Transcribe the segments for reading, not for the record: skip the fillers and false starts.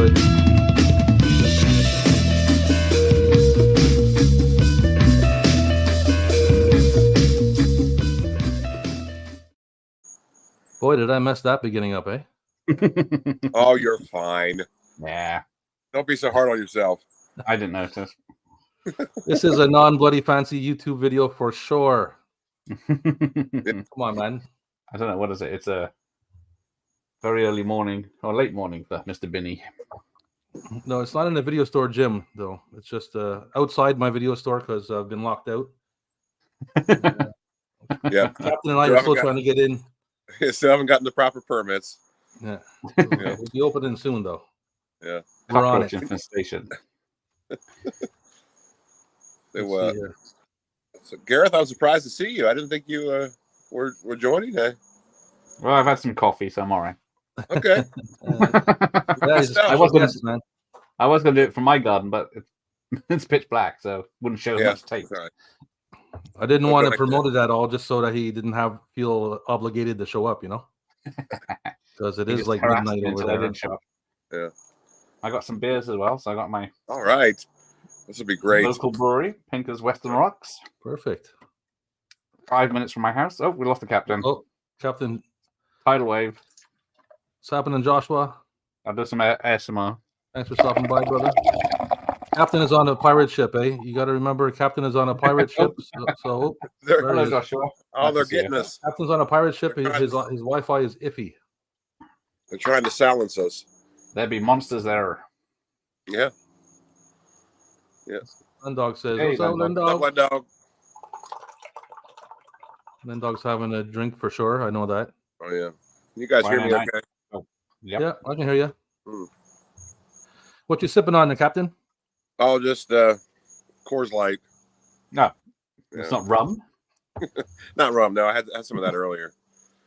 would. Boy, did I mess that beginning up, eh? Oh, you're fine. Yeah. Don't be so hard on yourself. I didn't notice. This is a non-bloody fancy YouTube video for sure. Come on, man. I don't know. What is it? It's a very early morning or late morning for Mr. Binny. No, it's not in the video store gym, though. It's just outside my video store because I've been locked out. Yeah. Captain and I are still trying to get in. Still haven't gotten the proper permits. Yeah. We'll be opening soon, though. Yeah. We're on it. Infestation. So Gareth, I was surprised to see you. I didn't think you were joining. Well, I've had some coffee, so I'm all right. Okay. I was going to do it from my garden, but it's pitch black, so wouldn't show much taste. Right. I didn't want to promote it at all, just so that he didn't feel obligated to show up, because it is like midnight over there. I didn't show up. Yeah. I got some beers as well, so I got my. All right. This will be great. Local brewery, Pinker's Western Rocks. Perfect. 5 minutes from my house. Oh, we lost the captain. Oh, Captain. Tidal wave. What's happening, Joshua? I'll do some ASMR. Thanks for stopping by, brother. Captain is on a pirate ship, eh? You got to remember, Captain is on a pirate ship. So hello, Joshua. Oh, they're getting us. Captain's on a pirate ship. His Wi-Fi is iffy. They're trying to silence us. There'd be monsters there. Yeah. Yes. Lendog says, hey, what's up, Lendog? What's up, Lendog? Lendog's having a drink for sure. I know that. Oh, yeah. You guys hear me okay? Oh, yep. Yeah, I can hear you. What you sipping on, the Captain? Oh, just Coors Light. No, it's not rum. Not rum. No, I had some of that earlier.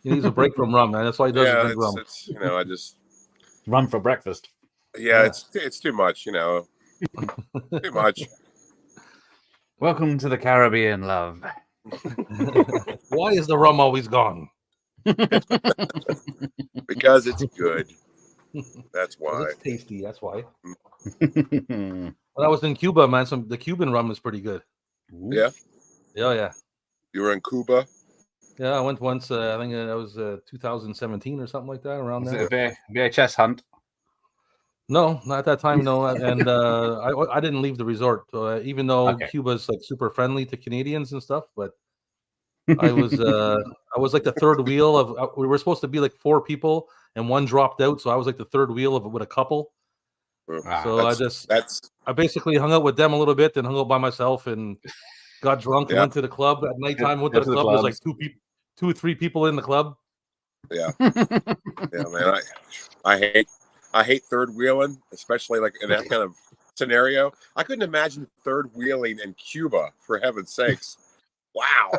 He needs a break from rum, man. That's why he doesn't drink rum. It's, I just rum for breakfast. Yeah, it's too much. Too much. Welcome to the Caribbean, love. Why is the rum always gone? Because it's good. That's why. It's tasty. That's why. When I was in Cuba, man, the Cuban rum is pretty good. Yeah. Yeah. You were in Cuba? Yeah, I went once. I think that was 2017 or something like that. Around there. Is it a VHS hunt? No, not at that time. No, and I didn't leave the resort, even though Cuba's like super friendly to Canadians and stuff. But I was like the third wheel of. We were supposed to be like 4 people, and one dropped out, so I was like the third wheel with a couple. So I basically hung out with them a little bit, then hung out by myself, and got drunk and went to the club at nighttime. Went to the club. There's like 2 or 3 people in the club. Yeah, yeah, man. I hate third wheeling, especially like in that kind of scenario. I couldn't imagine third wheeling in Cuba, for heaven's sakes. Wow.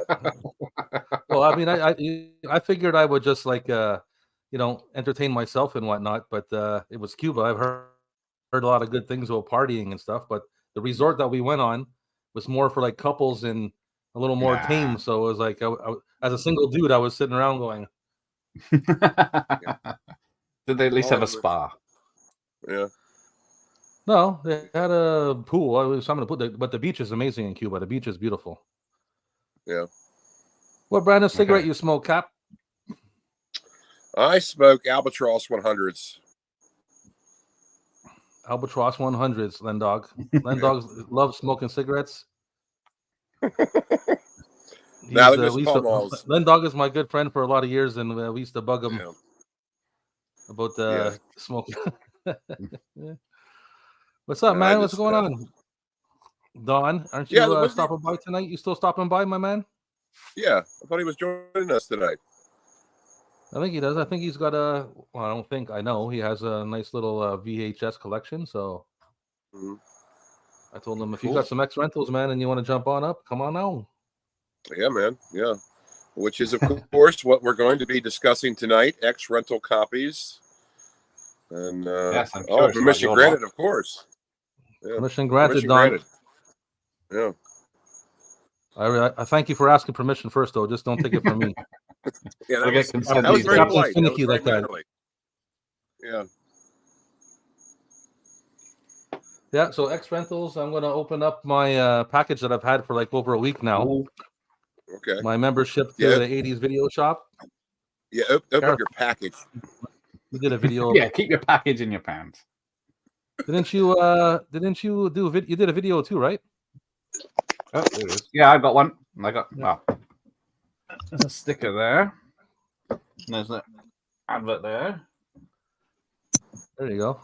Well, I mean, I figured I would just like entertain myself and whatnot, but it was Cuba. I've heard a lot of good things about partying and stuff, but the resort that we went on was more for like couples and a little more tame. So it was like, as a single dude, I was sitting around going. Did they at least have a spa? Yeah. No, they had a pool. I was something to put, but the beach is amazing in Cuba. The beach is beautiful. Yeah. What brand of cigarette you smoke, Cap? I smoke Albatross 100s. Albatross 100s, Lendog. Lendog loves smoking cigarettes. Lendog is my good friend for a lot of years, and we used to bug him about smoking. What's up, man? What's going on? Don, aren't you stopping by tonight? You still stopping by, my man? Yeah, I thought he was joining us tonight. I think he does. I think he's got I know he has a nice little VHS collection. So I told him, if you got some X rentals, man, and you want to jump on up, come on now. Yeah, man. Yeah. Which is, of course, what we're going to be discussing tonight, X rental copies. And permission granted, of course. Yeah. Permission granted, Don. Yeah. I thank you for asking permission first, though. Just don't take it from me. Yeah, that was very polite. Finicky like that. Yeah. Yeah, so X Rentals, I'm going to open up my package that I've had for like over a week now. Ooh. Okay. My membership to the 80s video shop. Yeah, open up your package. You did a video. Yeah, keep your package in your pants. Didn't you do you did a video too, right? Oh, there it is. Yeah, I've got one. Well, there's a sticker there. There's an advert there. There you go.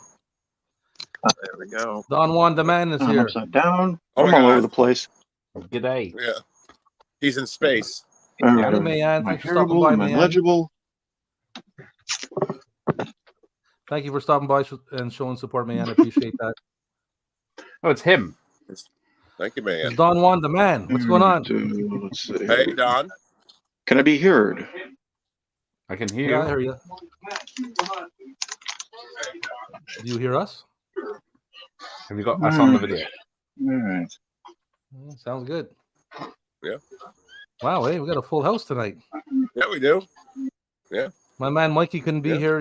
There we go. Don Juan the Man is I'm here. upside down. Oh I'm my all God. over the place. G'day. Yeah. He's in space. All Hey, right. Mayan, Am I thanks for stopping hearable? by, Am I Mayan. legible? Thank you for stopping by and showing support, Mayan. I appreciate that. Oh, it's him. Thank you, man. It's Don Juan the Man. What's going on? Let's see. Hey, Don. Can I be heard? I can hear Yeah, I you. hear you. Do you hear us? Have you got us on the video? All right. Sounds good. Yeah. Wow, hey, we got a full house tonight. Yeah, we do. Yeah. My man Mikey couldn't be Yeah. here.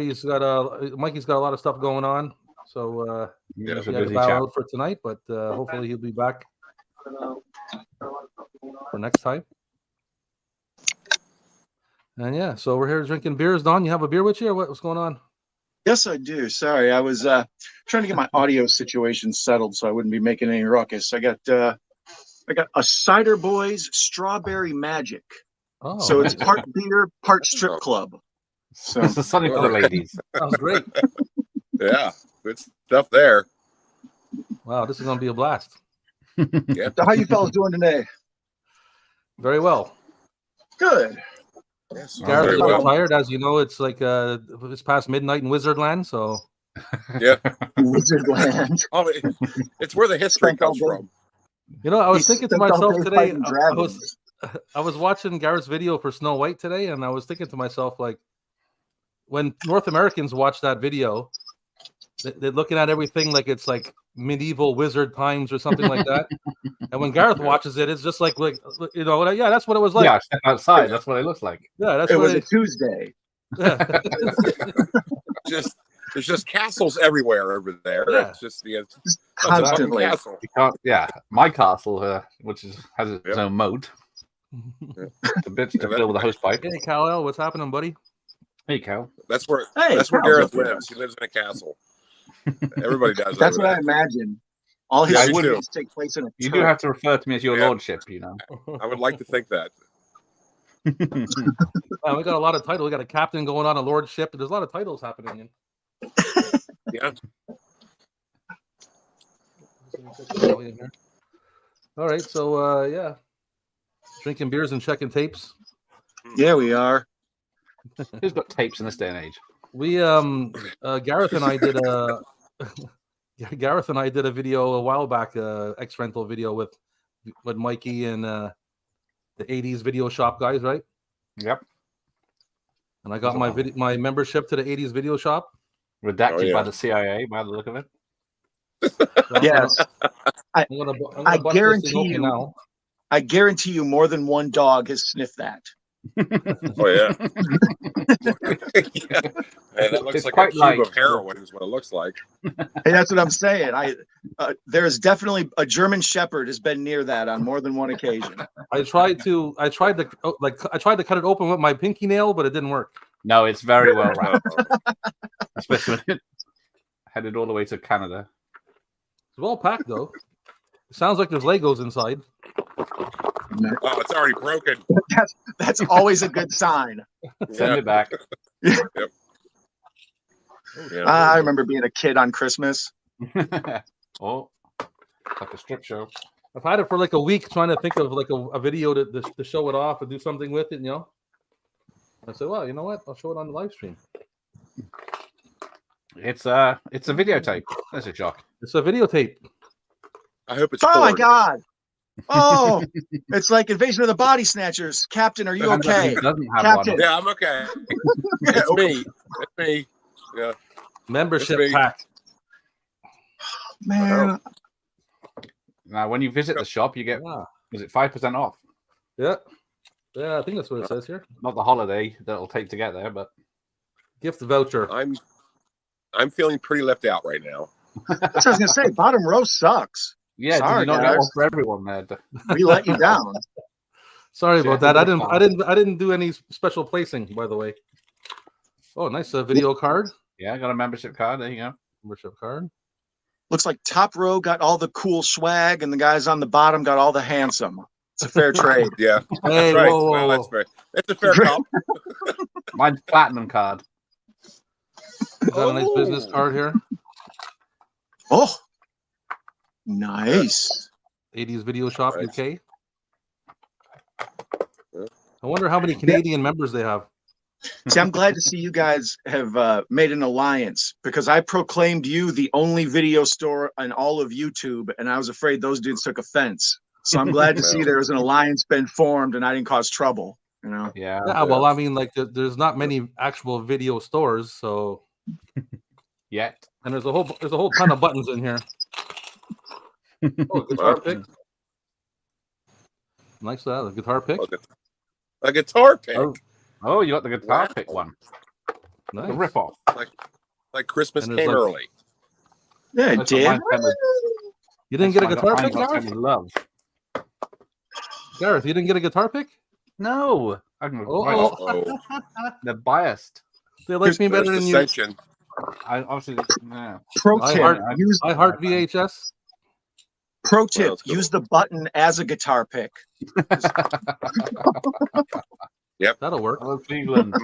Mikey's got a lot of stuff going on, so Yeah, it's he a had to busy bow chap. out for tonight. But hopefully he'll be back for next time. And yeah, so we're here drinking beers. Don, you have a beer with you, or what's going on? Yes, I do. Sorry, I was trying to get my audio situation settled so I wouldn't be making any ruckus. I got a Cider Boys Strawberry Magic. Oh, So it's nice. part beer, part strip club. So It's something for the ladies. Sounds great. Yeah. Good stuff there. Wow, this is gonna be a blast. Yeah. how you fellas doing today? Very well. Good. Yes. Gareth Very is well. retired, as you know. It's like it's past midnight in Wizardland, so Yeah. Wizardland. Oh, it's where the history Spent all comes day. from. you know, I was thinking to myself today. Dragons. I was watching Gareth's video for Snow White today, and I was thinking to myself, like, when North Americans watch that video, they're looking at everything like it's like medieval wizard times or something like that. And when Gareth watches it, it's just like you know, yeah, that's what it was like. Yeah, step outside. That's what it looks like. Yeah, that's It what was a Tuesday. Yeah. There's just castles everywhere over there. Yeah. It's just Constantly. castle. You can't, yeah, my castle, which has its Yep. own moat. The bit to fill with a host pipe. Hey, Kal-El, what's happening, buddy? Hey, Cal. That's where Hey, Gareth Carl's up there. lives. He lives in a castle. Everybody does. That's over what I there. imagine. All his Yeah, me shenanigans take place in a You turret. do have to refer to me as your Yeah. lordship, you know. I would like to think that. Wow, we got a lot of titles. We got a captain going on, a lordship. There's a lot of titles happening. Yeah. All right, so yeah, drinking beers and checking tapes. Yeah, we are. Who's got tapes in this day and age? We Gareth and I did a Gareth and I did a video a while back, X rental video with Mikey and the 80s video shop guys, right? Yep. And I got my membership to the 80s video shop. Redacted by the CIA, by the look of it. Yes. I'm gonna bust this thing guarantee open you- now. I guarantee you more than one dog has sniffed that. Oh yeah. Yeah. And that looks It's like a quite cube light. of heroin is what it looks like. Hey, that's what I'm saying. There's definitely a German Shepherd has been near that on more than one occasion. I tried to cut it open with my pinky nail, but it didn't work. No, it's very well wrapped. Especially when it headed all the way to Canada. It's well packed though. It sounds like there's Legos inside. Oh, it's already broken. That's always a good sign. Send it back. Yeah. I remember being a kid on Christmas. Oh, like a strip show. I've had it for like a week trying to think of like a video to show it off and do something with it, you know. I said, well, you know what? I'll show it on the live stream. It's a videotape. That's a shock. It's a videotape. I hope it's. Oh my poured. God! Oh, it's like Invasion of the Body Snatchers. Captain, are you okay? It doesn't have Captain. one. Yeah, I'm okay. It's me. It's me. Yeah. Membership It's me. pack. Man, Now, when you visit the shop, you get Yeah. was it 5% off? Yeah. Yeah, I think that's what it says here. Not the holiday that it'll take to get there, but Gift voucher. I'm feeling pretty left out right now. That's what I was gonna say. Bottom row sucks. Yeah, Sorry, did you not guys. get one for everyone there? We let you down. Sorry Yeah, about that. little I didn't do any special placing, by the way. Oh, nice video card. Yeah, I got a membership card. There you go. Membership card. Looks like top row got all the cool swag, and the guys on the bottom got all the handsome. It's a fair trade. Yeah, Hey, that's right. whoa, Well, whoa, that's fair. That's a fair comp. Mine's platinum card. Got a nice business card here. Oh, nice. 80s Video Shop Right. UK. Yeah. I wonder how many Canadian members they have. See, I'm glad to see you guys have made an alliance because I proclaimed you the only video store in all of YouTube, and I was afraid those dudes took offense. So I'm glad to see there was an alliance been formed, and I didn't cause trouble. You know. Yeah. Yeah, well, I mean, like, there's not many actual video stores, so Yet. and there's a whole ton of buttons in here. Oh, guitar pick. Nice that a guitar pick. A guitar pick. Oh, you got the guitar Wow. pick one. Nice. The rip off. Like Christmas And came there's, like- early. Yeah, it did. You didn't get a guitar pick, Gareth? Gareth? Love. Gareth, you didn't get a guitar pick? No. I'm Oh. Oh, They're biased. They like me better than you. dissension. I obviously yeah. Pro I tip: heart- use I heart VHS. pro tip: Well, that's cool. use the button as a guitar pick. That'll work. Hello, Cleveland.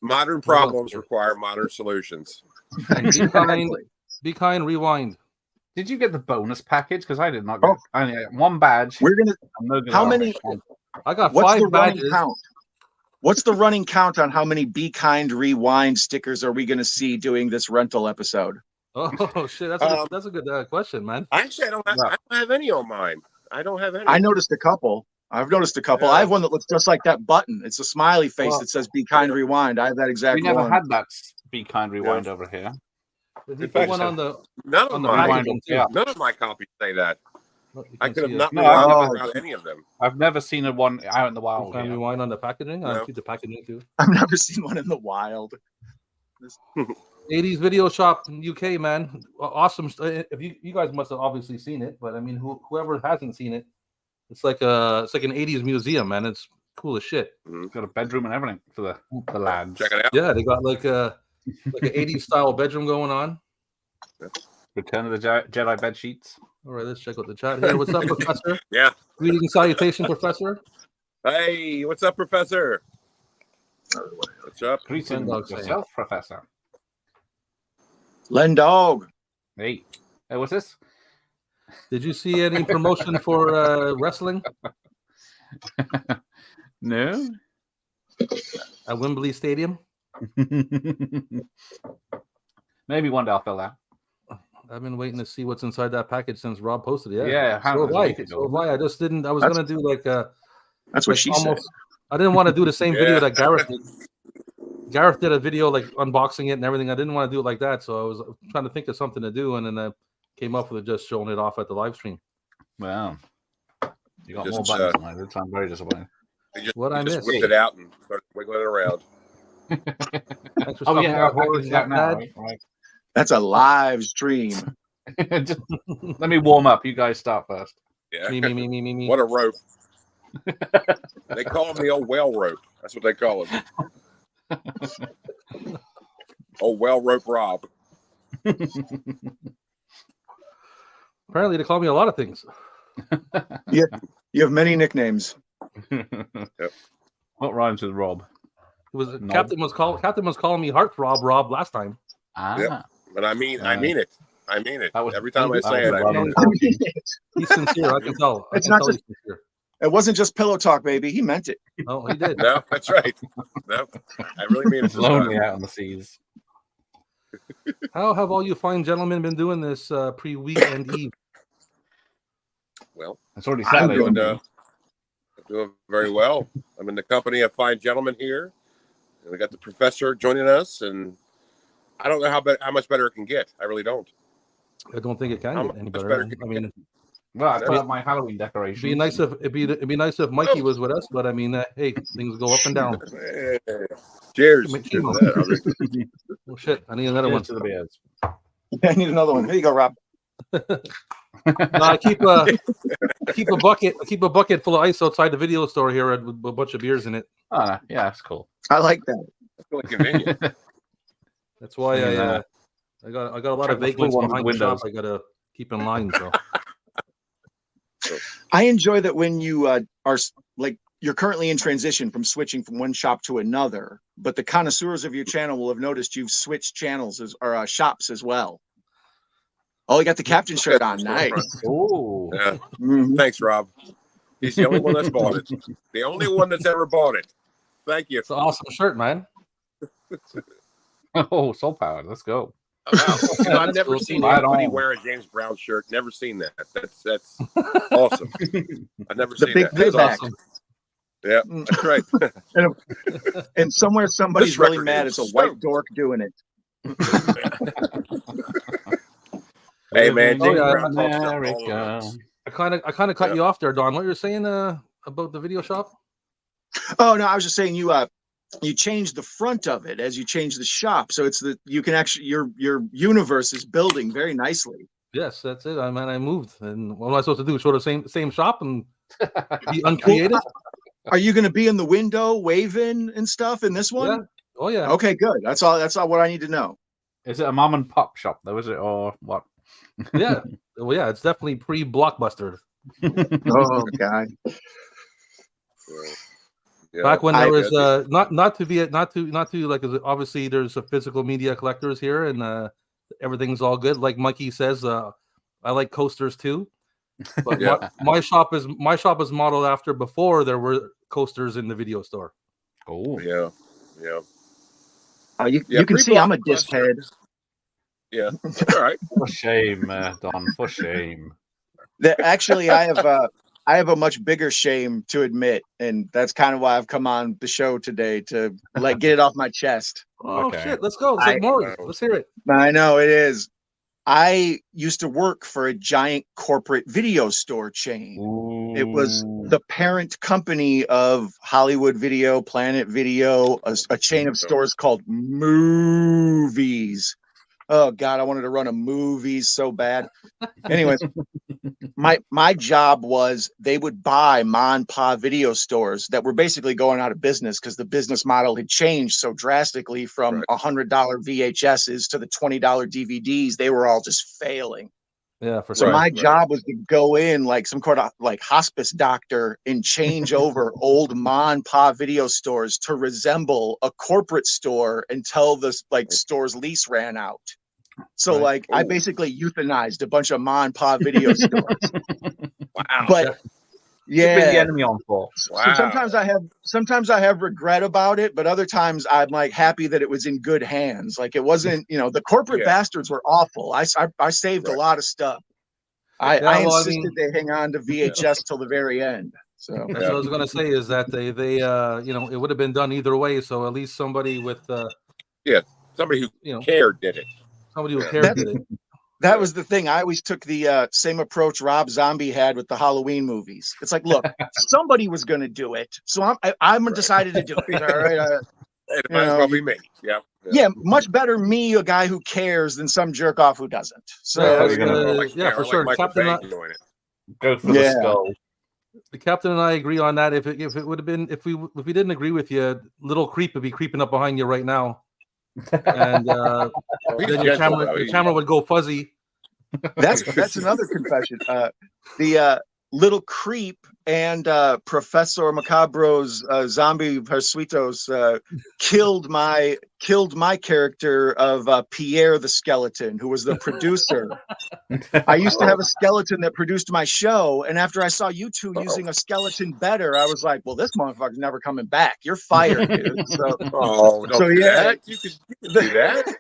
Modern problems require modern solutions. Be kind, rewind. Did you get the bonus package? Because I did not get I only got one badge. We're gonna. and no How guitar many? pick. I got What's 5 the running badges. count? What's the running count on how many "Be Kind, Rewind" stickers are we going to see doing this rental episode? Oh shit, that's a good question, man. Actually, I don't have any on mine. I don't have any. I noticed a couple. I've noticed a couple. Yeah. I have one that looks just like that button. It's a smiley face Well, that says "Be Kind, Rewind." I have that exact We never one. had that Be Kind Rewind over here. He In put fact, one on the none of on the mine. packaging too. Yeah. None of my copies say that. Look, you I can could have see not No, been I've wrong never- about any of them. I've never seen a one out in the wild. Can Yeah. rewind on the packaging. I No. keep the packaging too. I've never seen one in the wild. 80s Video Shop in UK, man. Awesome. If you guys must have obviously seen it, but I mean, whoever hasn't seen it, it's like an 80s museum, man. It's cool as shit. It's got a bedroom and everything for the lads. Check it out. Yeah, they got like an 80s style bedroom going on. Return of the Jedi bed sheets. All right, let's check out the chat here. What's up, Professor? Yeah. Greeting, salutation, Professor. Hey, what's up, Professor? What's up? Greeting Dog saying. yourself, Professor. Len Dog. Hey, what's this? Did you see any promotion for wrestling No. at Wembley Stadium? Maybe one day I'll fill that. I've been waiting to see what's inside that package since Rob posted it. Yeah, so have a I. week ago. So have I. I just didn't. I was That's- gonna do like That's what like she said. I didn't want to do the same video Yeah. that Gareth did. Gareth did a video like unboxing it and everything. I didn't want to do it like that, so I was trying to think of something to do, and then I came up with it just showing it off at the live stream. Wow. You got Just, more buttons than I did, so I'm very disappointed. What I You just missed? whipped it out and started wiggling it around. Thanks for Oh stopping yeah, by, I'll Horror package that now. Dad. Right. That's a live stream. Just, let me warm up. You guys start first. Yeah. Me. What a rope. They call him the old whale rope. That's what they call him. Old whale rope Rob. Apparently, they call me a lot of things. You have many nicknames. What rhymes with Rob? It was Knob. Captain was calling me Heartthrob Rob last time. Ah, Yep. But I mean it. I mean it. That was- Every time I say it, that I was mean Rob. it. He's sincere. I can tell. It's I can not tell just- he's sincere. It wasn't just pillow talk, baby. He meant it. Oh, he did. No, that's right. No, I really mean it. It's lonely out on the seas. How have all you fine gentlemen been doing this pre-weekend eve? Well, It's already I'm Saturday. doing, isn't it? doing very well. I'm in the company of fine gentlemen here. And we got the professor joining us, and I don't know how much better it can get. I really don't. I don't think it can How get any much better. better I can mean, Well, I put Yeah. up my Halloween decorations. it'd be nice if Mikey was with us, but I mean, hey, things go up and down. Cheers. Make Cheers sure. to that. Oh shit, I need another Cheers one. to the beers. I need another one. Here you go, Rob. No, I keep a bucket full of ice outside the video store here with a bunch of beers in it. Oh, yeah, that's cool. I like that. That's really convenient. That's why I got a lot of vagrants behind the shop. I gotta keep in line. So I enjoy that when you are like you're currently in transition from switching from one shop to another, but the connoisseurs of your channel will have noticed you've switched channels or shops as well. Oh, you got the captain shirt on. Nice. Oh, yeah. Thanks, Rob. He's the only one that's bought it. The only one that's ever bought it. Thank you. it's an awesome shirt, man. oh, soul power. Let's go. I've never seen anybody wear a James Brown shirt. Never seen that. That's awesome. I've never seen big that. That's payback. awesome. Yeah, that's right. And somewhere somebody's This really record mad. is It's a so white dork doing it. Hey man, James yeah, Brown talks to all of us. I kind of cut you off there, Don. What you were saying about the video shop? Oh no, I was just saying you change the front of it as you change the shop, so it's you can actually your universe is building very nicely. Yes, that's it. I moved, and what am I supposed to do? Show the same shop and be uncreative? Are you going to be in the window waving and stuff in this one? Yeah. Oh yeah. Okay, good. That's all what I need to know. Is it a mom and pop shop though? Is it or what? Yeah. Well, yeah. It's definitely pre-Blockbuster. Oh God. Yeah. Back when there was not to like obviously there's a physical media collectors here and everything's all good. Like Mikey says, I like coasters too. But Yeah. my shop is modeled after before there were coasters in the video store. Oh, Yeah. Yeah. You can see I'm a disc head. Yeah. All right. for shame, Don. For shame. Actually, I have a much bigger shame to admit, and that's kind of why I've come on the show today to like get it off my chest. Oh Okay. shit! Let's go. It's like more. Let's hear it. I know it is. I used to work for a giant corporate video store chain. Ooh. It was the parent company of Hollywood Video, Planet Video, a chain of stores called Movies. Oh God, I wanted to run a Movies so bad. Anyways, my job was they would buy ma and pa video stores that were basically going out of business because the business model had changed so drastically from $100 VHSs to the $20 DVDs. They were all just failing. Yeah, for So sure. my job was to go in like some kind of like hospice doctor and change over old ma and pa video stores to resemble a corporate store until the store's lease ran out. So like I basically euthanized a bunch of ma and pa video stores. Wow. But yeah, Bring the enemy on for. Wow. So sometimes I have regret about it, but other times I'm like happy that it was in good hands. Like it wasn't, the corporate bastards were awful. I saved a lot of stuff. I insisted they hang on to VHS till the very end. So that's what I was gonna say is that they it would have been done either way. So at least somebody with somebody who cared did it. Somebody who cared did it. That was the thing. I always took the same approach Rob Zombie had with the Halloween movies. It's like, look, somebody was going to do it, so I'm decided to do it. All right, It might as well be me. Yeah, much better me, a guy who cares, than some jerk off who doesn't. So for sure. Captain, go for the skull. The captain and I agree on that. If it would have been if we didn't agree with you, little creep would be creeping up behind you right now. And then your camera would go fuzzy. That's another confession. The little creep and Professor Macabro's zombie Persuitos killed my character of Pierre the Skeleton, who was the producer. I used to have a skeleton that produced my show, and after I saw you two using a skeleton better, I was like, well, this motherfucker's never coming back. You're fired, dude. So, don't do that. You can do that.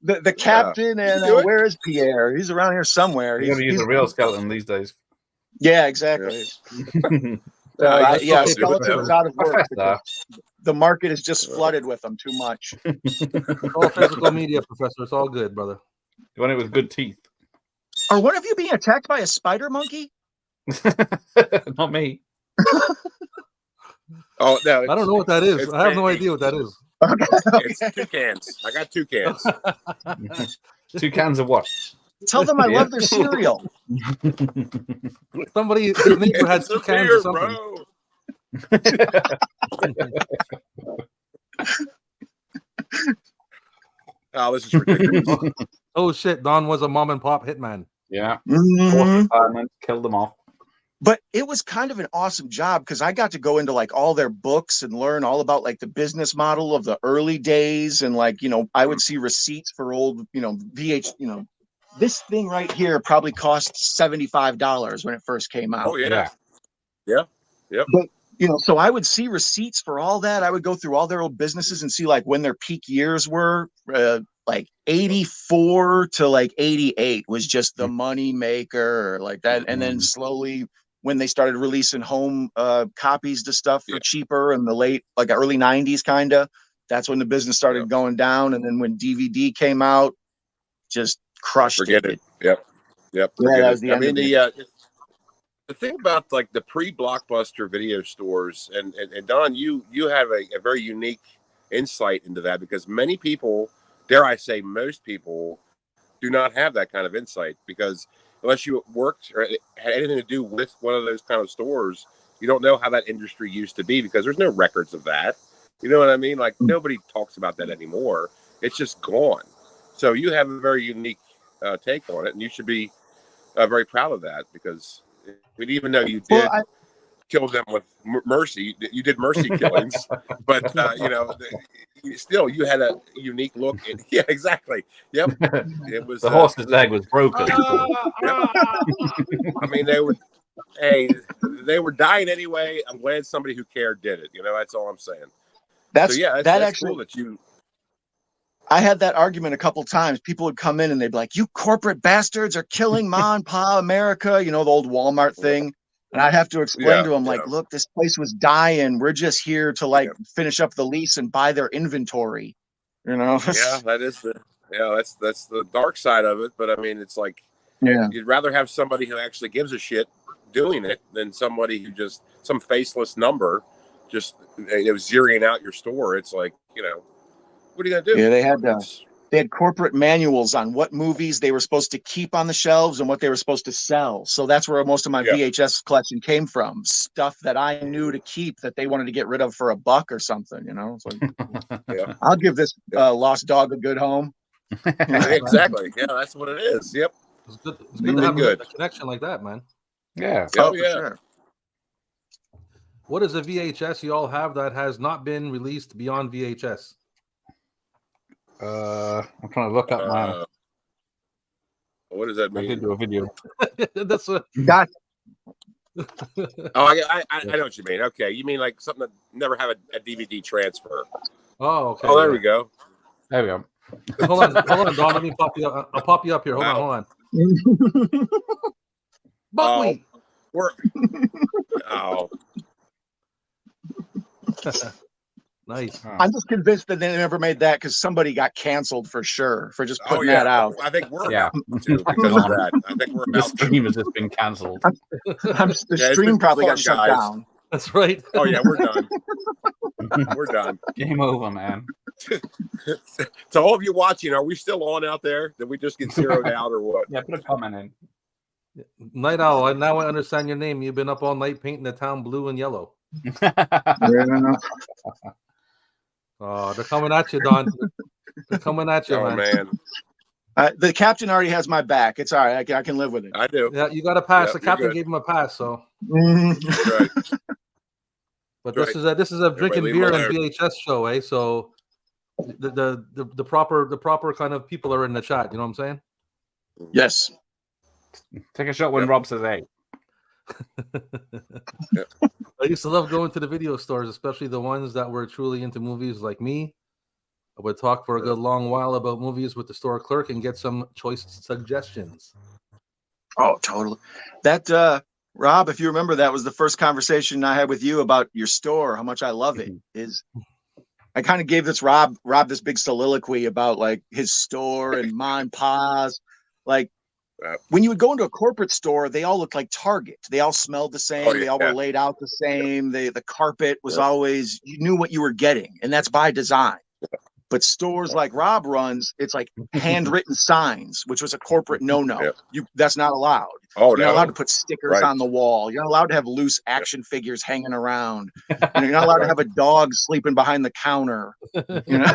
The captain and where is Pierre? He's around here somewhere. He's a real skeleton these days. Yeah, exactly. Skeleton was out of work. The market is just flooded with them too much. It's all physical media, Professor. It's all good, brother. You want it with good teeth. Are one of you being attacked by a spider monkey? Not me. Oh no! I don't know what that is. I have no idea what that is. It's toucans. I got toucans. 2 cans of what? Tell them I love their cereal. Somebody, his neighbor had 2 cans of something. Oh, this is ridiculous. Oh shit, Don was a mom and pop hitman. Yeah. Mhm. Killed them off. But it was kind of an awesome job because I got to go into like all their books and learn all about like the business model of the early days. And like, you know, I would see receipts for old, you know, this thing right here probably cost $75 when it first came out. Oh, yeah. Yep. But, you know, so I would see receipts for all that. I would go through all their old businesses and see like when their peak years were, like 84 to like 88 was just the money maker like that. And then slowly when they started releasing home copies to stuff for cheaper in the late, like early 90s, kind of, that's when the business started going down. And then when DVD came out, just crushed Forget it. Yep. Yeah, that was the end of it. The thing about like the pre-blockbuster video stores, and Don, you have a very unique insight into that, because many people, dare I say most people, do not have that kind of insight, because unless you worked or had anything to do with one of those kind of stores, you don't know how that industry used to be, because there's no records of that. You know what I mean? Like nobody talks about that anymore. It's just gone. So you have a very unique take on it, and you should be very proud of that, because we didn't even know you did kill them with mercy. You did mercy killings, but you know, still you had a unique look. Yeah, exactly. Yep. It was the horse's leg was broken. I mean, they were dying anyway. I'm glad somebody who cared did it. You know, that's all I'm saying. That's actually cool that you. I had that argument a couple times. People would come in and they'd be like, "You corporate bastards are killing Ma and Pa America," you know, the old Walmart thing. And I'd have to explain to them, like, look, this place was dying. We're just here to like finish up the lease and buy their inventory. You know? Yeah, that's the dark side of it. But I mean, it's like, you'd rather have somebody who actually gives a shit doing it than somebody who just some faceless number just zeroing out your store. It's like, you know, what are you gonna do? Yeah, they had corporate manuals on what movies they were supposed to keep on the shelves and what they were supposed to sell. So that's where most of my VHS collection came from. Stuff that I knew to keep that they wanted to get rid of for $1 or something, you know? It's like, I'll give this lost dog a good home. Exactly. Yeah, that's what it is. Yep. It's good to have a connection like that, man. Yeah. Oh, yeah. Sure. What is a VHS you all have that has not been released beyond VHS? I'm trying to look up my. What does that mean? I did do a video. That's what. Got. I know what you mean. Okay, you mean like something that never have a DVD transfer. Oh, okay. Oh, there we go. There we go. Hold on, Don. Let me pop you up. I'll pop you up here. Hold on. Buckwheat. Nice. I'm just convinced that they never made that because somebody got canceled for sure for just putting that out. I think we're about to because of that. I think we're about the stream has just been canceled. The stream probably got shut down. That's right. Oh yeah, we're done. We're done. Game over, man. So all of you watching, are we still on out there? Did we just get zeroed out or what? Yeah, put a comment in. Night Owl, now I understand your name. You've been up all night painting the town blue and yellow. Oh, they're coming at you, Don. They're coming at you, man. The captain already has my back. It's all right. I can live with it. I do. Yeah, you got a pass. The captain gave him a pass, so. Right. But this is a drinking beer and VHS show, eh? So the proper kind of people are in the chat. You know what I'm saying? Yes. Take a shot when Rob says hey. I used to love going to the video stores, especially the ones that were truly into movies like me. I would talk for a good long while about movies with the store clerk and get some choice suggestions. Oh, totally. That Rob, if you remember, that was the first conversation I had with you about your store, how much I love it. Is I kind of gave this Rob this big soliloquy about like his store and Ma and Pa's. Like when you would go into a corporate store, they all looked like Target. They all smelled the same. They all were laid out the same. The carpet was always, you knew what you were getting, and that's by design. But stores like Rob runs, it's like handwritten signs, which was a corporate no-no. That's not allowed. Oh, You're not allowed to put stickers on the wall. You're not allowed to have loose action figures hanging around. You're not allowed to have a dog sleeping behind the counter. You know?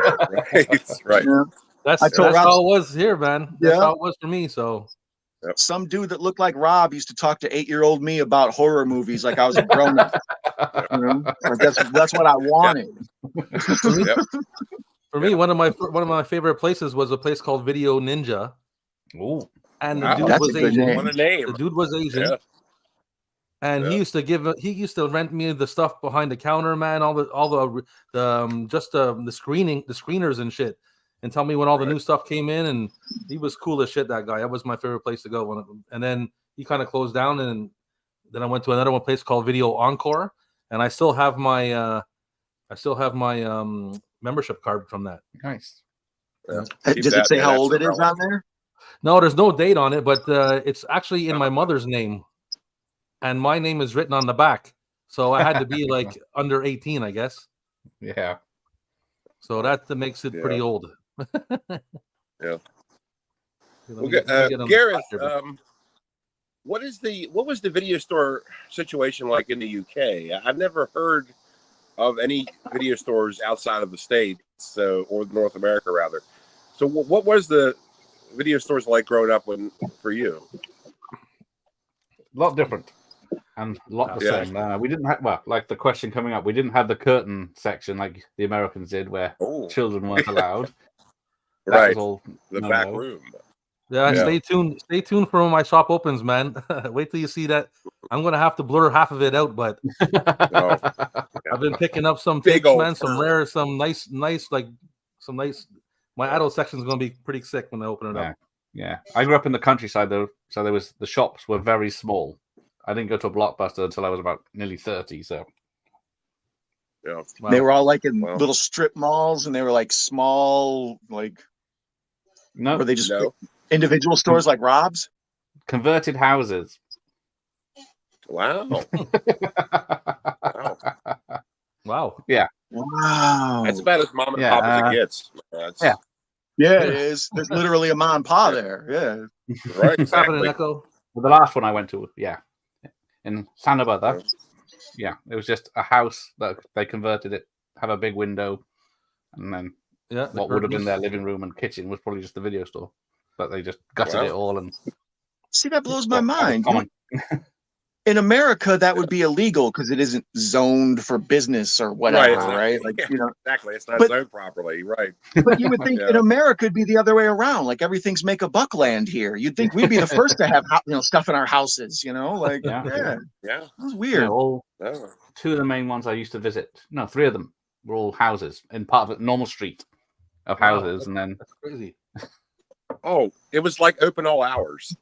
Right. You know? That's how it was here, man. That's how it was for me. So some dude that looked like Rob used to talk to 8-year-old me about horror movies like I was a grown-up. You know? Like that's what I wanted. For me, one of my favorite places was a place called Video Ninja. Oh, and the dude was Asian. What a name! The dude was Asian, and he used to rent me the stuff behind the counter, man. All the screeners and shit, and tell me when all the new stuff came in. And he was cool as shit. That guy. That was my favorite place to go. And then he kind of closed down, and then I went to another place called Video Encore, and I still have my membership card from that. Nice. Does it say how old it is on there? No, there's no date on it, but it's actually in my mother's name, and my name is written on the back. So I had to be like under 18, I guess. Yeah. So that makes it pretty old. Yeah. Gareth, what was the video store situation like in the UK? I've never heard of any video stores outside of the States, or North America rather. So what was the video stores like growing up for you? A lot different and a lot the same. We didn't have, like the question coming up, we didn't have the curtain section like the Americans did where children weren't allowed. Right. The back room. Yeah, stay tuned for when my shop opens, man. Wait till you see that. I'm gonna have to blur half of it out, but I've been picking up some tapes, man, some rare, some nice. My adult section is gonna be pretty sick when I open it up. Yeah, I grew up in the countryside though, so the shops were very small. I didn't go to a Blockbuster until I was about nearly 30. So they were all like in little strip malls, and they were like small, like were they just individual stores like Rob's? Converted houses. Wow. Wow. Yeah. Wow. That's about as mom and pop as it gets. Yeah, it is. There's literally a mom and pa there. Yeah. Right. Exactly. Echo. The last one I went to, in Santa Barbara. Yeah, it was just a house that they converted it, have a big window, and then what would have been their living room and kitchen was probably just the video store. But they just gutted it all. And see, that blows my mind. In America, that would be illegal because it isn't zoned for business or whatever, right? Like, exactly. It's not zoned properly, right? But you would think in America it'd be the other way around. Like everything's make a buck land here. You'd think we'd be the first to have stuff in our houses. Like That's weird. Two of the main ones I used to visit. No, three of them were all houses in part of a normal street of houses, and then that's crazy. Oh, it was like open all hours.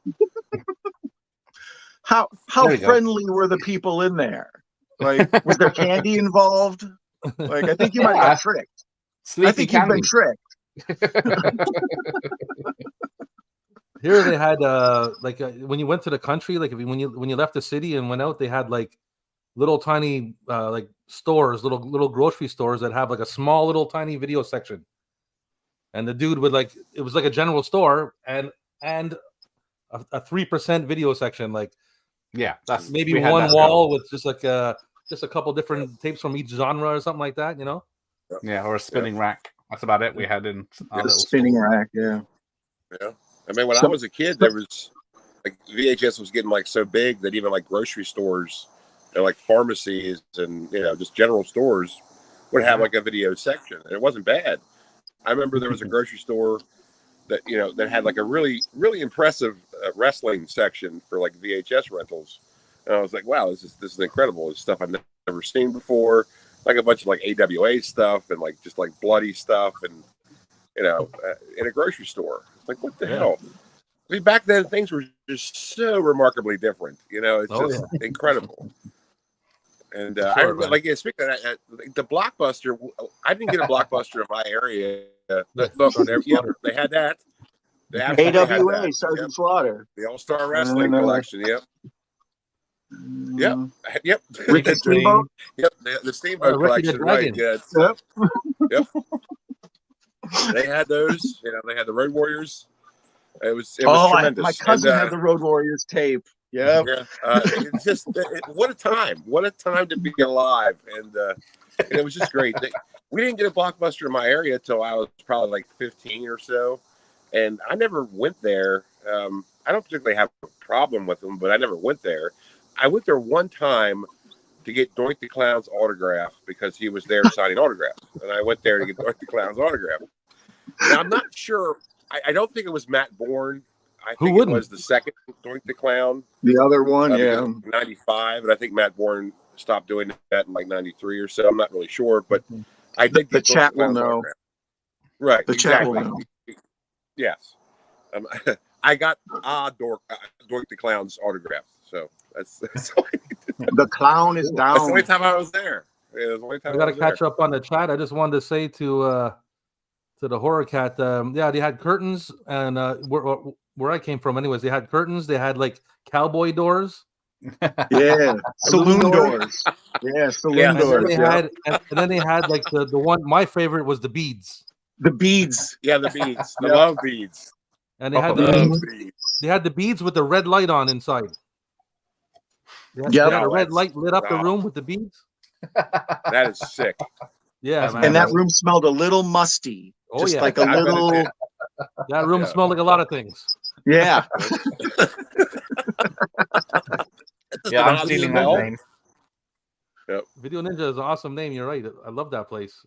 How friendly were the people in there? Like, was there candy involved? Like, I think you might have got tricked. I think you've been tricked. Here they had when you went to the country, like when you left the city and went out, they had like little tiny like stores, little grocery stores that have like a small little tiny video section. And the dude would it was like a general store and a 3% video section, like. Yeah, that's maybe one wall with just like just a couple different tapes from each genre or something like that, Yeah, or a spinning rack. That's about it we had in our little spinning store. rack. Yeah. I mean, when I was a kid, there was like VHS was getting like so big that even like grocery stores and like pharmacies and just general stores would have like a video section, and it wasn't bad. I remember there was a grocery store that that had like a really, really impressive wrestling section for like VHS rentals, and I was like, wow, this is incredible. It's stuff I've never seen before, like a bunch of like AWA stuff and like just like bloody stuff, and in a grocery store. It's like, what the hell? I mean, back then things were just so remarkably different. It's just incredible. And I remember, speaking of that, the Blockbuster. I didn't get a Blockbuster in my area. Look, they had that. AWA, Sergeant Slaughter. The All-Star Wrestling Collection. Yep. Ricky Steamboat. Yep. The Steamboat Collection. Right. Yeah. Yep. They had those. You know, they had the Road Warriors. It was tremendous. My cousin had the Road Warriors tape. Yep. Yeah. It's just what a time! What a time to be alive, and it was just great. We didn't get a Blockbuster in my area till I was probably like 15 or so, and I never went there. I don't particularly have a problem with them, but I never went there. I went there one time to get Doink the Clown's autograph because he was there signing autographs, and I went there to get Doink the Clown's autograph. Now I'm not sure. I don't think it was Matt Bourne. I think it was the second Doink the Clown. The other one, yeah. 95, and I think Matt Bourne stopped doing that in like 93 or so. I'm not really sure, but I did the chat will know. Right. The chat will know. Yes. I got Doink the Clown's autograph. So that's all I need to know. The clown is down. That's the only time I was there. Yeah, I got to catch up on the chat. I just wanted to say to the Horror Cat, yeah, they had curtains, and where I came from, anyways, they had curtains. They had like cowboy doors. Yeah, saloon doors. Yeah, saloon doors. And then they had like the one. My favorite was the beads. The beads. Yeah, the beads. The love beads. And they had they had the beads with the red light on inside. They had a red light lit up the room with the beads. That is sick. Yeah, man. And that room smelled a little musty. Oh, just yeah. like a little. That room smelled like a lot of things. Yeah. Yeah, I'm stealing that name. Yep. Video Ninja is an awesome name. You're right. I love that place.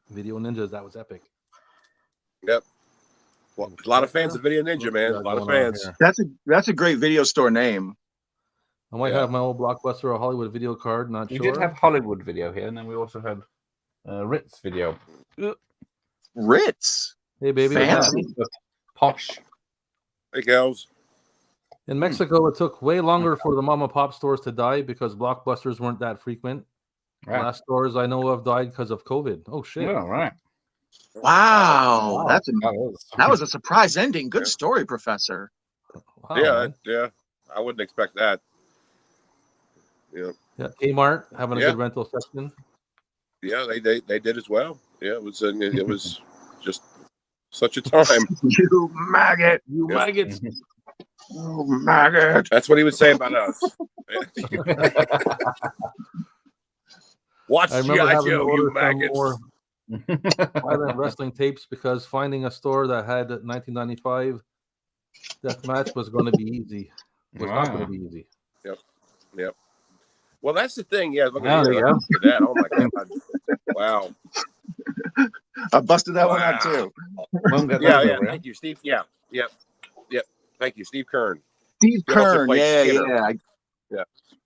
Video Ninjas, that was epic. Yep. Well, a lot of fans of Video Ninja, man. A lot of fans. That's a great video store name. I might have my old Blockbuster or Hollywood video card. Not sure. We did have Hollywood video here, and then we also had Ritz video. Ritz. Hey, baby. Fancy. Posh. Hey, girls. In Mexico, it took way longer for the mom and pop stores to die because Blockbusters weren't that frequent. Right. Last stores I know of died because of COVID. Oh, shit. Oh, right. Wow. That was a surprise ending. Good story, Professor. Wow, yeah. I wouldn't expect that. Yeah. Kmart having a good rental section. Yeah, they did as well. Yeah, it was just such a time. You maggot. You maggots. Oh, maggot. That's what he would say about us. Watch G.I. Joe, you maggots. Violent wrestling tapes because finding a store that had 1995 Deathmatch was going to be easy. It was not going to be easy. Yep. Well, that's the thing. Yeah, look at that. Oh my god! Wow. I busted that one out too. Yeah. Thank you, Steve. Yeah. Thank you, Steve Kern. Steve Kern. Yeah.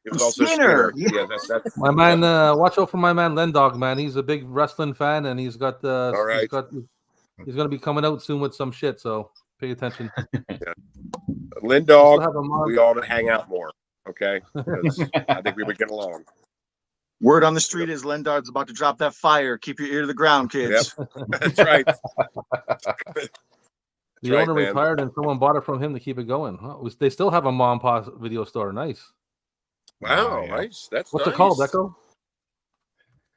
It was also Skinner. Yeah, that's my man. Watch out for my man Len Dog, man. He's a big wrestling fan, and he's got all right. He's going to be coming out soon with some shit. So pay attention. Len Dog, we ought to hang out more. Okay, I think we would get along. Word on the street is Lendard's about to drop that fire. Keep your ear to the ground, kids. Yep. That's right. The owner retired and someone bought it from him to keep it going. Huh? They still have a mom and pop video store. Nice. Wow, nice. What's it called, Echo?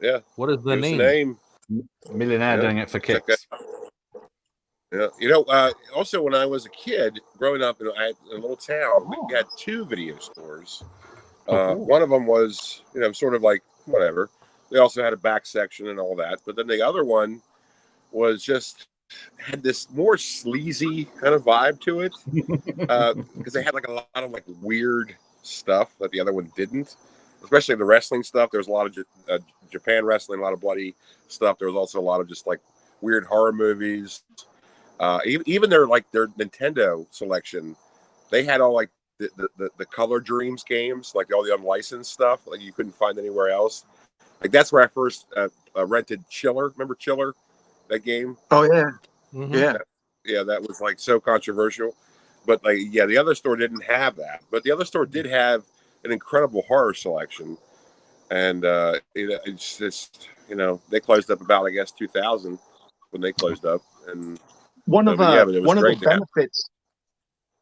Yeah. What is the name? Millionaire doing it for kicks. Yeah. Also when I was a kid growing up in a little town, we had two video stores. One of them was, sort of like whatever. They also had a back section and all that. But then the other one was just had this more sleazy kind of vibe to it because they had like a lot of like weird stuff that the other one didn't, especially the wrestling stuff. There was a lot of Japan wrestling, a lot of bloody stuff. There was also a lot of just like weird horror movies. Even their Nintendo selection, they had all like the Color Dreams games, like all the unlicensed stuff like you couldn't find anywhere else. Like that's where I first rented Chiller. Remember Chiller? That game? Oh yeah. Mm-hmm. Yeah, that was like so controversial. But the other store didn't have that. But the other store did have an incredible horror selection. And it's just, they closed up about, I guess, 2000 when they closed up. And one of the benefits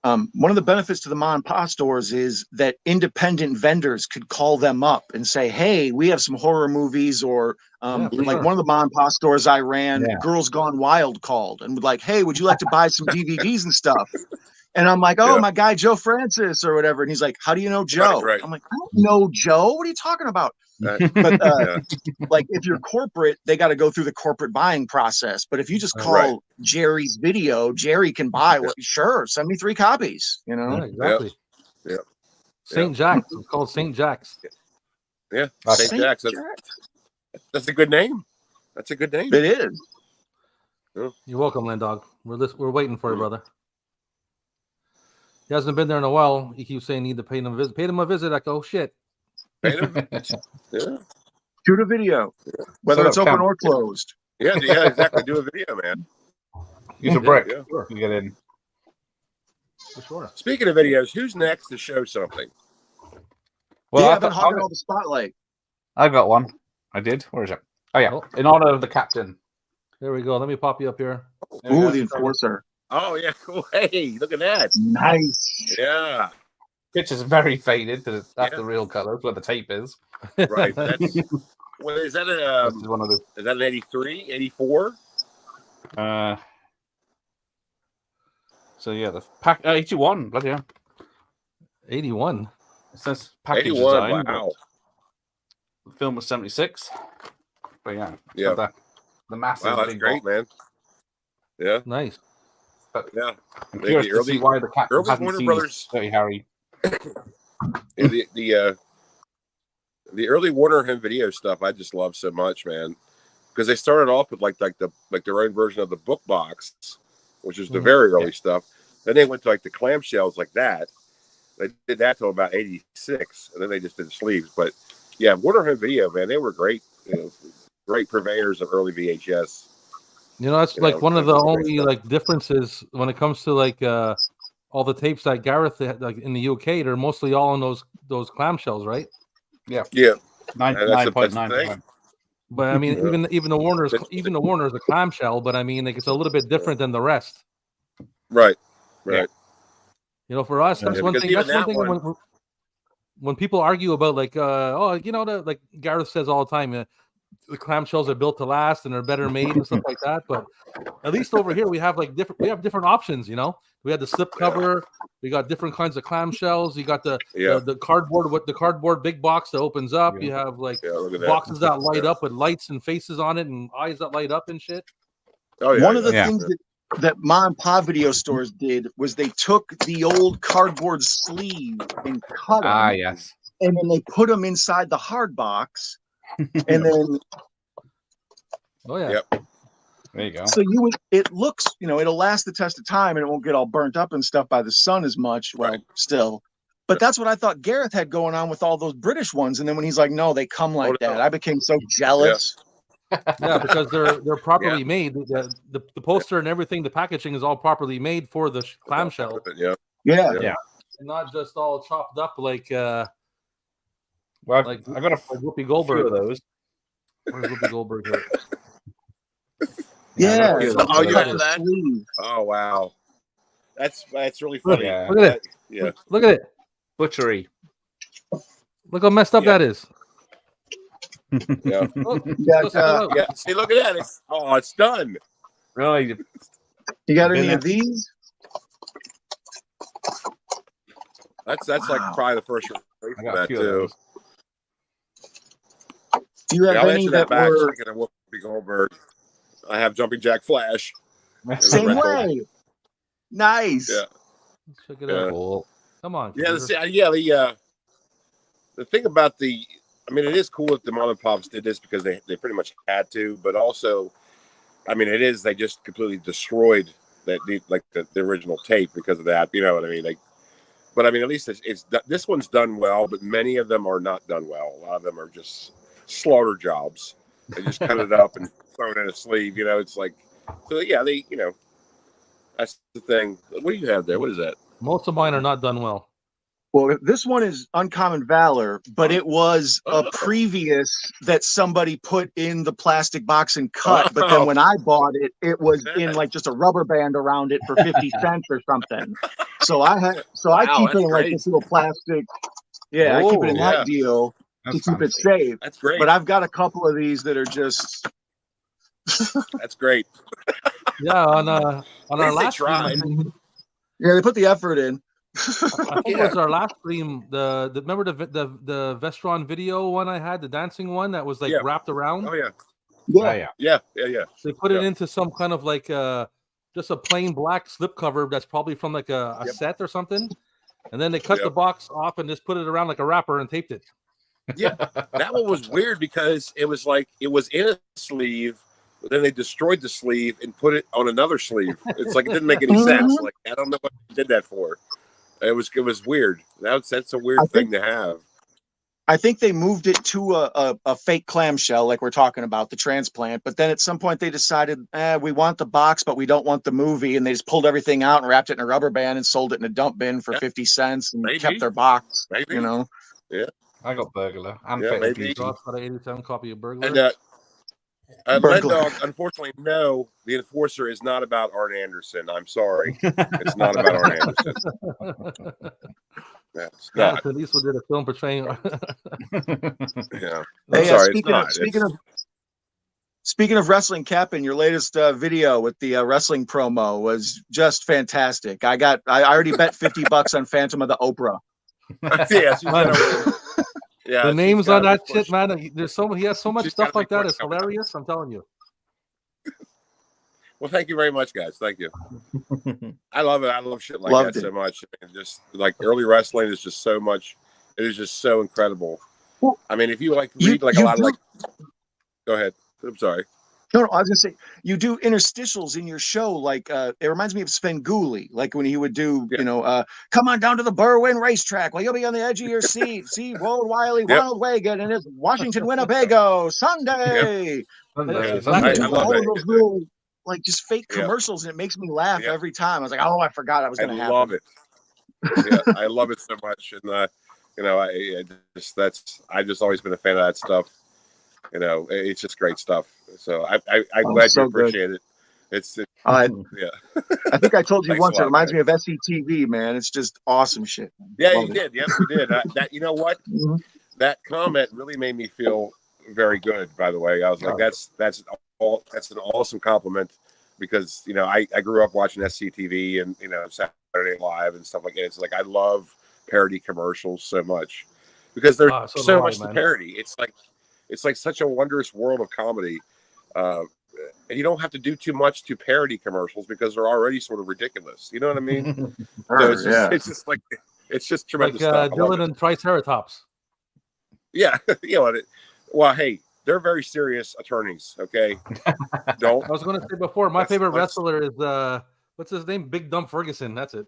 one of the benefits to the mom and pop stores is that independent vendors could call them up and say, hey, we have some horror movies, or like one of the mom and pop stores I ran, Girls Gone Wild called and would like, hey, would you like to buy some DVDs and stuff? And I'm like, oh, my guy, Joe Francis or whatever. And he's like, how do you know Joe? Right. I'm like, I don't know Joe. What are you talking about? But like if you're corporate, they got to go through the corporate buying process. But if you just call Jerry's Video, Jerry can buy sure, send me 3 copies, you know? Yeah, exactly. Yeah. St. Jack's. It's called St. Jack's. Yeah. St. Jack's. That's a good name. That's a good name. It is. Yeah. You're welcome, Land Dog. We're waiting for you, brother. He hasn't been there in a while. He keeps saying need to pay him a visit. Paid him a visit. I go, oh, shit. Pay him? Yeah. Shoot a video, whether it's open or closed. Yeah, exactly. Do a video, man. Use a brick. Yeah. Sure. You get in. For sure. Speaking of videos, who's next to show something? Well, I've been hogging all the spotlight. I got one. I did. Where is it? Oh yeah, in honor of the captain. There we go. Let me pop you up here. Ooh, the enforcer. Oh yeah, cool. Hey, look at that. Nice. Yeah. Picture's very faded because that's the real colors where the tape is. Right. That's well, is that one of the. Is that an 83, 84? So yeah, the pack 81. Bloody hell. 81. It says package 81. design. Wow. The film was 76. But yeah. The massive. Wow, that's great, man. Yeah. Nice. But yeah. I'm curious to see why the captain hasn't Warner seen Brothers. Dirty Harry. The early Warner Home Video stuff I just love so much, man, because they started off with like their own version of the book box, which is the very early stuff. Then they went to like the clamshells like that. They did that till about 86, and then they just did sleeves. But yeah, Warner Home Video, man, they were great, great purveyors of early VHS. That's one of the only like differences when it comes to like all the tapes that Gareth had, like in the UK, they're mostly all in those clamshells, right? Yeah. 9.9. But I mean, even the Warner's a clamshell, but I mean, like it's a little bit different than the rest. Right. For us, that's one thing. That's one thing when people argue about like, like Gareth says all the time. The clamshells are built to last and they're better made and stuff like that. But at least over here we have different options. We had the slip cover. We got different kinds of clamshells. You got the cardboard with the cardboard big box that opens up. You have like boxes that light up with lights and faces on it and eyes that light up and shit. One of the things that mom and pop video stores did was they took the old cardboard sleeve and cut them. Yes. And then they put them inside the hard box. And then there you go. So it looks, it'll last the test of time and it won't get all burnt up and stuff by the sun as much. Well, still, but that's what I thought Gareth had going on with all those British ones. And then when he's like, no, they come like that, I became so jealous. Yeah, because they're properly made. The poster and everything, the packaging is all properly made for the clamshell. Yeah. And not just all chopped up like. Well, like I got a Whoopi Goldberg of those. Where's Whoopi Goldberg? Yeah. Oh, you have that? Oh, wow. That's really funny. Yeah. Look at it. Yeah. Look at it. Butchery. Look how messed up that is. Yeah. See, look at that. It's done. Really? You got any of these? That's like probably the first. I got that too. Do you have any that were? Speaking of Whoopi Goldberg, I have Jumping Jack Flash. Same way. Nice. Yeah. Check it out. Cool. Come on. Yeah. The thing about it is cool that the mom and pops did this because they pretty much had to, but also, they just completely destroyed the original tape because of that. You know what I mean? But at least this one's done well, but many of them are not done well. A lot of them are just slaughter jobs. They just cut it up and throw it in a sleeve. It's like, so yeah, that's the thing. What do you have there? What is that? Most of mine are not done well. Well, this one is Uncommon Valor, but it was a previous that somebody put in the plastic box and cut. But then when I bought it, it was in like just a rubber band around it for 50 cents or something. So I keep it in like this little plastic. Yeah, I keep it in that deal to keep it safe. That's great. But I've got a couple of these that are just. That's great. Yeah, on our last stream, yeah, they put the effort in. I think it was our last stream. Remember the Vestron video one I had, the dancing one that was like wrapped around. Oh yeah. Yeah. They put it into some kind of like just a plain black slipcover that's probably from like a set or something, and then they cut the box off and just put it around like a wrapper and taped it. Yeah, that one was weird because it was like it was in a sleeve, but then they destroyed the sleeve and put it on another sleeve. It's like it didn't make any sense. Like I don't know what they did that for. It was weird. That's a weird thing to have. I think they moved it to a fake clamshell, like we're talking about the transplant. But then at some point they decided, we want the box, but we don't want the movie, and they just pulled everything out and wrapped it in a rubber band and sold it in a dump bin for 50 cents and kept their box. Maybe. You know. Yeah. I got Burglar and maybe. Got an 87 copy of Burglar. And Lead Dog, unfortunately, no, the Enforcer is not about Arn Anderson. I'm sorry. It's not about Arn Anderson. That's not. At least we did a film portraying. Yeah. Hey, sorry, speaking of wrestling, Captain, your latest video with the wrestling promo was just fantastic. I already bet $50 on Phantom of the Oprah. Yeah, the names on that shit, man. He has so much stuff like that. It's hilarious. I'm telling you. Well, thank you very much, guys. Thank you. I love it. I love shit like that so much. And just like early wrestling is just so much. It is just so incredible. Well, I mean, if you like read like a lot of like, go ahead. I'm sorry. No, I was gonna say you do interstitials in your show. Like it reminds me of Svengoolie, like when he would do, come on down to the Berwyn racetrack. Well, you'll be on the edge of your seat. See Walt Wiley, Ronald Reagan, and his Washington Winnebago Sunday. I love all of those little like just fake commercials, and it makes me laugh every time. I was like, oh, I forgot I was gonna have. I love it. Yeah, I love it so much, and I've just always been a fan of that stuff. It's just great stuff. So I'm glad you appreciate it. I think I told you once. It reminds me of SCTV, man. It's just awesome shit. Yeah, you did. Yes, you did. That you know what? Mm-hmm. That comment really made me feel very good. By the way, I was like, that's an awesome compliment because I grew up watching SCTV and Saturday Night Live and stuff like that. It's like I love parody commercials so much because there's so much to parody. It's like such a wondrous world of comedy. And you don't have to do too much to parody commercials because they're already sort of ridiculous. You know what I mean? It's just tremendous stuff. Dylan and Triceratops. Yeah. Well, hey, they're very serious attorneys. Okay. Don't. I was going to say before, my favorite wrestler is, what's his name? Big Dumb Ferguson. That's it.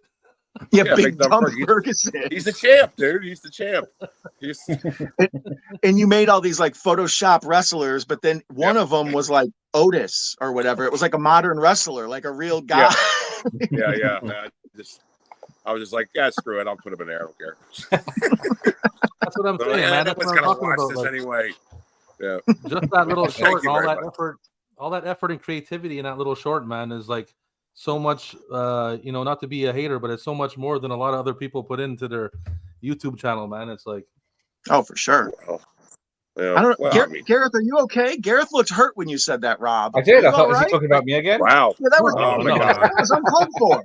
Yeah, Big Dumb Ferguson. He's the champ, dude. He's the champ. And you made all these like Photoshop wrestlers, but then one of them was like Otis or whatever. It was like a modern wrestler, like a real guy. Yeah. I was just like, screw it. I'll put him in there. I don't care. That's what I'm saying, man. That's what I'm talking about. This anyway. Yeah. Just that little short, all that effort and creativity in that little short, man, is like so much, not to be a hater, but it's so much more than a lot of other people put into their YouTube channel, man. It's like, oh, for sure. I don't know. Gareth, are you okay? Gareth looked hurt when you said that, Rob. I did. I thought, was he talking about me again? Wow. Yeah, that was uncalled for.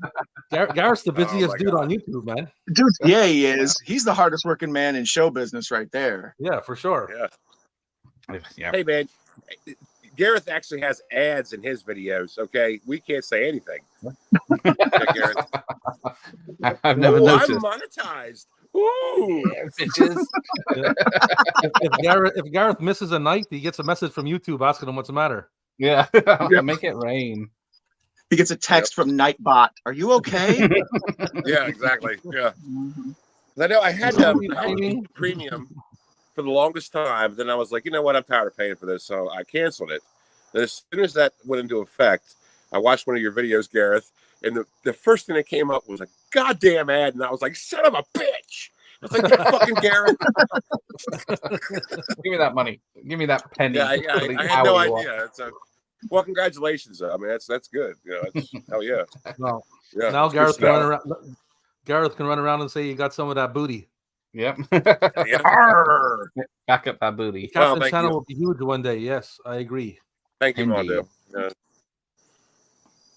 Gareth's the busiest dude on YouTube, man. Dude, yeah, he is. He's the hardest working man in show business right there. Yeah, for sure. Yeah. Hey, man. Gareth actually has ads in his videos. Okay, we can't say anything. Gareth. I've never noticed. I'm monetized. Ooh, bitches. If Gareth misses a night, he gets a message from YouTube asking him what's the matter. Yeah, make it rain. He gets a text from Nightbot. Are you okay? Yeah, exactly. Yeah. I know I had premium for the longest time. Then I was like, you know what? I'm tired of paying for this, so I canceled it. And as soon as that went into effect, I watched one of your videos, Gareth, and the first thing that came up was a goddamn ad, and I was like, son of a bitch! I was like, fucking Gareth. Give me that money. Give me that penny. Yeah, I had no idea. Well, congratulations. I mean, that's good. It's, hell yeah. Now Gareth's Gareth can run around and say you got some of that booty. Yep. Yeah. Back up that booty. Captain's channel will be huge one day. Yes, I agree. Thank you, Mondo.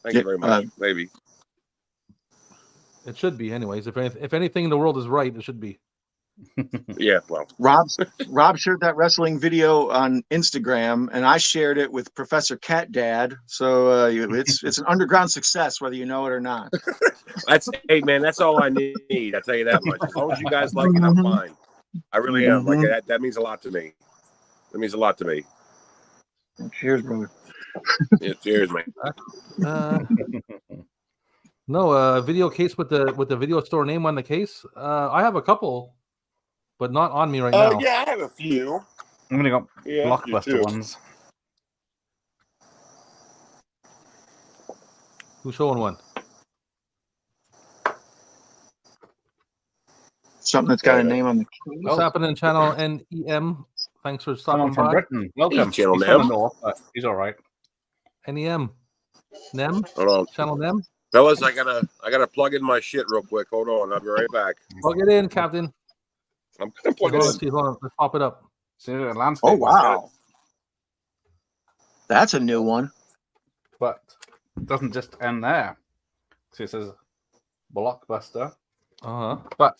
Thank you very much. Maybe. It should be, anyways. If anything in the world is right, it should be. Yeah, well, Rob shared that wrestling video on Instagram, and I shared it with Professor Cat Dad. So it's an underground success, whether you know it or not. hey man, that's all I need. I tell you that much. As long as you guys like it, I'm fine. I really am. Like that means a lot to me. That means a lot to me. Cheers, brother. Yeah, cheers, man. No, video case with the video store name on the case. I have a couple, but not on me right now. Yeah, I have a few. I'm gonna go Blockbuster ones. Who's showing one? Something that's got a name on the case. What's happening, Channel NEM? Thanks for stopping from by. Britain. Welcome. Channel He's NEM. from the north, but he's all right. NEM. NEM? Hold on. Channel NEM? Fellas, I gotta plug in my shit real quick. Hold on, I'll be right back. Plug it in, Captain. I'm gonna plug it in. Hold on. Let's pop it up. See the landscape. Oh wow, that's a new one. But it doesn't just end there. See, it says Blockbuster. But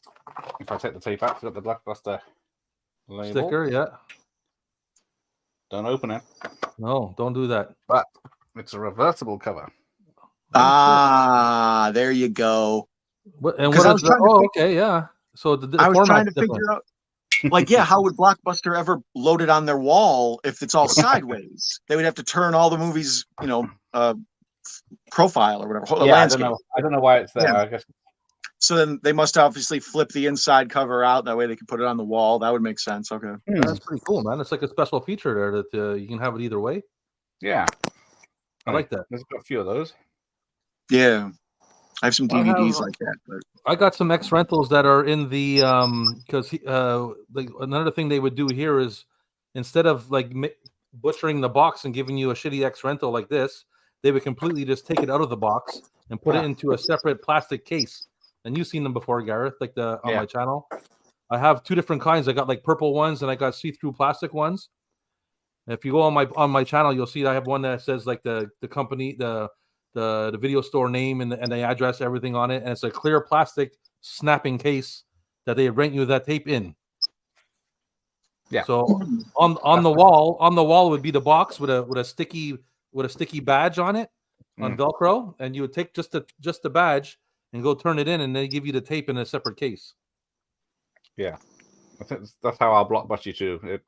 if I take the tape out, it's got the Blockbuster label. Sticker, yeah. Don't open it. No, don't do that. But it's a reversible cover. There you go. What is that? Oh, okay, yeah. So I was trying to figure out, like, how would Blockbuster ever load it on their wall if it's all sideways? They would have to turn all the movies, profile or whatever. Landscape. I don't know why it's there. Yeah. I guess. So then they must obviously flip the inside cover out. That way they can put it on the wall. That would make sense. Okay. That's pretty cool, man. It's like a special feature there that you can have it either way. Yeah. I like that. There's got a few of those. Yeah. I have some DVDs like that. But I got some X rentals that are in the because another thing they would do here is instead of like butchering the box and giving you a shitty X rental like this, they would completely just take it out of the box and put it into a separate plastic case. And you've seen them before, Gareth, like on my channel. I have two different kinds. I got like purple ones and I got see-through plastic ones. If you go on my channel, you'll see I have one that says like the company, the video store name and the address, everything on it, and it's a clear plastic snapping case that they rent you that tape in. Yeah. So on the wall would be the box with a sticky badge on it on Velcro, and you would take just the badge and go turn it in, and they give you the tape in a separate case. Yeah, I think that's how our Blockbuster too.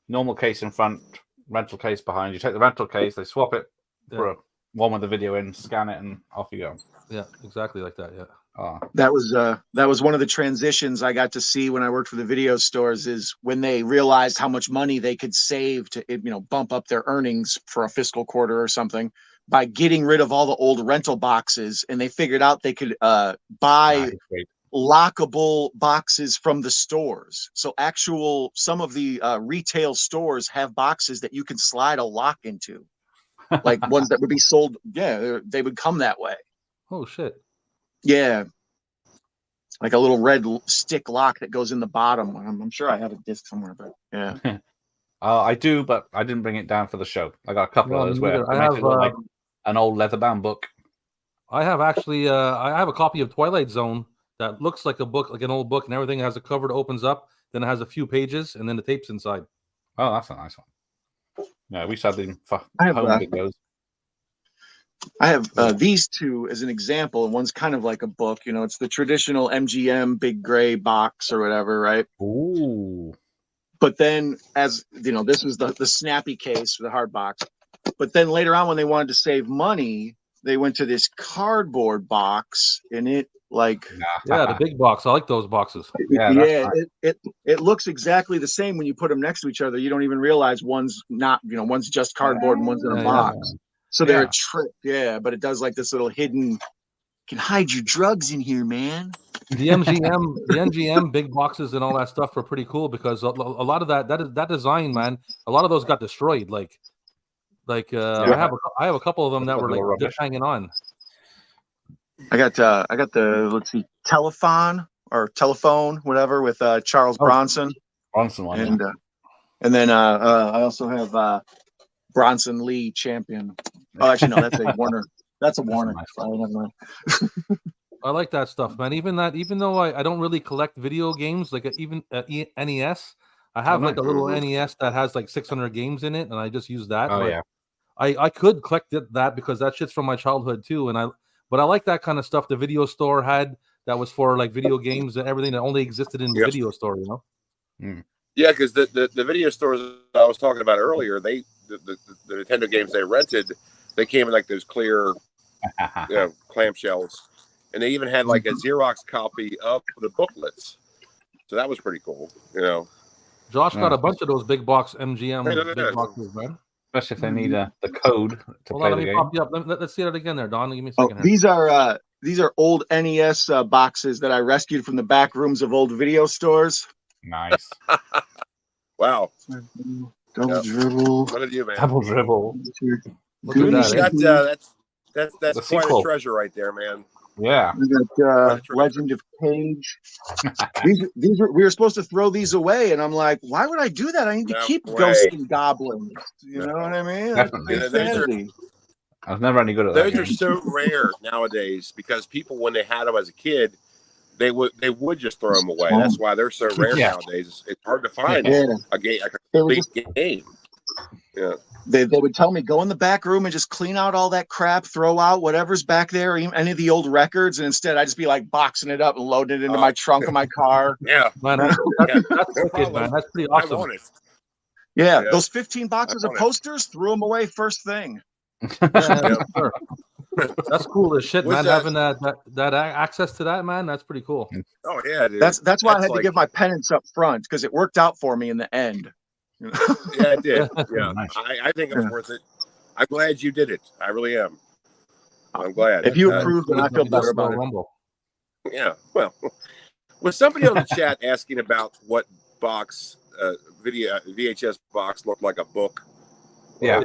Normal case in front, rental case behind. You take the rental case, they swap it for one with the video in, scan it, and off you go. Yeah, exactly like that. Yeah. That was one of the transitions I got to see when I worked for the video stores. Is when they realized how much money they could save to bump up their earnings for a fiscal quarter or something by getting rid of all the old rental boxes, and they figured out they could buy lockable boxes from the stores. So some of the retail stores have boxes that you can slide a lock into, like ones that would be sold. Yeah, they would come that way. Oh shit. Yeah, like a little red stick lock that goes in the bottom. I'm sure I have a disc somewhere, but yeah. I do, but I didn't bring it down for the show. I got a couple of those where I have like an old leather-bound book. I have actually, I have a copy of Twilight Zone that looks like a book, like an old book, and everything has a cover that opens up. Then it has a few pages, and then the tape's inside. Oh, that's a nice one. Yeah, we had them for home videos. I have these two as an example, and one's kind of like a book. It's the traditional MGM big gray box or whatever, right? Ooh. But then, as this was the snappy case for the hard box. But then later on, when they wanted to save money, they went to this cardboard box, and it the big box. I like those boxes. It looks exactly the same when you put them next to each other. You don't even realize one's not, one's just cardboard and one's in a box. So they're a trick, but it does like this little hidden. You can hide your drugs in here, man. The MGM big boxes and all that stuff were pretty cool because a lot of that design, man, a lot of those got destroyed. I have a couple of them that were like just hanging on. I got the let's see, telephone, whatever, with Charles Bronson. Bronson one. And then I also have Bronson Lee champion. Oh, actually, no, that's a Warner. That's a Warner. I like that stuff, man. Even though I don't really collect video games, like even NES, I have like a little NES that has like 600 games in it, and I just use that. Oh, yeah. I could collect that because that shit's from my childhood too, but I like that kind of stuff the video store had that was for like video games and everything that only existed in the video store, you know? Mm. Yeah, because the video stores I was talking about earlier, the Nintendo games they rented, they came in like those clear clamshells, and they even had like a Xerox copy of the booklets, so that was pretty cool, you know. Josh got a bunch of those big box MGM big boxes, man. Especially if they need the code to play the game. Pop you up. Let's see that again there, Don. Give me a second. These are old NES boxes that I rescued from the back rooms of old video stores. Nice. Wow. Double dribble. What did you, man? Double dribble. Look at that. That's quite a treasure right there, man. Yeah. We got Legend of Cage. We were supposed to throw these away, and I'm like, why would I do that? I need to keep Ghosts and Goblins. You know what I mean? Definitely. I was never any good at that. Those are so rare nowadays because people, when they had them as a kid, they would just throw them away. That's why they're so rare nowadays. It's hard to find a game, like a big game. Yeah. They would tell me, go in the back room and just clean out all that crap, throw out whatever's back there, any of the old records, and instead I just be like boxing it up and loading it into my trunk of my car. Yeah, man, that's wicked, man. That's pretty awesome. I want it. Yeah, those 15 boxes of posters, threw them away first thing. Sure. That's cool as shit, man. Having that access to that, man, that's pretty cool. Oh yeah, dude. That's why I had to give my penance up front, because it worked out for me in the end. Yeah, it did. Yeah, nice. I think it was worth it. I'm glad you did it. I really am. I'm glad. If you approve, then I feel better about it. Yeah. Well, was somebody on the chat asking about what box VHS box looked like a book? Yeah.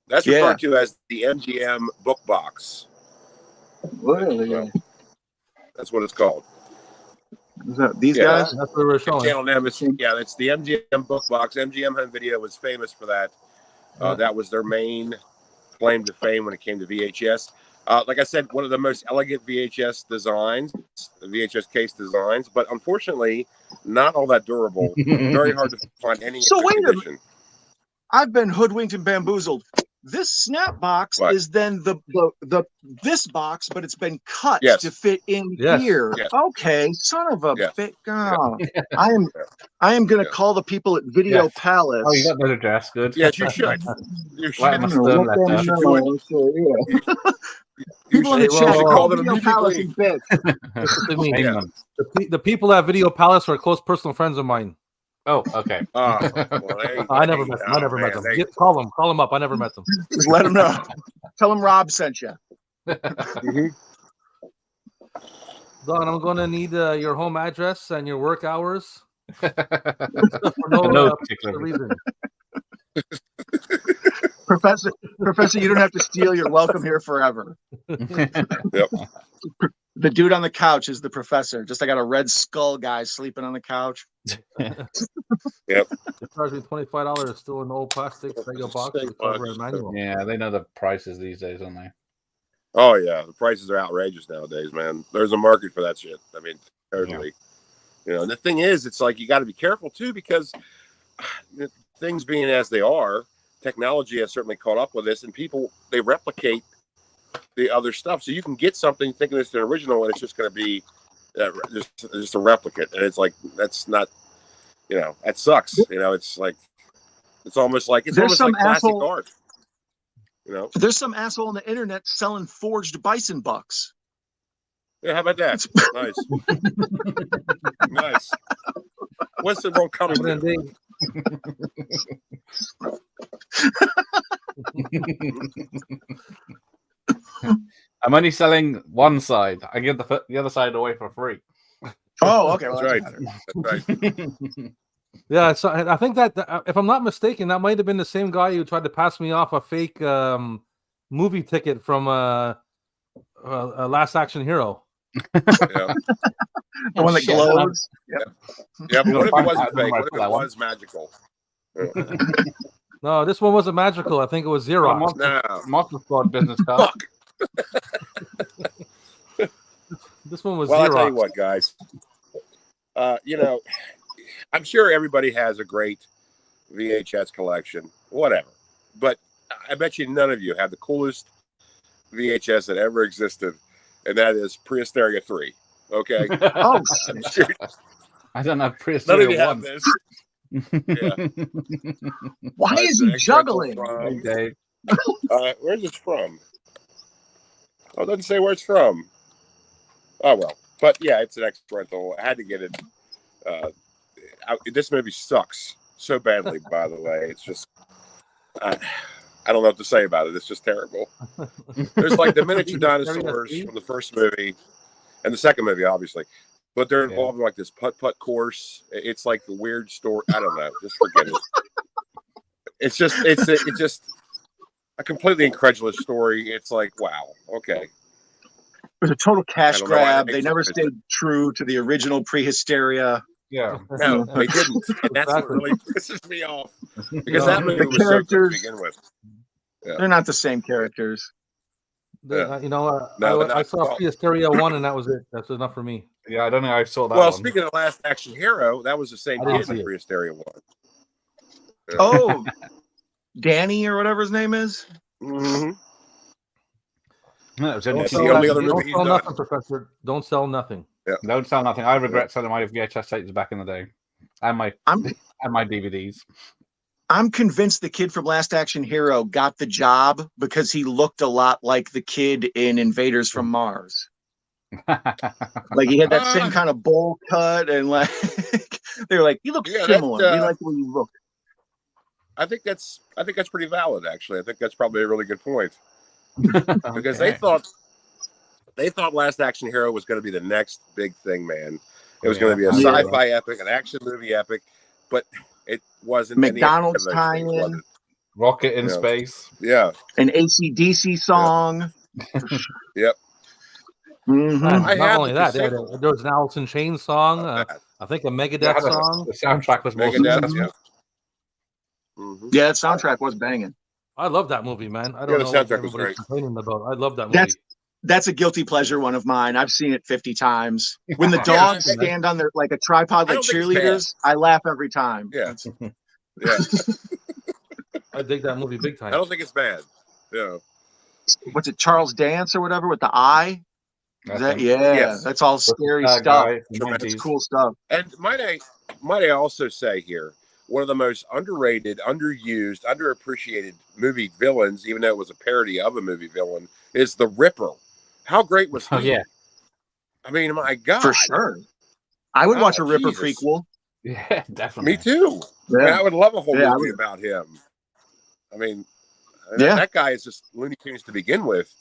That's referred to as the MGM book box. Really? Well, that's what it's called. These guys? That's what we're showing. Channel Nemesis. Yeah, it's the MGM book box. MGM Home Video was famous for that. That was their main claim to fame when it came to VHS. Like I said, one of the most elegant VHS designs, the VHS case designs, but unfortunately, not all that durable. Very hard to find any. So wait a minute. I've been hoodwinked and bamboozled. This snap box is then this box, but it's been cut to fit in here. Yes. Okay, son of a bitch. Oh, I am going to call the people at Video Palace. Oh, you got better dress. Good. Yes, you should. You should. People in the chat call them Video Palace and bitch. The people at Video Palace are close personal friends of mine. Oh, okay. I never met them. Call them up. I never met them. Just let them know. Tell them Rob sent you. Don, I'm going to need your home address and your work hours. For no particular reason. Professor, you don't have to steal. You're welcome here forever. Yep. The dude on the couch is the professor. Just I got a red skull guy sleeping on the couch. Yep. They charge me $25 still in old plastic regular box. Yeah, they know the prices these days, don't they? Oh yeah, the prices are outrageous nowadays, man. There's a market for that shit. I mean, totally. You know, and the thing is, it's like you got to be careful too, because things being as they are, technology has certainly caught up with this, and people, they replicate the other stuff. So you can get something thinking it's an original, and it's just going to be just a replicate. And it's like, that's not, you know, that sucks. You know, it's like, it's almost like classic art. You know, there's some asshole on the internet selling forged bison bucks. Yeah, how about that? Nice. Nice. What's the wrong coming in? I'm only selling one side. I give the other side away for free. Oh, okay. Well, that's right. Yeah, so I think that if I'm not mistaken, that might have been the same guy who tried to pass me off a fake movie ticket from Last Action Hero. Yeah. The one that glows. Yeah, but what if it wasn't fake? What if it was magical? No, this one wasn't magical. I think it was Xerox. Monster Squad business card. This one was Well, Xerox. I'll tell you what, guys. I'm sure everybody has a great VHS collection, whatever. But I bet you none of you have the coolest VHS that ever existed, and that is Prehysteria 3. Okay? Oh, shit. I don't have Prehysteria 1. None of you have this. Yeah. Why is he juggling? Where's this from? Oh, it doesn't say where it's from. Oh, well. But, yeah, it's an extra rental. I had to get it. This movie sucks so badly, by the way. It's just... I don't know what to say about it. It's just terrible. There's like the miniature dinosaurs from the first movie and the second movie, obviously. But they're involved in like this putt-putt course. It's like the weird story. I don't know. Just forget it. It's just a completely incredulous story. It's like, wow, okay. It was a total cash grab. They never stayed true to the original Prehysteria. Yeah. No, they didn't. And that's what really pisses me off. Because that movie was so good to begin with. Yeah. They're not the same characters. I saw Prehysteria 1 and that was it. That's enough for me. Yeah, I don't know. I saw that. Well, one. Speaking of Last Action Hero, that was the same kid in Prehysteria 1. Yeah. Oh, Danny or whatever his name is. Mm-hmm. No, don't sell nothing, Professor. Don't sell nothing. Yeah. Don't sell nothing. I regret selling my VHS tapes back in the day, and my DVDs. I'm convinced the kid from Last Action Hero got the job because he looked a lot like the kid in Invaders from Mars. Like he had that same kind of bowl cut, and like they were like, "You look similar. We like the way you look." I think that's pretty valid, actually. I think that's probably a really good point. Because they thought Last Action Hero was going to be the next big thing, man. It was going to be a sci-fi epic, an action movie epic, but it wasn't. McDonald's tie-in, rocket in space, an AC/DC song. Yep. Mm-hmm. Not only that, there was an Alice in Chains song. I think a Megadeth song. The soundtrack was Megadeth. Yeah, that soundtrack was banging. I love that movie, man. I don't know what everybody's complaining about. I love that movie. That's a guilty pleasure one of mine. I've seen it 50 times. When the dogs stand on their like a tripod like cheerleaders, I laugh every time. Yeah. I dig that movie big time. I don't think it's bad. Yeah. What's it, Charles Dance or whatever with the eye? That's all scary stuff. That's cool stuff. And might I also say here, one of the most underrated, underused, underappreciated movie villains, even though it was a parody of a movie villain, is the Ripper. How great was he? Oh, yeah. I mean, my God. For sure. I would watch a Ripper prequel. Yeah, definitely. Me too. Yeah. I mean, I would love a whole movie about him. I mean, that guy is just Looney Tunes to begin with.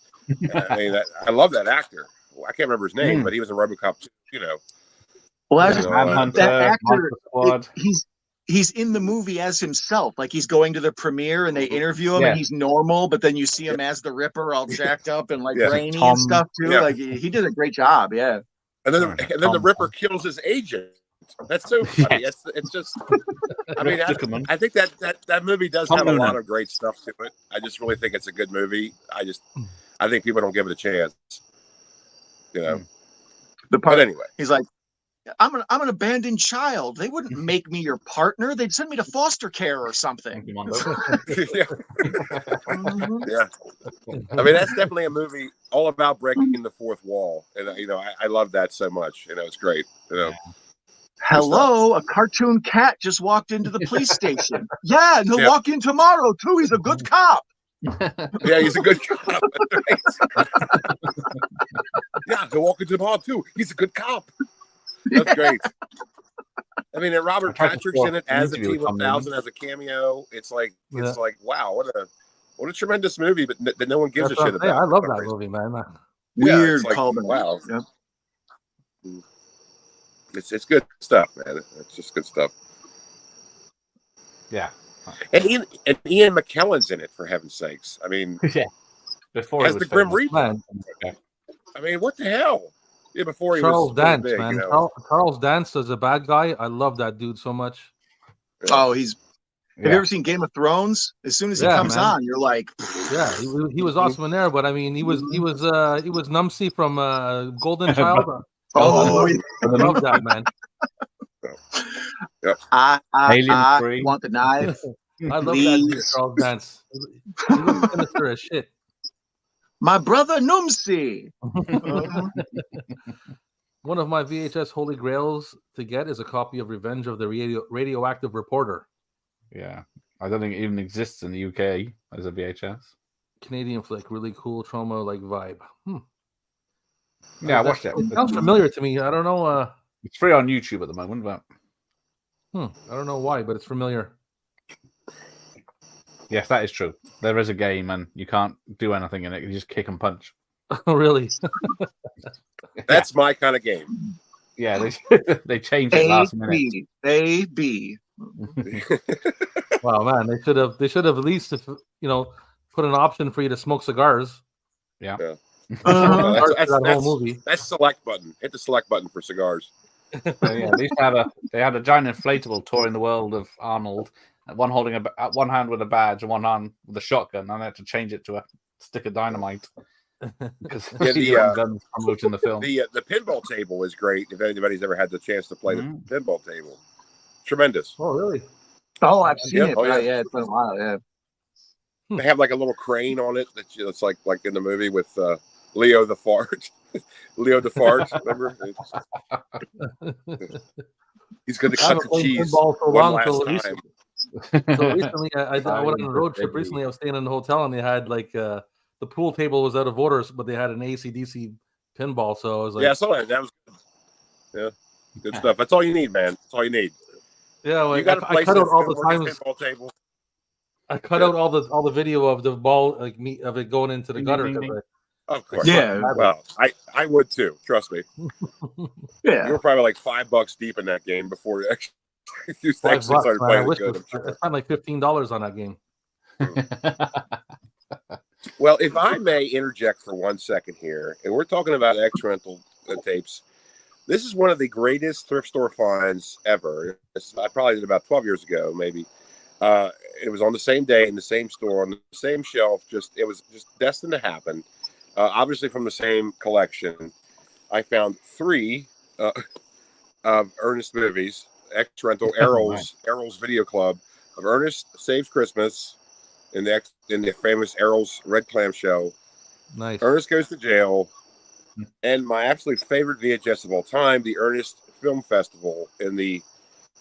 I mean, I love that actor. I can't remember his name, but he was in RoboCop 2, you know. Well, that actor, he's in the movie as himself. Like he's going to the premiere and they interview him and he's normal, but then you see him as the Ripper all jacked up and like brainy and stuff too. Yeah. Like he did a great job. Yeah. And then the Ripper kills his agent. That's so funny. It's just, I mean, I think that movie does have a lot of great stuff to it. I just really think it's a good movie. I think people don't give it a chance. You know. But anyway, he's like, I'm an abandoned child. They wouldn't make me your partner. They'd send me to foster care or something. Yeah. I mean, that's definitely a movie all about breaking the fourth wall. And, you know, I love that so much. You know, it's great. You know. Hello, a cartoon cat just walked into the police station. Yeah, and he'll walk in tomorrow, too. He's a good cop. Yeah, he's a good cop. Yeah, he'll walk into tomorrow, too. He's a good cop. That's great. I mean, and Robert Patrick's in it as a T-1000 as a cameo. It's like wow, what a tremendous movie, but that no one gives a shit about. I love that movie, man. Weird callback. Wow. Yep. It's good stuff, man. It's just good stuff. Yeah. And Ian McKellen's in it, for heaven's sakes. I mean, before as the Grim Reaper. I mean, what the hell? Yeah, before Charles he was Dance, big, man. you know. Charles Dance as a bad guy. I love that dude so much. Oh, he's. Have you ever seen Game of Thrones? As soon as he comes on, you're like, yeah, he was awesome in there. But I mean, he was Numsy from Golden Child. Oh, I love that, man. Yep. I want the knife. I love that dude, Charles Dance. He was sinister as shit. My brother Numsy. One of my VHS holy grails to get is a copy of Revenge of the Radioactive Reporter. Yeah, I don't think it even exists in the UK as a VHS. Canadian flick, really cool trauma like vibe. Yeah, I watched it. It sounds familiar to me. I don't know. It's free on YouTube at the moment, but I don't know why, but it's familiar. Yes, that is true. There is a game, and you can't do anything in it. You just kick and punch. Oh, really? That's my kind of game. Yeah, they changed it last minute. A-B. Wow, man, they should have at least put an option for you to smoke cigars. Yeah. That's whole movie. That's select button. Hit the select button for cigars. Yeah, they had a giant inflatable touring the world of Arnold. One holding one hand with a badge and one hand with a shotgun, and I had to change it to a stick of dynamite because the guns promoting the film. The pinball table is great. If anybody's ever had the chance to play the pinball table, tremendous. Oh, really? Oh, I've seen it. Oh, yeah, it's been a while. Yeah. They have like a little crane on it that's like in the movie with Leo the Fart. Leo the Fart, remember? He's going to cut the cheese one last time. So recently, I went on a road trip. Recently, I was staying in a hotel, and they had like the pool table was out of order, but they had an AC/DC pinball. So I was like, "Yeah, I saw that. That was good. Yeah, good stuff. That's all you need, man. That's all you need." Yeah, well, you got to I cut out all the times. Pinball table. I cut out all the video of the ball, like of it going into the gutter. Of course. Yeah. Well, I would too. Trust me. Yeah. You were probably like $5 deep in that game before you actually started playing it good. I spent like $15 on that game. Well, if I may interject for 1 second here, and we're talking about X rental tapes. This is one of the greatest thrift store finds ever. I probably did about 12 years ago, maybe. It was on the same day in the same store on the same shelf. It was just destined to happen. Obviously from the same collection. I found 3 of Ernest movies. X rental Errol's Video Club of Ernest Saves Christmas in the famous Errol's Red Clam Show. Nice. Ernest Goes to Jail, and my absolute favorite VHS of all time, the Ernest Film Festival in the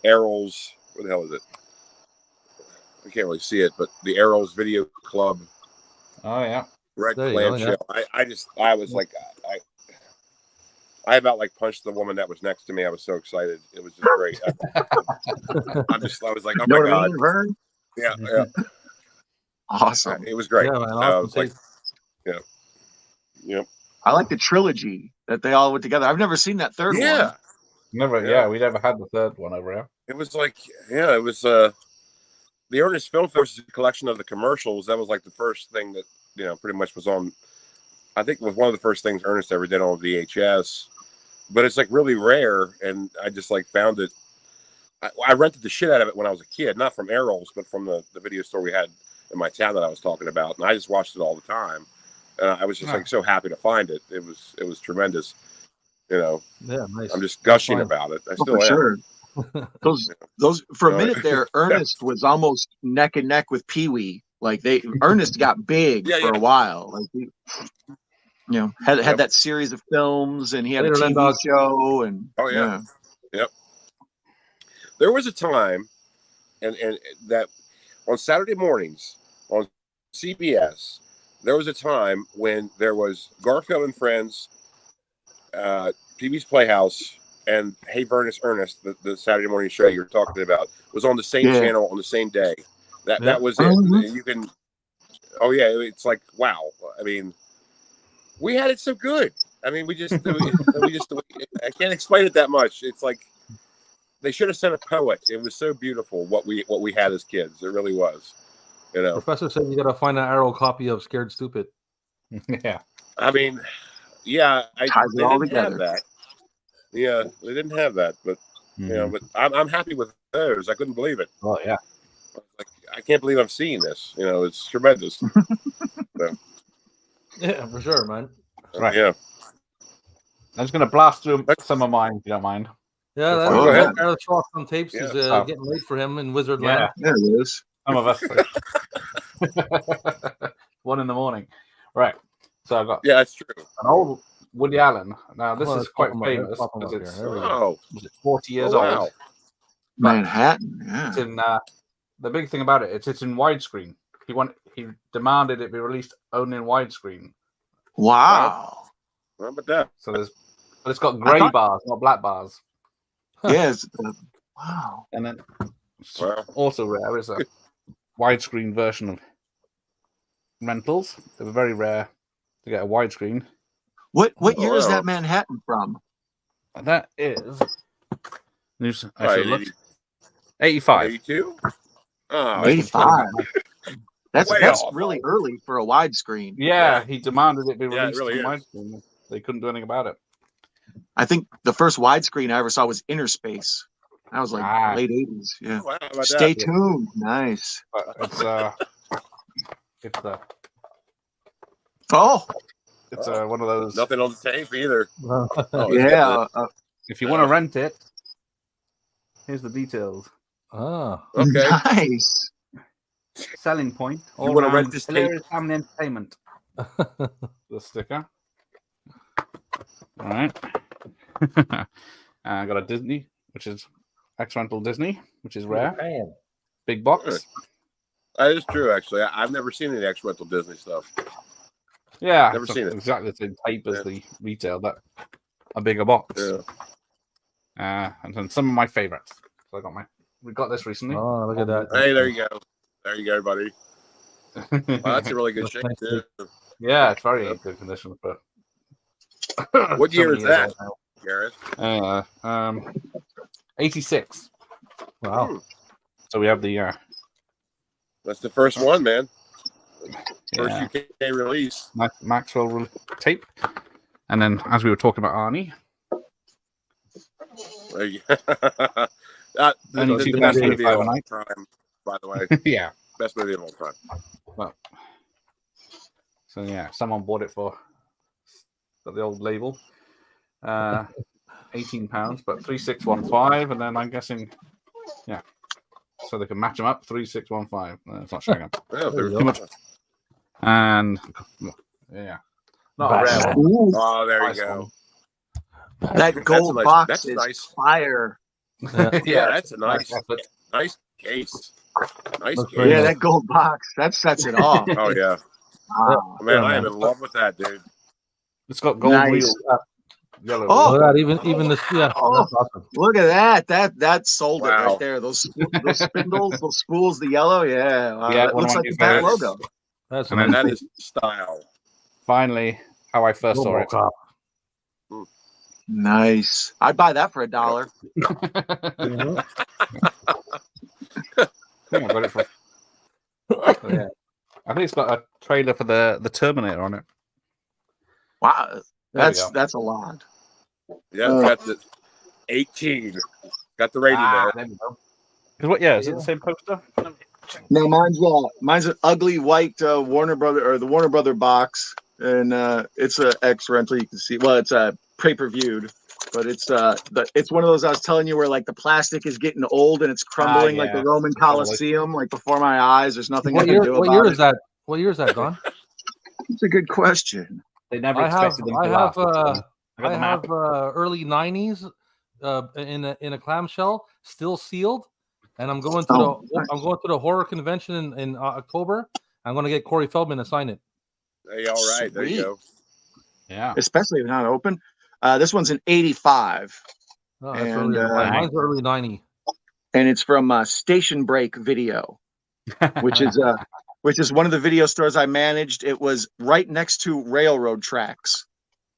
Errol's. What the hell is it? I can't really see it, but the Errol's Video Club. Oh yeah. Red Clam Show. I was like, I about like punched the woman that was next to me. I was so excited. It was just great. I was like, oh my God. Vern? Yeah. Awesome. It was great. Yeah, man, I was like, yeah. I like the trilogy that they all went together. I've never seen that third one. We never had the third one over here. It was like, it was the Ernest Film Festival collection of the commercials. That was like the first thing that, pretty much was on, I think it was one of the first things Ernest ever did on VHS, but it's like really rare. And I just like found it. I rented the shit out of it when I was a kid, not from Errol's, but from the video store we had in my town that I was talking about. And I just watched it all the time. And I was just like so happy to find it. It was tremendous. Yeah, nice. I'm just gushing about it. I still am. Sure. Those for a minute there, Ernest was almost neck and neck with Pee-wee. Like Ernest got big for a while. Like had that series of films, and he had a TV show, and Yep. There was a time, and that on Saturday mornings on CBS, there was a time when there was Garfield and Friends, PB's Playhouse, and Hey Ernest, the Saturday morning show you're talking about, was on the same channel on the same day. That was it. You can. Oh yeah, it's like wow. I mean, we had it so good. I mean, we just I can't explain it that much. It's like they should have sent a poet. It was so beautiful what we had as kids. It really was. Professor said you got to find an Arrow copy of Scared Stupid. Yeah. I mean, Yeah, Ties it they all didn't have together. that. Yeah, they didn't have that, but you know, but I'm happy with those. I couldn't believe it. Oh yeah. Like, I can't believe I'm seeing this. You know, it's tremendous. So, Yeah, for sure, man. Right. Yeah. I'm just gonna blast through some of mine, if you don't mind. Yeah, that's Go ahead. Gareth Frost on tapes Yeah. is getting late for him in Wizard Yeah. Land. There it is. Some of us. 1 a.m. Right. So I've got That's true. an old Woody Allen. Now this Oh, is let's quite pop 'em up. famous Let's pop 'em because up it's here. There we go. Oh, was it 40 years wow. old. But Manhattan. Yeah. it's in the big thing about it, it's in widescreen. He demanded it be released only in widescreen. Wow. How about that? So but it's got grey bars, not black bars. Yes. Wow. And then Wow. also rare is a widescreen version of rentals. They were very rare to get a widescreen. What year is wow. that Manhattan from? And that is news. I Right, should look. 85. 82? Oh, 85. That's Way that's off. really early for a widescreen. Yeah, he demanded it be Yeah, it released really in is. widescreen. They couldn't do anything about it. I think the first widescreen I ever saw was Interspace. That was like late 80s. Yeah. Wow, how about Stay that? tuned. Nice. But it's one of those. Nothing on the tape either. Oh, Yeah. If you want to rent it, here's the details. Ah, Okay. Nice. Selling point. You want to rent this tape? hilarious family entertainment. The sticker. All right. I got a Disney, which is X-Rental Disney, which is rare. man. Big box. That is true, actually. I've never seen any X-Rental Disney stuff. Yeah, Never seen it. Exactly the same type as the retail, but a bigger box. Yeah. And then some of my favorites. So we got this recently. Oh, look at that. Hey, there you go. There you go, buddy. Wow, that's a really good shape, too. Yeah, it's very good condition. But What year is that, old Gareth? now. 86. Wow. So we have the That's the first one, man. First yeah, UK release. Maxwell tape. And then, as we were talking about Arnie, There you go. Only the best movie of all 285 time, by the way. yeah. Best movie of all time. Well, so yeah, someone bought it for the old label, £18, but 3615, and then I'm guessing, yeah, so they can match them up 3615. It's not showing up. Yeah, there you we go. go. And yeah, not a rare one. Ooh, Oh, there you Nice go. one. that gold box that's is nice. fire. Yeah, that's a nice effort. case. Nice Looks case. very Yeah, nice. that gold box that sets it off. Oh yeah, Wow. man, I am in love with that, dude. It's got gold Nice. wheels. Yellow. Oh! Look at that. Even this. Yeah, Oh. that's awesome. Look at that. That sold it Wow. right there. Those spindles, those spools, the yellow. Yeah. Wow, Yeah, that one looks of my like the back favorites. logo. That's And then That is style. finally, how I first saw it. RoboCop. Nice. I'd buy that for $1. Mhm. I think I got it for. Yeah, I think it's got a trailer for the Terminator on it. Wow. There we go. That's a lot. Yeah, it's got the 18. Got the rating there. There we go. 'Cause what? Yeah, is it the same poster? No, mine's an ugly white Warner Brother or the Warner Brother box, and it's a X rental. You can see. Well, it's a pay-per-viewed, but it's one of those I was telling you where like the plastic is getting old and it's crumbling like yeah. the Roman Colosseum, like before my eyes. There's nothing I What can year? do What about year it. is that? What year is that, Don? It's a good question. They never I have. expected them I to have. last. I have early '90s in a clamshell, still sealed, and I'm going to nice. I'm going to the horror convention in October. I'm going to get Corey Feldman to sign it. Hey, all right, there you go. Yeah. Especially if not open. This one's an 85, Oh, that's And, mine's early '90. and it's from Station Break Video, which is one of the video stores I managed. It was right next to railroad tracks.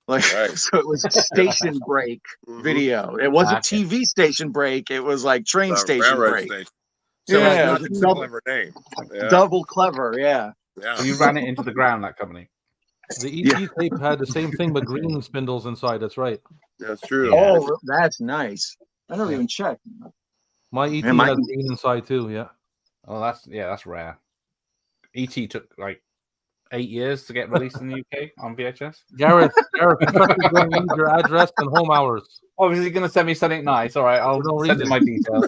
Like, Right. so it was Station Break Mhm. Video. It wasn't Okay. TV Station Break. It was like train station Railroad break. station. So Yeah, it's not a clever name. Yeah. Double clever. Yeah. Yeah. You ran it into the ground, that company. The ET tape had the same thing, but green spindles inside. That's right. That's true. Yeah. Oh, that's nice. I never even checked. My ET has green inside too. Yeah. Oh, that's rare. ET took like 8 years to get released in the UK on VHS. Gareth, Professor's going to need your address and home hours. Obviously, going to send me something nice. All right, I'll send in my details.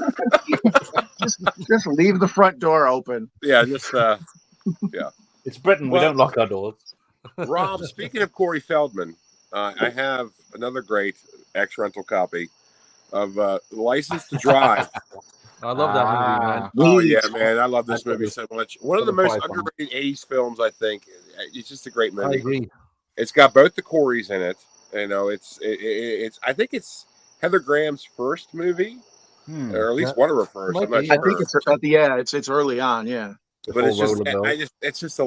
just leave the front door open. Yeah, just yeah. It's Britain. We don't lock our doors. Rob, speaking of Corey Feldman, I have another great X-Rental copy of License to Drive. I love that movie, man. Oh yeah, man, I love this movie so much. One of the most underrated '80s films, I think. It's just a great movie. I agree. It's got both the Coreys in it. You know, it's. I think it's Heather Graham's first movie, or at least one of her first. I'm not sure. I think it's early on, yeah. But it's just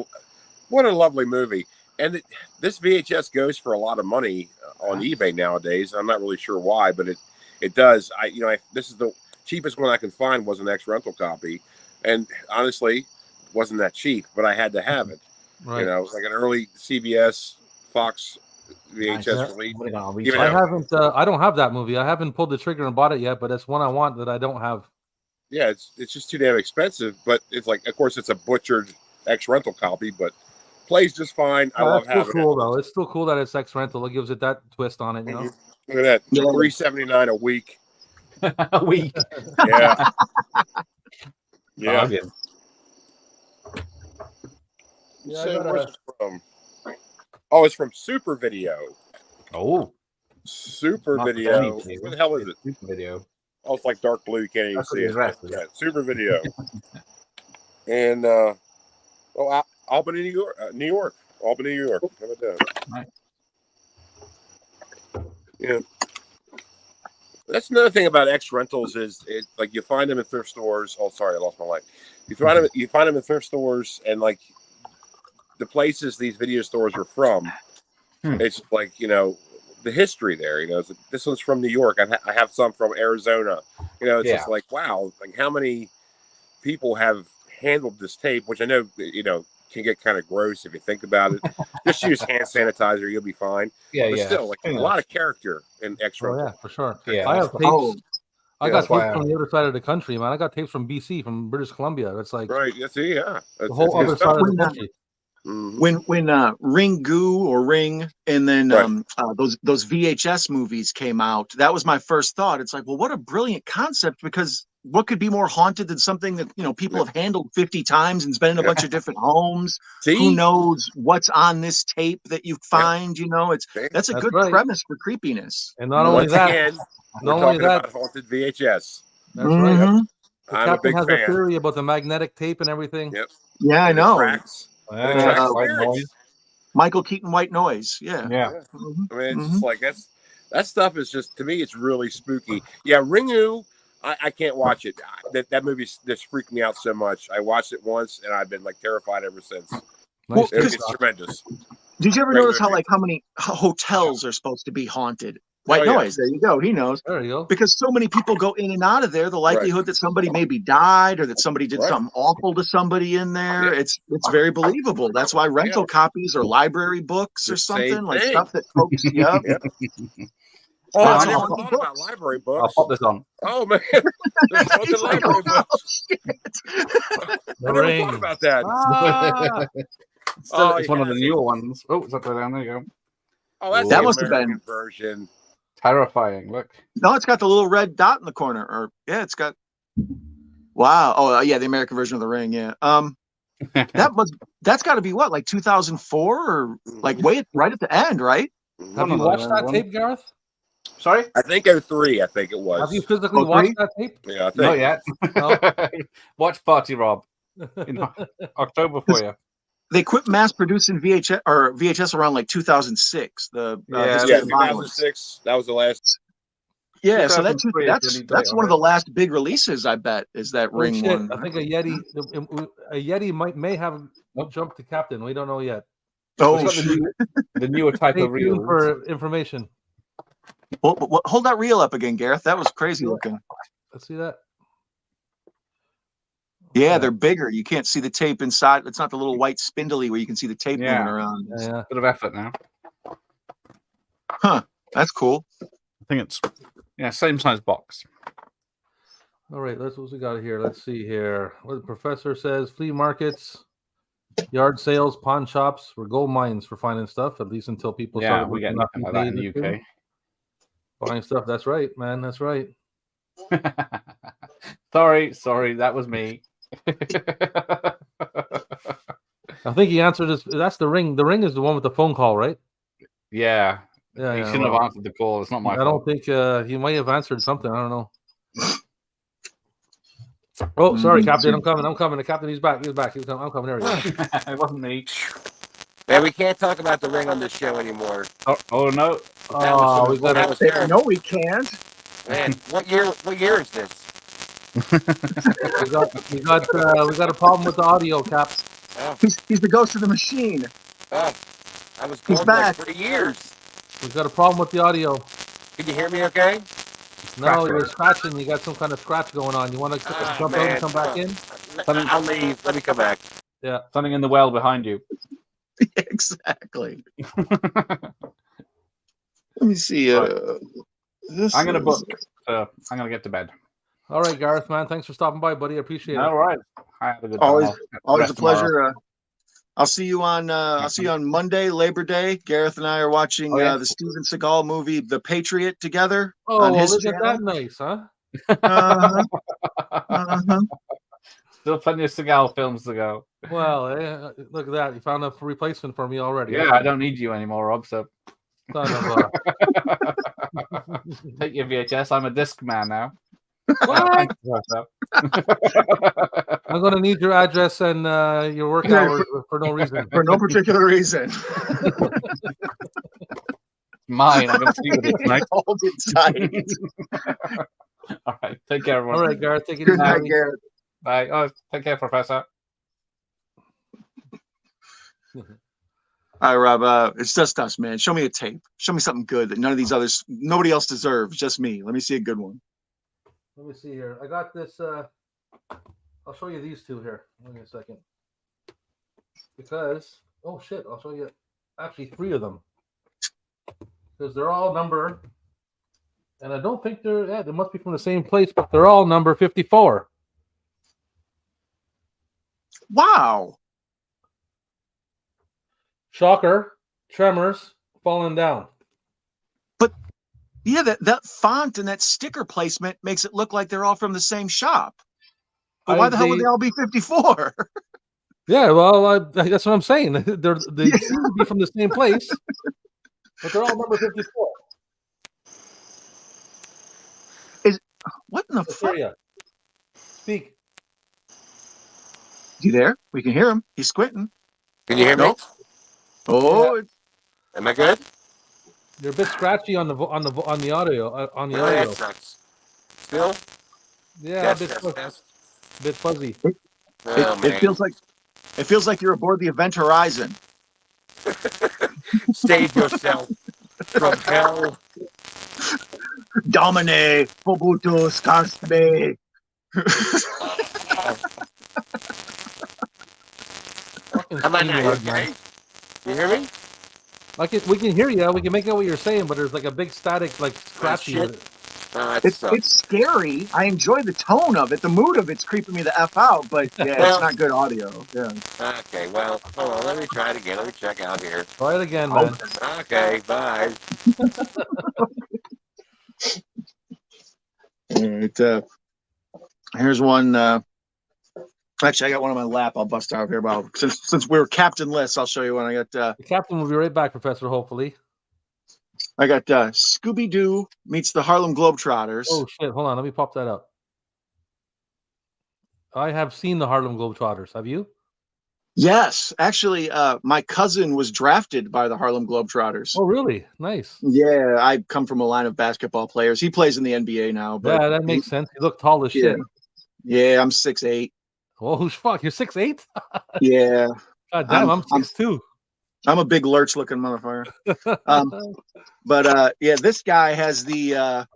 what a lovely movie. And this VHS goes for a lot of money on eBay nowadays. I'm not really sure why, but it does. This is the cheapest one I can find was an X-Rental copy, and honestly, wasn't that cheap, but I had to have it. Right. You know, like an early CBS Fox VHS release. I don't have that movie. I haven't pulled the trigger and bought it yet, but it's one I want that I don't have. Yeah, it's just too damn expensive, but it's like, of course, it's a butchered X-Rental copy, but plays just fine. I love having it. Cool though. It's still cool that it's X-Rental. It gives it that twist on it, you know. Look at that, $3.79 a week. A week. Yeah. Yeah. Where's it from? Oh, it's from Super Video. Oh. Super Video. What the hell is it? Super Video. Oh, it's like dark blue. You can't even see it. Yeah, Super Video. And Albany, New York. Albany, New York. How about that? Right. Yeah. That's another thing about X-Rentals is like you find them in thrift stores. Oh, sorry, I lost my light. You find them in thrift stores, and like the places these video stores are from, it's like, you know, the history there. You know, this one's from New York. I have some from Arizona. You know, it's just like, wow, like how many people have handled this tape, which I know, you know, can get kind of gross if you think about it. Just use hand sanitizer, you'll be fine. But still, like a lot of character in X-Rental. Oh, yeah, for sure. Yeah, I have tapes. I got tapes from the other side of the country, man. I got tapes from BC, from British Columbia. It's like the whole other side of the country. When Ring, and then those VHS movies came out, that was my first thought. It's like, well, what a brilliant concept, because what could be more haunted than something that, you know, people have handled 50 times and been in a bunch of different homes. Who knows what's on this tape that you find? You know, that's a good premise for creepiness. And not only that, about haunted VHS. That's right. I'm a big fan. A theory about the magnetic tape and everything. Yep. Yeah, I know. White noise. Michael Keaton, White Noise. Yeah. I mean, it's just like that stuff is just, to me, it's really spooky. Yeah, Ringu. I can't watch it. That movie just freaked me out so much. I watched it once and I've been like terrified ever since. It's tremendous. Did you ever notice how many hotels are supposed to be haunted? White Noise. There you go. He knows. There you go. Because so many people go in and out of there. The likelihood that somebody maybe died or that somebody did something awful to somebody in there, it's very believable. That's why rental copies or library books or something, like stuff that folks. Oh, I never thought about library books. I'll pop this on. Oh man, there's fucking library books. I never thought about that. It's one of the newer ones. Oh, it's upside down. There you go. Oh, that's that must have been version. Terrifying. Look. No, it's got the little red dot in the corner. Or it's got. Wow. Oh yeah, the American version of The Ring. Yeah. That's got to be what, like 2004 or like right at the end, right? Have you watched that tape, Gareth? Sorry? I think 03, I think it was. Have you physically watched that tape? Yeah, I think. Not yet. No. Watch Party Rob in October for you. They quit mass producing VHS around like 2006. 2006. That was the last. Yeah, so that's one of the last big releases, I bet, is that Ring one. I think a Yeti may have jumped to Captain. We don't know yet. Oh, the newer type of reel. For information. Hold that reel up again, Gareth. That was crazy looking. Let's see that. Yeah, they're bigger. You can't see the tape inside. It's not the little white spindly where you can see the tape moving around. Yeah, bit of effort now. Huh. That's cool. I think it's same size box. All right, let's what we got here. Let's see here. What the professor says: flea markets, yard sales, pawn shops were gold mines for finding stuff. At least until people started. We get nothing like that in the UK. Buying stuff. That's right, man. That's right. sorry, that was me. I think he answered this. That's the ring. The ring is the one with the phone call, right? Yeah. He shouldn't have answered the call. It's not my fault. I don't think he might have answered something. I don't know. Oh, sorry, Captain. I'm coming. The captain, he's back. I'm coming. There we go. It wasn't me. Man, we can't talk about the ring on this show anymore. Oh no. Oh, no, we can't. Man, what year is this? we got a problem with the audio, Cap. Oh. He's the ghost of the machine. Oh, I was gone like 3 years. We've got a problem with the audio. Can you hear me okay? No, you're scratching. You got some kind of scratch going on. You want to jump out and come back in? I'll leave. Let me come back. Yeah. Something in the well behind you. Exactly. Let me see. I'm going to book. I'm going to get to bed. All right, Gareth, man. Thanks for stopping by, buddy. I appreciate it. All right. I had a good time. Always a pleasure. I'll see you on Monday, Labor Day. Gareth and I are watching the Steven Seagal movie, The Patriot, together. Oh, on his channel. That nice, huh? Still plenty of Seagal films to go. Well, look at that. You found a replacement for me already. Yeah, I don't need you anymore, Rob. So son of take your VHS. I'm a disc man now. What? I'm going to need your address and your work hours for no reason. For no particular reason. Mine. I'm going to see what it's like. Hold it tight. All right. Take care, everyone. All right, Gareth. Take it easy. Good night, Gareth. Bye. Oh, take care, Professor. All right, Rob. It's just us, man. Show me a tape. Show me something good that nobody else deserves. Just me. Let me see a good one. Let me see here. I got this. I'll show you these two here. Give me a second. Because, oh shit, I'll show you actually 3 of them. Because they're all number, and I don't think they must be from the same place, but they're all number 54. Wow. Shocker, Tremors, Falling Down. But yeah, that font and that sticker placement makes it look like they're all from the same shop. But why the hell would they all be 54? Yeah, well, that's what I'm saying. They seem to be from the same place, but they're all number 54. What in the fuck? Speak. You there? We can hear him. He's squinting. Can you hear me? Oh, yeah. Am I good? You're a bit scratchy on the audio. That sucks. Still? Yeah, a bit fuzzy. It feels like you're aboard the Event Horizon. Save yourself from hell. Domine, Foguto, Scarsme. Am I not okay? You hear me? We can hear you. We can make out what you're saying, but there's like a big static, like scratchy. It's scary. I enjoy the tone of it. The mood of it's creeping me the F out, but yeah, it's not good audio. Yeah. Okay, well, hold on. Let me try it again. Let me check out here. Try it again, man. Okay, bye. All right, here's one. Actually, I got one on my lap. I'll bust out here. But since we were captainless, I'll show you one. I got. The captain will be right back, Professor. Hopefully. I got Scooby-Doo meets the Harlem Globetrotters. Oh shit! Hold on, let me pop that up. I have seen the Harlem Globetrotters. Have you? Yes, actually, my cousin was drafted by the Harlem Globetrotters. Oh, really? Nice. Yeah, I come from a line of basketball players. He plays in the NBA now. But yeah, that makes sense. You look tall as shit. Yeah, I'm 6'8". Oh fuck! You're 6'8". Yeah. God damn, I'm 6'2". I'm a big lurch looking motherfucker. But yeah, this guy has the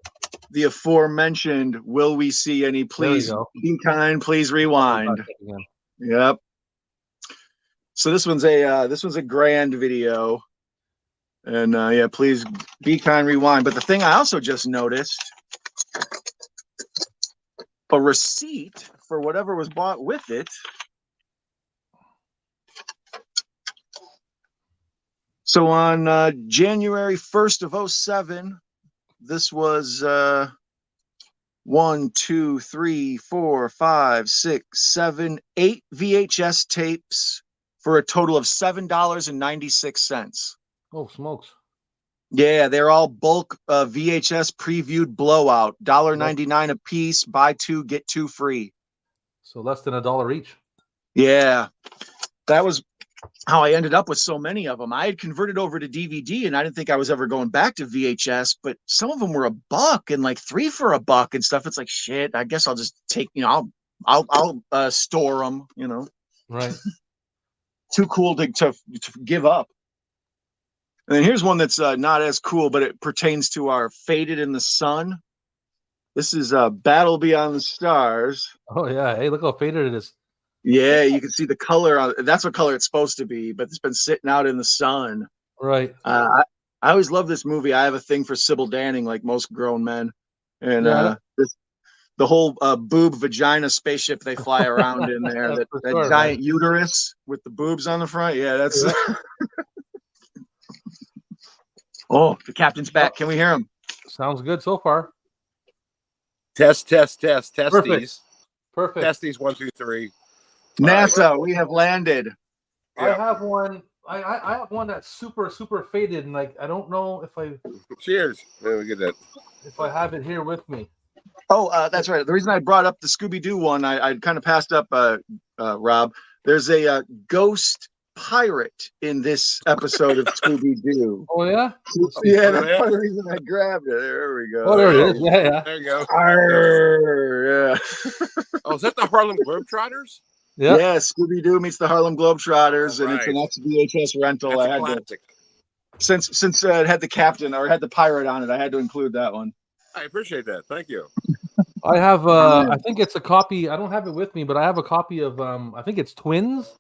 the aforementioned "Will we see any? Please be kind, please rewind." Yep. So this one's a grand video, and yeah, please be kind, rewind. But the thing I also just noticed, a receipt for whatever was bought with it. So on January 1st of 2007, this was 1, 2, 3, 4, 5, 6, 7, 8 VHS tapes for a total of $7.96. Oh, smokes. Yeah, they're all bulk VHS previewed blowout. $1.99 a piece. Buy 2, get 2 free. So less than $1 each. Yeah, that was how I ended up with so many of them. I had converted over to DVD, and I didn't think I was ever going back to VHS. But some of them were $1 and like 3 for $1 and stuff. It's like shit. I guess I'll just take. I'll store them. Right. Too cool to give up. And then here's one that's not as cool, but it pertains to our Faded in the Sun. This is Battle Beyond the Stars. Oh, yeah. Hey, look how faded it is. Yeah, you can see the color. That's what color it's supposed to be, but it's been sitting out in the sun. Right. I always love this movie. I have a thing for Sybil Danning, like most grown men. And the whole boob vagina spaceship they fly around in there, that sure, giant uterus with the boobs on the front. Yeah, that's... Yeah. Oh, the captain's back. Can we hear him? Sounds good so far. Test. Testes. Perfect. Testes 1, 2, 3. NASA, we have landed. I have one. I have one that's super faded, and like I don't know if I. Cheers. Let me get that. If I have it here with me. Oh, that's right. The reason I brought up the Scooby-Doo one, I kind of passed up. Rob, there's a ghost pirate in this episode of Scooby-Doo. Oh yeah. Yeah, that's part of the reason I grabbed it. There we go. Oh, there it is. Yeah. There you go. Arr, yeah. Oh, is that the Harlem Globetrotters? Yeah, Scooby-Doo meets the Harlem Globetrotters, and it's an ex-VHS rental. That's I had classic. Since it had the captain or had the pirate on it, I had to include that one. I appreciate that. Thank you. I have I think it's a copy. I don't have it with me, but I have a copy of I think it's Twins,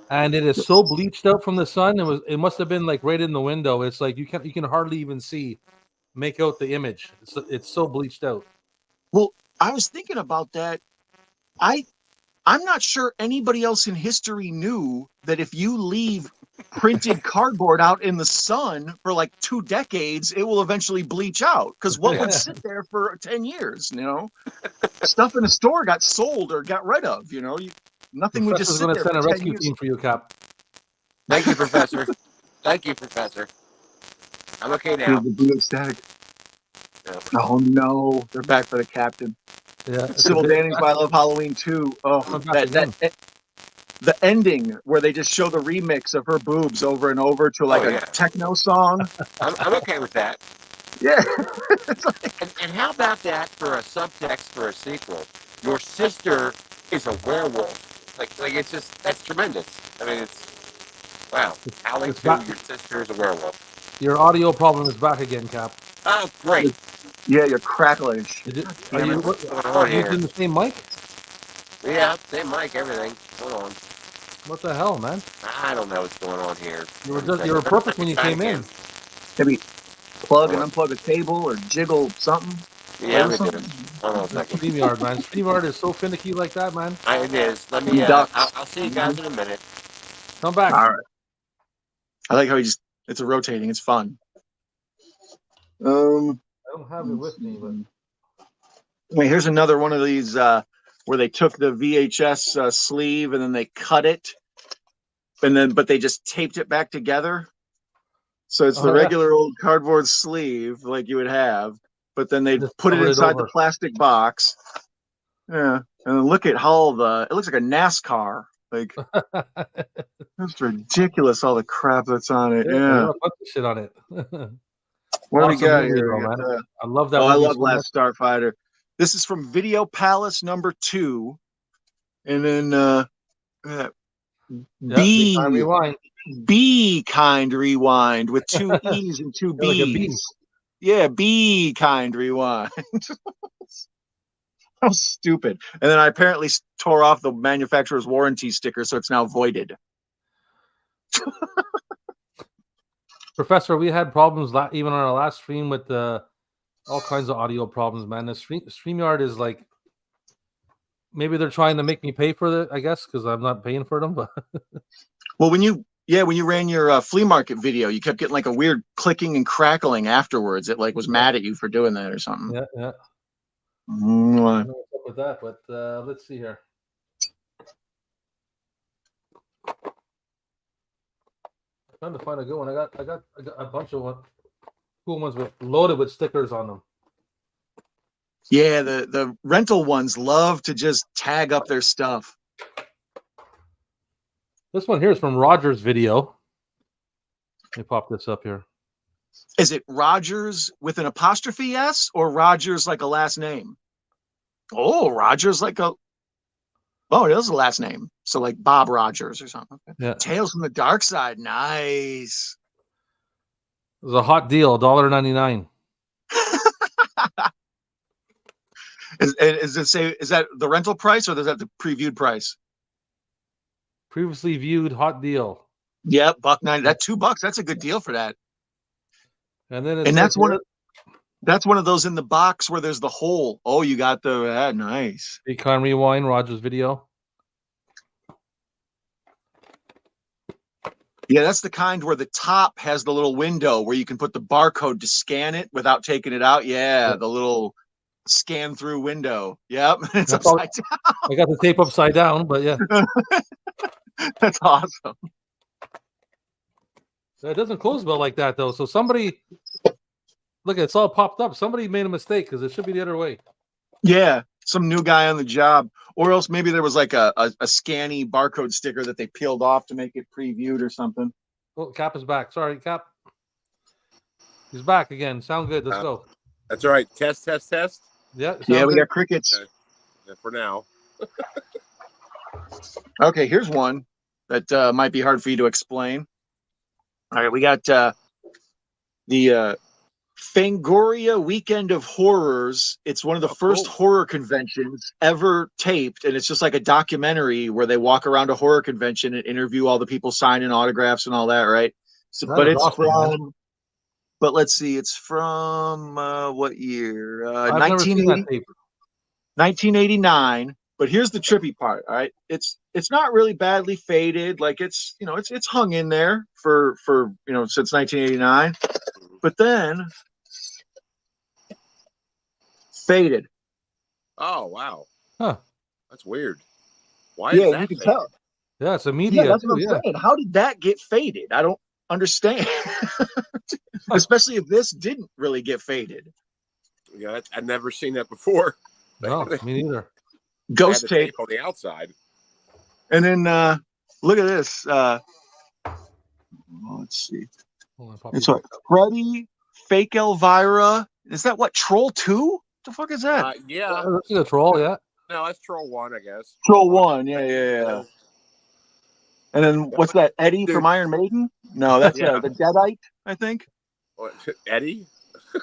and it is so bleached out from the sun. It must have been like right in the window. It's like you can hardly even make out the image. It's so bleached out. Well, I was thinking about that. I'm not sure anybody else in history knew that if you leave printed cardboard out in the sun for like 2 decades, it will eventually bleach out. Because what would sit there for 10 years? Stuff in a store got sold or got rid of. Nothing would just sit there. Going to send a rescue team for you, Cap. Thank you, Professor. Thank you, Professor. I'm okay now. The blue static. Yeah. Oh no, they're back for the captain. Yeah, Sybil Danning's I Love Halloween 2. Oh, the ending where they just show the remix of her boobs over and over to like a techno song. I'm okay with that. Yeah. and how about that for a subtext for a sequel? Your sister is a werewolf. Like it's just, that's tremendous. I mean, wow. Allie, your sister is a werewolf. Your audio problem is back again, Cap. Oh, great. Yeah, you're crackling. Are you using the same mic? Yeah, same mic, everything. Hold on. What the hell, man? I don't know what's going on here. You were perfect when you came in. Maybe plug and unplug a cable or jiggle something. Yeah, we did it. StreamYard, man. StreamYard is so finicky like that, man. It is. Let me. I'll see you guys in a minute. Come back. All right. I like how it's a rotating. It's fun. I don't have it with me, but wait, here's another one of these where they took the VHS sleeve and then they cut it, but they just taped it back together. So it's the regular old cardboard sleeve like you would have, but then they put it inside the plastic box. Yeah, and then look at how it looks like a NASCAR. Like that's ridiculous. All the crap that's on it. Yeah, put the shit on it. What do we got here? Man. I love that. I love Last Starfighter. This is from Video Palace #2, and then B kind rewind with 2 E's and 2 B's. Yeah, be kind, rewind. How stupid. And then I apparently tore off the manufacturer's warranty sticker, so it's now voided. Professor, we had problems even on our last stream with all kinds of audio problems, man. The StreamYard is like, maybe they're trying to make me pay for it, I guess, because I'm not paying for them. But well, when you ran your flea market video, you kept getting like a weird clicking and crackling afterwards. It like was mad at you for doing that or something. Yeah. I Mm-hmm. don't know what's up with that, but let's see here. I'm trying to find a good one. I got a bunch of cool ones loaded with stickers on them. Yeah, the rental ones love to just tag up their stuff. This one here is from Roger's video. Let me pop this up here. Is it Rogers with an apostrophe S or Rogers like a last name? Oh, Rogers like a... Oh, it is a last name. So like Bob Rogers or something. Okay. Yeah. Tales from the Dark Side. Nice. It was a hot deal, $1.99. Is that the rental price or is that the previewed price? Previously viewed, hot deal. Yep, $1.90. That $2. That's a good deal for that. And then that's one of those in the box where there's the hole. Oh, you got the nice. Econ Rewind, Roger's video. Yeah, that's the kind where the top has the little window where you can put the barcode to scan it without taking it out. Yeah, the little scan through window. Yep, it's upside down. I got the tape upside down, but yeah. That's awesome. It doesn't close well like that, though. So somebody, look, it's all popped up. Somebody made a mistake because it should be the other way. Yeah, some new guy on the job. Or else maybe there was like a scanny barcode sticker that they peeled off to make it previewed or something. Oh, Cap is back. Sorry, Cap. He's back again. Sound good. Let's go. That's all right. Test. Yeah. Yeah, we good. got crickets. Okay. Yeah, for now. Okay, here's one that might be hard for you to explain. All right, we got the Fangoria Weekend of Horrors. It's one of the first horror conventions ever taped, and it's just like a documentary where they walk around a horror convention and interview all the people signing autographs and all that, right? So, but it's awesome, from, man. But let's see, it's from what year? 1989. But here's the trippy part, all right? It's not really badly faded, like it's hung in there for since 1989, but then faded. Oh wow, huh? That's weird. Why? Yeah, you can tell. Yeah, it's a media. Yeah, that's what I'm saying. How did that get faded? I don't understand. Especially if this didn't really get faded. Yeah, I've never seen that before. No, me neither. Ghost tape on the outside. And then look at this. Let's see. It's what? Freddy, Fake Elvira. Is that what? Troll 2? What the fuck is that? Yeah. That's a troll, yeah. No, that's Troll 1, I guess. Troll 1, yeah. And then what's that? Eddie from Iron Maiden? No, that's the Deadite, I think. What, Eddie?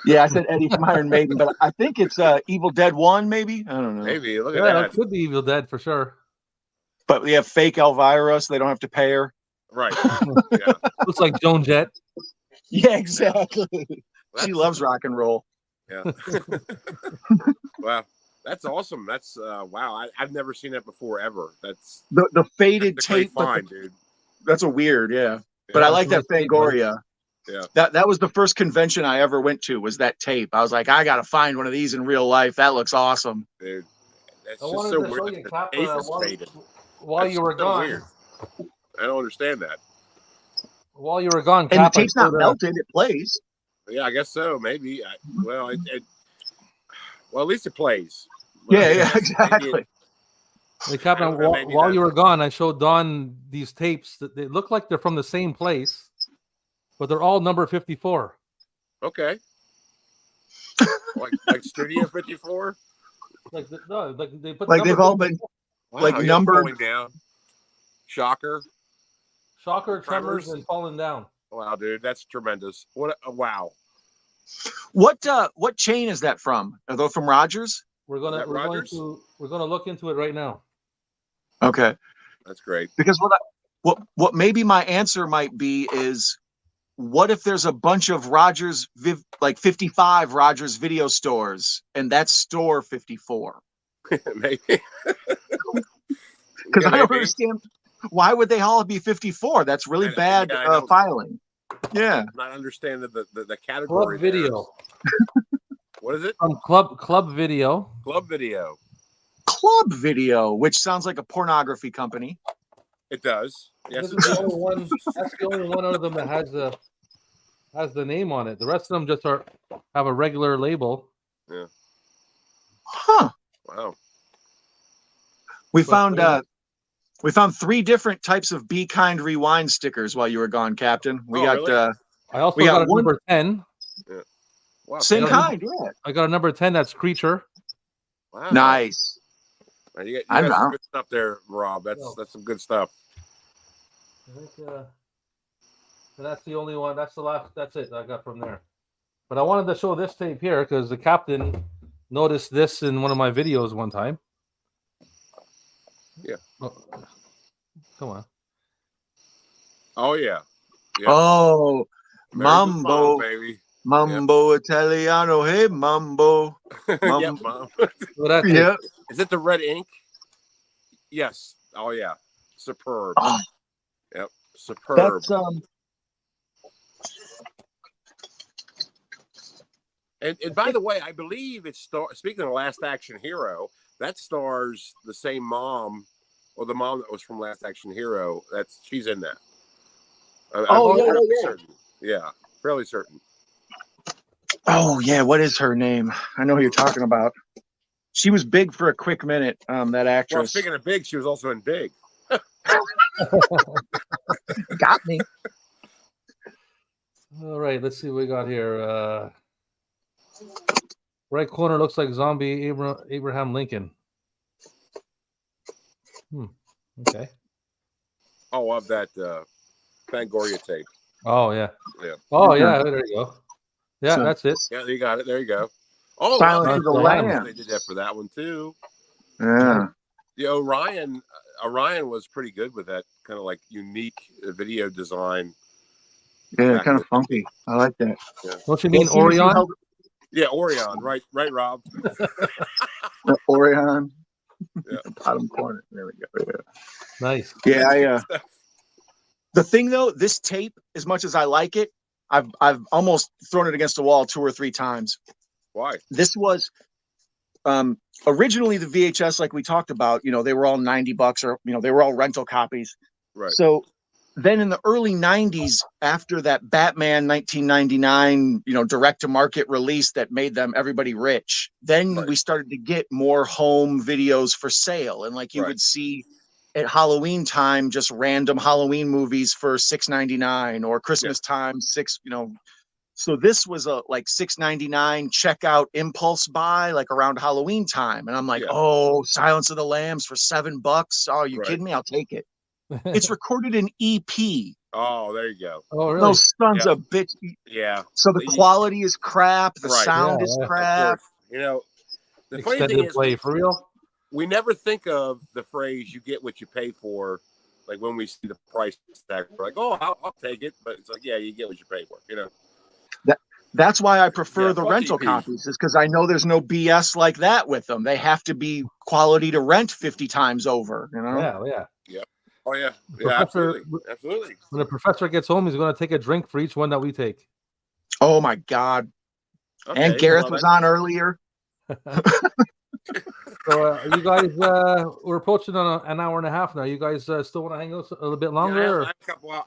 Yeah, I said Eddie from Iron Maiden, but I think it's Evil Dead 1, maybe. I don't know. Maybe. Look at that. It could be Evil Dead for sure. But we have Fake Elvira, so they don't have to pay her. Right. Yeah. Looks like Joan Jett. Yeah, exactly. She loves rock and roll. Yeah. Wow. That's awesome. That's wow. I've never seen that before ever. That's the faded tape. Dude. That's a weird, yeah. But I like that Fangoria. Yeah. That was the first convention I ever went to, was that tape. I was like, I gotta find one of these in real life. That looks awesome. Dude. That's just so weird. While you were gone. Weird. I don't understand that. While you were gone, and the tape's not melted, it plays. Yeah, I guess so. Maybe. Well, at least it plays. Yeah, exactly. Hey, Captain, while you were gone, I showed Don these tapes that they look like they're from the same place, but they're all number 54. Okay. like Studio 54. Like they put like they've all been like numbered down. Shocker, Tremors, and Falling Down. Wow, dude, that's tremendous. What? Wow. What chain is that from? Are those from Rogers? We're gonna look into it right now. Okay, that's great. Because what maybe my answer might be is, what if there's a bunch of Rogers, like 55 Rogers video stores, and that's store 54? Maybe. Because I don't understand, why would they all be 54? That's really bad filing. Yeah. I'm not understanding the category. Club video. What is it? Club Video. Club Video. Club Video, which sounds like a pornography company. It does. Yes, This is the only one. That's the only one of them that has the name on it. The rest of them just have a regular label. Yeah. Huh. Wow. We found 3 different types of Be Kind Rewind stickers while you were gone, Captain. We got really? I also got a number 10. Yeah. Wow. Same kind, yeah. I got a number 10 that's Creature. Wow. Nice. You got some good stuff there, Rob. That's some good stuff. I think that's the only one. That's the last. That's it I got from there. But I wanted to show this tape here because the captain noticed this in one of my videos one time. Yeah. Oh, come on. Oh yeah. Oh, Mambo, baby. Mambo Italiano. Hey, Mambo. Yeah, Mom. Yeah. Is it the red ink? Yes. Oh yeah. Superb. Oh. Yep. Superb. That's And by the way, I believe speaking of Last Action Hero, that stars the same mom, or the mom that was from Last Action Hero. She's in that. I'm fairly certain. Yeah, fairly certain. Oh yeah, what is her name? I know who you're talking about. She was big for a quick minute. That actress. Well, speaking of big, she was also in Big. Got me. All right, let's see what we got here. Right corner looks like zombie Abraham Lincoln. Okay. Oh, of that Fangoria tape. Oh yeah. Yeah. Oh yeah. There you go. Yeah, that's it. Yeah, you got it. There you go. Oh, Silence of the Lambs. They did that for that one too. Yeah. Orion was pretty good with that kind of like unique video design. Yeah, kind of funky. I like that. Yeah. Don't you mean Orion? Yeah, Orion. Right, Rob. Orion. Yeah. Bottom corner. There we go. Yeah. Nice. Yeah, the thing though, this tape, as much as I like it, I've almost thrown it against the wall 2 or 3 times. Why? This was originally the VHS, like we talked about, they were all $90 or, they were all rental copies. Right. So then in the early 90s, after that Batman 1999, direct to market release that made everybody rich, then we started to get more home videos for sale. And like you would see at Halloween time, just random Halloween movies for $6.99 or Christmas time, So this was a like $6.99 checkout impulse buy, like around Halloween time. And I'm like, oh, Silence of the Lambs for $7. Oh, are you kidding me? I'll take it. It's recorded in EP. Oh, there you go. Oh, really? Those sons of bitch. Yeah. So the quality is crap. The sound is crap. The funny Extended thing is, play for real. We never think of the phrase "you get what you pay for," like when we see the price tag. We're like, "Oh, I'll take it," but it's like, "Yeah, you get what you pay for." That's why I prefer the rental copies, is because I know there's no BS like that with them. They have to be quality to rent 50 times over. Yeah. Oh yeah. Absolutely. When the professor gets home, he's going to take a drink for each one that we take. Oh my God. Okay, and Gareth was on earlier. So you guys, we're approaching on an hour and a half now. You guys still want to hang out a little bit longer?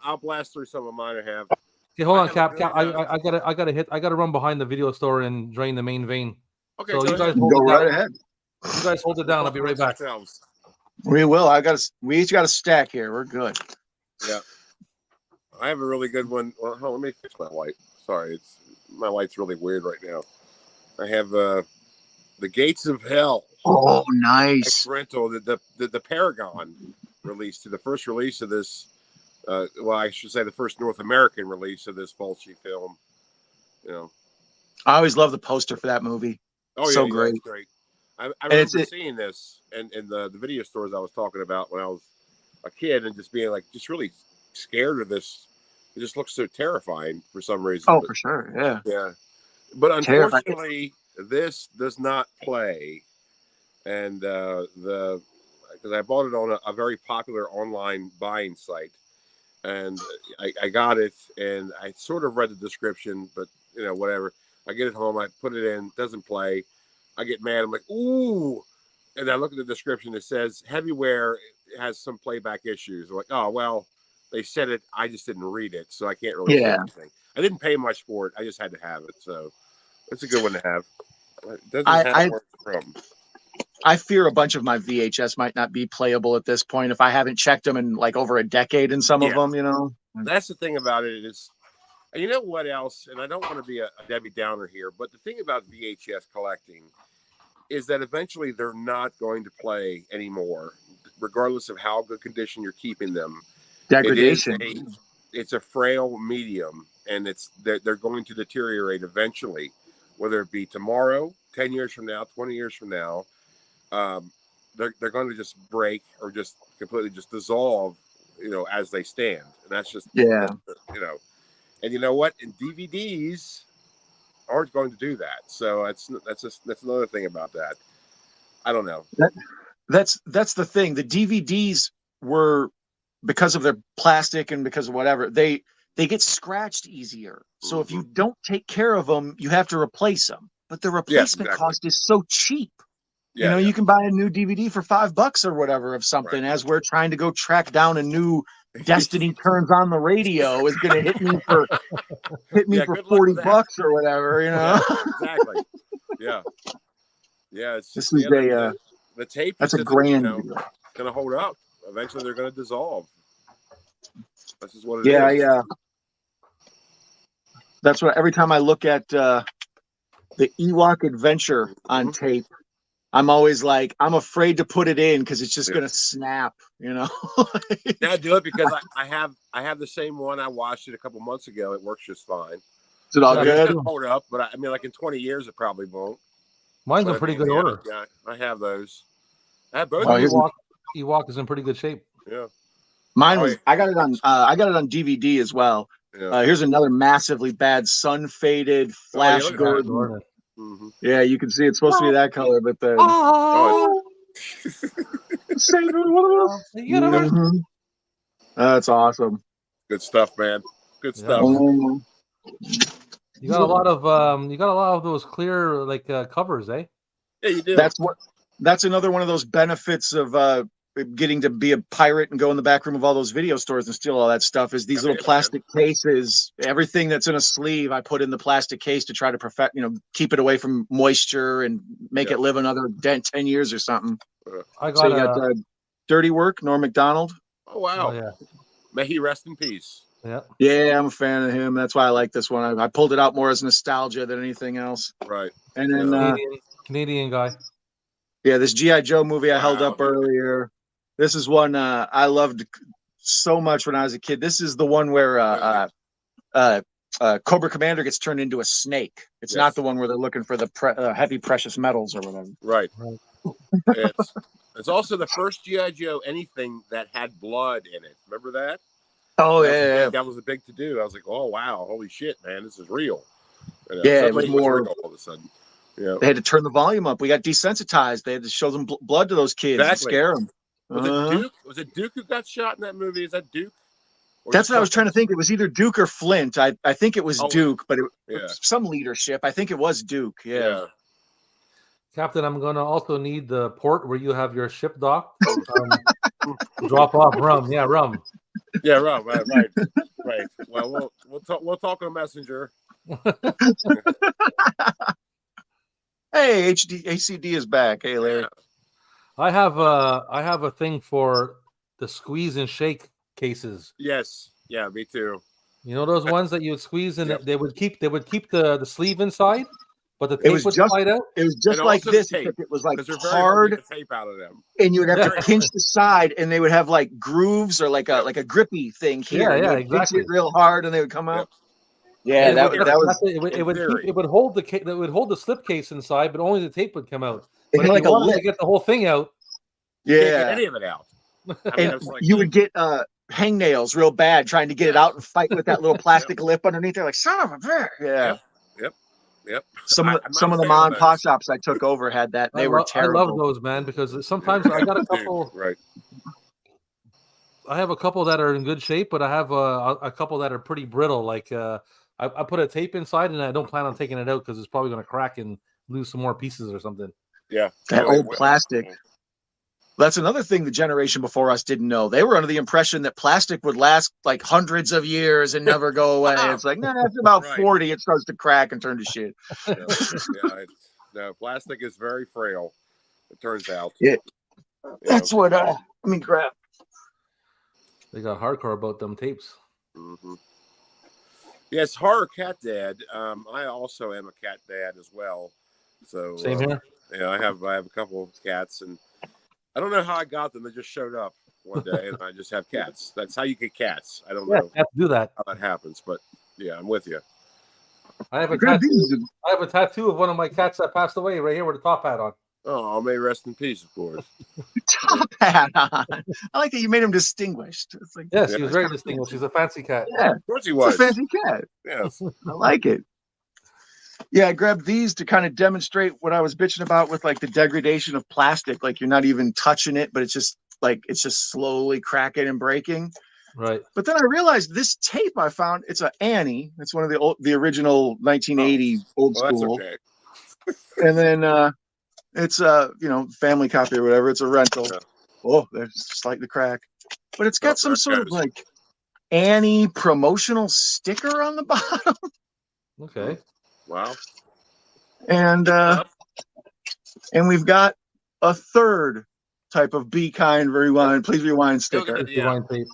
I'll blast through some of mine I have. Okay, hold on, Cap. I gotta run behind the video store and drain the main vein. Okay, so you guys go right ahead. You guys hold it down. I'll be right back. We will. We each got a stack here. We're good. Yeah. I have a really good one. Well, let me fix my light. Sorry, my light's really weird right now. I have the Gates of Hell. Oh, nice. Rental, the Paragon release, the first release of this. Well, I should say the first North American release of this Fulci film. I always love the poster for that movie. Oh, so yeah, great. It's great. I remember seeing this in the video stores I was talking about when I was a kid and just being like, just really scared of this. It just looks so terrifying for some reason. Oh, but, for sure. Yeah. Yeah. But unfortunately, this does not play. And because I bought it on a very popular online buying site. And I got it, and I sort of read the description, but whatever. I get it home, I put it in, doesn't play. I get mad. I'm like, ooh, and I look at the description. It says heavyware has some playback issues. I'm like, oh well, they said it. I just didn't read it, so I can't really say anything. I didn't pay much for it. I just had to have it, so it's a good one to have. It doesn't have where it's from. I fear a bunch of my VHS might not be playable at this point if I haven't checked them in like over a decade in some of them, That's the thing about it is, and you know what else, and I don't want to be a Debbie Downer here, but the thing about VHS collecting is that eventually they're not going to play anymore, regardless of how good condition you're keeping them. Degradation. It's a frail medium, and they're going to deteriorate eventually, whether it be tomorrow, 10 years from now, 20 years from now. They're going to just break or just completely just dissolve, as they stand, and that's just and you know what? And DVDs aren't going to do that, so that's another thing about that. I don't know. That's the thing. The DVDs were, because of their plastic and because of whatever, they get scratched easier. So if you don't take care of them, you have to replace them. But the replacement cost is so cheap. You can buy a new DVD for $5 or whatever of something. As we're trying to go track down a new Destiny Turns on the Radio is going to hit me for $40 or whatever. Yeah, exactly. Yeah. It's just, this is the tape. That's a grand deal. Going to hold up. Eventually, they're going to dissolve. This is what it is. Yeah. That's what every time I look at the Ewok Adventure on tape, I'm always like, I'm afraid to put it in because it's just gonna snap, Now do it because I have the same one. I watched it a couple months ago. It works just fine. Is it all good? It's hold up, but I mean, like in 20 years, it probably won't. Mine's in pretty good order. Yeah, I have those. I have both. Ewok is in pretty good shape. Yeah. Mine was. I got it on DVD as well. Yeah. Here's another massively bad sun faded flash Gordon. Yeah, you can see it's supposed to be that color, but then that's awesome. Good stuff, man. Good stuff. You got a lot of those clear covers, eh? Yeah, you do. That's another one of those benefits of getting to be a pirate and go in the back room of all those video stores and steal all that stuff is these little plastic cases. Everything that's in a sleeve, I put in the plastic case to try to keep it away from moisture and make it live another 10 years or something. I got Dirty Work, Norm Macdonald. Oh, wow. Oh, yeah. May he rest in peace. Yeah, I'm a fan of him. That's why I like this one. I pulled it out more as nostalgia than anything else. Right. And then Canadian guy. Yeah, this G.I. Joe movie I held up earlier. This is one I loved so much when I was a kid. This is the one where Cobra Commander gets turned into a snake. It's not the one where they're looking for the heavy precious metals or whatever. Right. It's also the first G.I. Joe anything that had blood in it. Remember that? Oh, That was a big to do. I was like, oh, wow. Holy shit, man. This is real. It was more all of a sudden. Yeah. They had to turn the volume up. We got desensitized. They had to show them blood to those kids and scare them. Was it Duke? Was it Duke who got shot in that movie? Is that Duke? That's what I was trying to think. It was either Duke or Flint. I think it was Duke, but it was some leadership. I think it was Duke. Yeah. Captain, I'm going to also need the port where you have your ship docked. Drop off rum. Yeah, rum. Yeah, rum. Right. Well, we'll talk on Messenger. Hey, ACD is back. Hey, Larry. I have a thing for the squeeze and shake cases. Yes. Yeah, me too. You know those ones that you would squeeze and they would keep the sleeve inside, but the tape would slide out. It was just like this, except it was like hard. To tape out of them. And you would have to pinch the side, and they would have like grooves or like a grippy thing here. Yeah, exactly. Pinch it real hard, and they would come out. Yeah, that was. It would hold the slipcase inside, but only the tape would come out. It But had if like you a wanted lip. to get the whole thing out, you can't Yeah, get any of it out. I mean, and you would get hangnails real bad trying to get it out and fight with that little plastic lip underneath there, like son of a bitch. Yeah. Yep. Some of the mom and pop shops I took over had that. They were terrible. I love those, man, because sometimes I got a couple. Right. I have a couple that are in good shape, but I have a couple that are pretty brittle. Like I put a tape inside, and I don't plan on taking it out because it's probably going to crack and lose some more pieces or something. Yeah, that old plastic. That's another thing the generation before us didn't know. They were under the impression that plastic would last like hundreds of years and never go away. It's like, nah, after about 40, it starts to crack and turn to shit. No, plastic is very frail, it turns out. Yeah. That's what let me grab. They got hardcore about them tapes. Mm-hmm. Yes, horror cat dad. I also am a cat dad as well. So same here. Yeah, I have a couple of cats, and I don't know how I got them. They just showed up one day, and I just have cats. That's how you get cats. I don't know cats do that. How that happens, but yeah, I'm with you. I have a tattoo of one of my cats that passed away right here with a top hat on. Oh, may rest in peace, of course. Top hat on. I like that you made him distinguished. It's like, yes, he was very distinguished. He's a fancy cat. Yeah, of course he was. A fancy cat. Yes, I like it. Yeah, I grabbed these to kind of demonstrate what I was bitching about with like the degradation of plastic. Like you're not even touching it, but it's just slowly cracking and breaking. Right. But then I realized this tape I found, it's a Annie. It's one of the original 1980 old school. That's okay. And then it's family copy or whatever. It's a rental. Yeah. Oh, there's slightly crack. But it's got some sort of like Annie promotional sticker on the bottom. Okay. Wow. And we've got a third type of Be Kind Rewind, Please Rewind sticker. Rewind tape.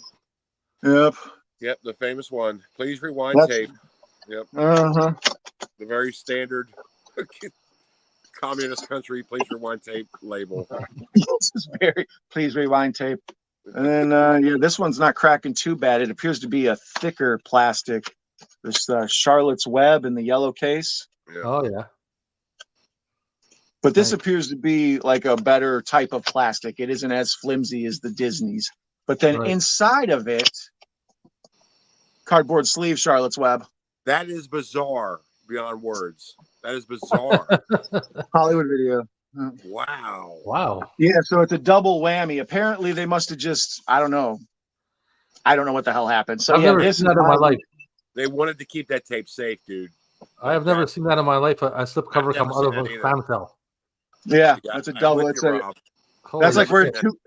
Yep. Yep, the famous one. Please rewind tape. Yep. Uh-huh. The very standard communist country please rewind tape label. This is very please rewind tape. And then this one's not cracking too bad. It appears to be a thicker plastic. There's Charlotte's Web in the yellow case. Yeah. Oh yeah. But this appears to be like a better type of plastic. It isn't as flimsy as the Disney's. But then inside of it, cardboard sleeve Charlotte's Web. That is bizarre beyond words. That is bizarre. Hollywood Video. Wow. Wow. Yeah, so it's a double whammy. Apparently they must have just, I don't know what the hell happened. So I've never seen that in my life. They wanted to keep that tape safe, dude. I have never seen that in my life. A slipcover come out of a clamshell. Yeah, that's a double. That's like we're two.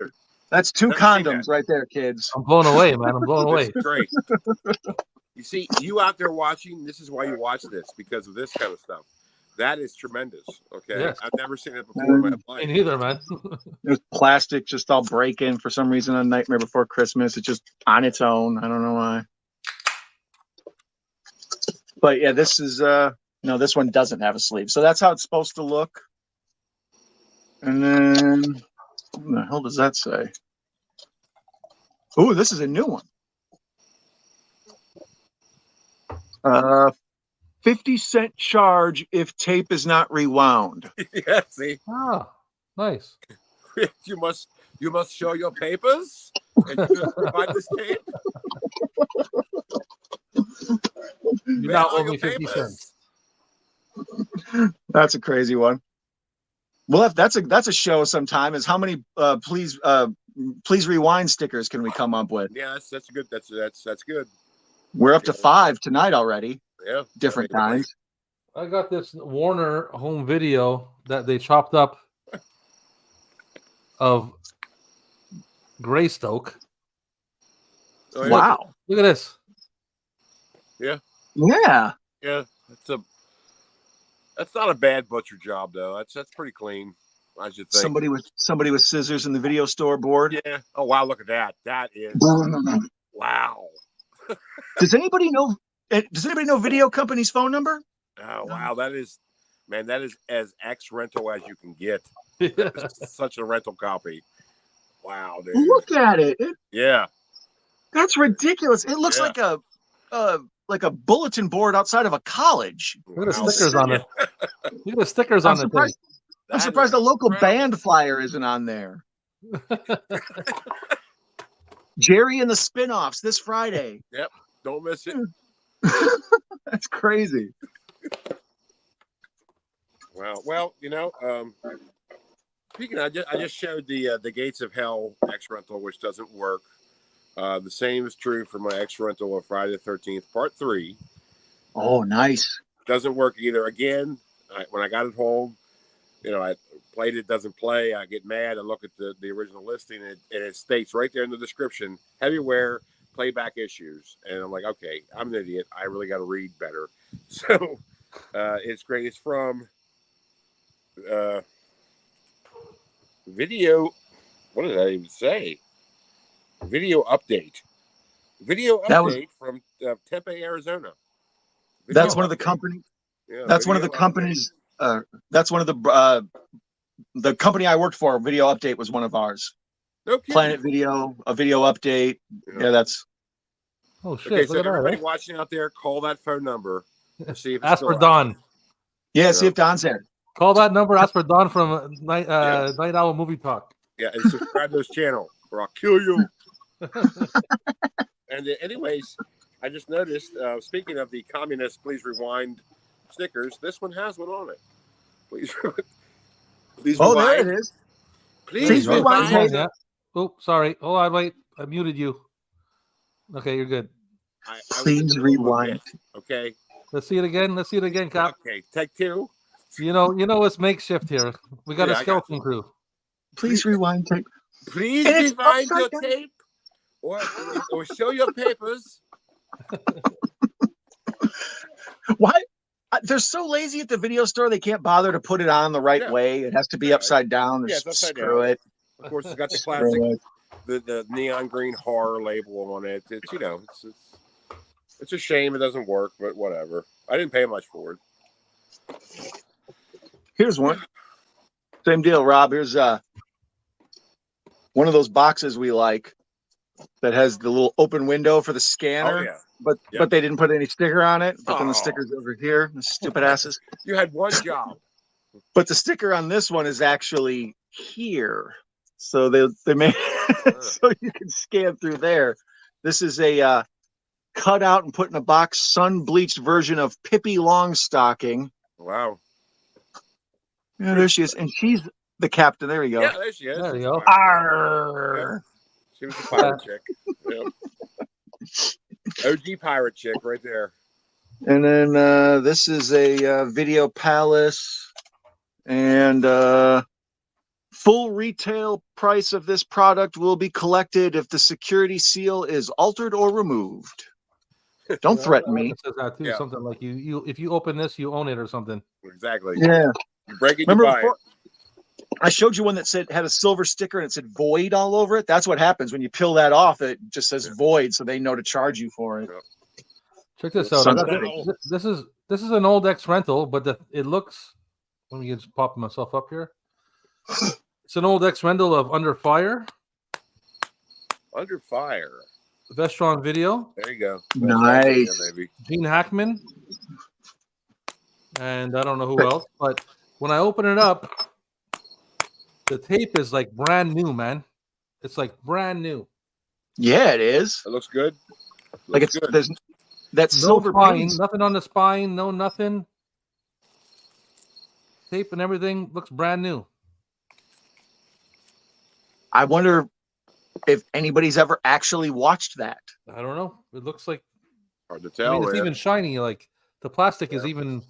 That's two condoms right there, kids. I'm blown away, man. I'm blown away. Great. You see, you out there watching, this is why you watch this, because of this kind of stuff. That is tremendous. Okay. Yes. I've never seen it before in my life. Me neither, man. There's plastic just all breaking for some reason on Nightmare Before Christmas. It's just on its own. I don't know why. But yeah, this is no, this one doesn't have a sleeve. So that's how it's supposed to look. And then what the hell does that say? Oh, this is a new one. 50-cent charge if tape is not rewound. Yeah, see. Oh, nice. You must show your papers and you provide this tape. You're not only 50 cents. That's a crazy one. Well, if that's a show sometime. Is how many please rewind stickers can we come up with? Yeah, that's good. That's good. We're up to 5 tonight already. Yeah, different kinds. I got this Warner home video that they chopped up of Greystoke. Oh, yeah. Wow! Look at this. Yeah. Yeah. Yeah. That's not a bad butcher job though. That's pretty clean. I should think. Somebody with scissors in the video store board. Yeah. Oh wow! Look at that. That is wow. Does anybody know Video Company's phone number? Oh wow! That is as X rental as you can get. Such a rental copy. Wow, dude. Look at it. Yeah. That's ridiculous. It looks like like a bulletin board outside of a college. Look at the stickers on it. Look at the stickers on it. I'm surprised the local band flyer isn't on there. Jerry and the Spinoffs this Friday. Yep, don't miss it. That's crazy. Wow. Well, speaking of, I just showed the Gates of Hell X rental, which doesn't work. The same is true for my X rental of Friday the 13th, Part 3. Oh, nice. Doesn't work either. Again, when I got it home, I played it, doesn't play. I get mad. I look at the original listing, and it states right there in the description, heavy wear, playback issues. And I'm like, okay, I'm an idiot. I really got to read better. So it's great. It's from video. What did I even say? Video update. From Tempe, Arizona. That's one of the companies. Yeah, that's one of the companies. That's one of the company I worked for. Video Update was one of ours. No kidding. Planet Video, a video update. Yeah, that's. Oh shit! Okay, so everybody watching out there, call that phone number. See if it's ask for Don. Yeah, see if Don's there. Call that number. Ask for Don from Night Owl Movie Talk. Yeah, and subscribe to this channel, or I'll kill you. And anyways, I just noticed. Speaking of the communist, please rewind stickers. This one has one on it. Please oh, rewind. there it is. Please rewind. Yeah. Oh, sorry. Hold on, wait. I muted you. Okay, you're good. Please rewind. Okay. Let's see it again, Cop. Okay, take 2. You know it's makeshift here. We got a skeleton crew. Please rewind tape. Please rewind your tape, or show your papers. Why? They're so lazy at the video store. They can't bother to put it on the right way. It has to be upside down. Yeah, it's upside Screw down. it. Of course, it's got the classic, the neon green horror label on it. It's it's a shame it doesn't work, but whatever. I didn't pay much for it. Here's one. Same deal, Rob. Here's one of those boxes we like that has the little open window for the scanner. Oh, yeah. But they didn't put any sticker on it. But then the sticker's over here. The stupid asses. You had one job. But the sticker on this one is actually here. So they made so you can scan through there. This is a cut out and put in a box sun bleached version of Pippi Longstocking. Wow. Yeah, there she is. And she's the captain. There you go. Yeah, there she is. There you go. Arr. She was a pirate chick. Yep. OG pirate chick right there. And then this is a Video Palace, and full retail price of this product will be collected if the security seal is altered or removed. Don't threaten me. It says that too. Something like you if you open this, you own it or something. Exactly. Yeah. You break it, Remember you buy before, it. I showed you one that had a silver sticker and it said void all over it. That's what happens when you peel that off. It just says void, so they know to charge you for it. Check this out. This is an old X rental, but it looks. Let me just pop myself up here. It's an old X rental of Under Fire. Under Fire. Vestron Video. There you go. Nice. Baby. Gene Hackman. And I don't know who else, but when I open it up, the tape is like brand new, man. It's like brand new. Yeah, it is. It looks good. Like it's good. There's that silver spine, piece. nothing on the spine, no nothing. Tape and everything looks brand new. I wonder if anybody's ever actually watched that. I don't know. It looks like hard to tell. It's even shiny. Like the plastic is even.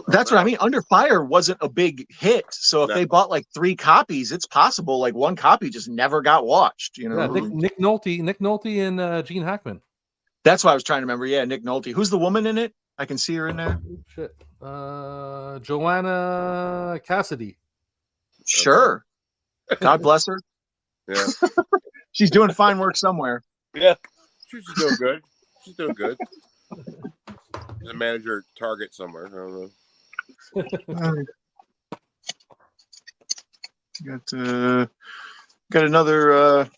That's what I mean. Under Fire wasn't a big hit, so if they bought like 3 copies, it's possible like one copy just never got watched. You know, yeah, Nick Nolte, and Gene Hackman. That's what I was trying to remember. Yeah, Nick Nolte. Who's the woman in it? I can see her in there. Shit, Joanna Cassidy. Sure. God bless her. Yeah, she's doing fine work somewhere. Yeah, she's doing good. She's doing good. The manager at Target somewhere. I don't know. Got another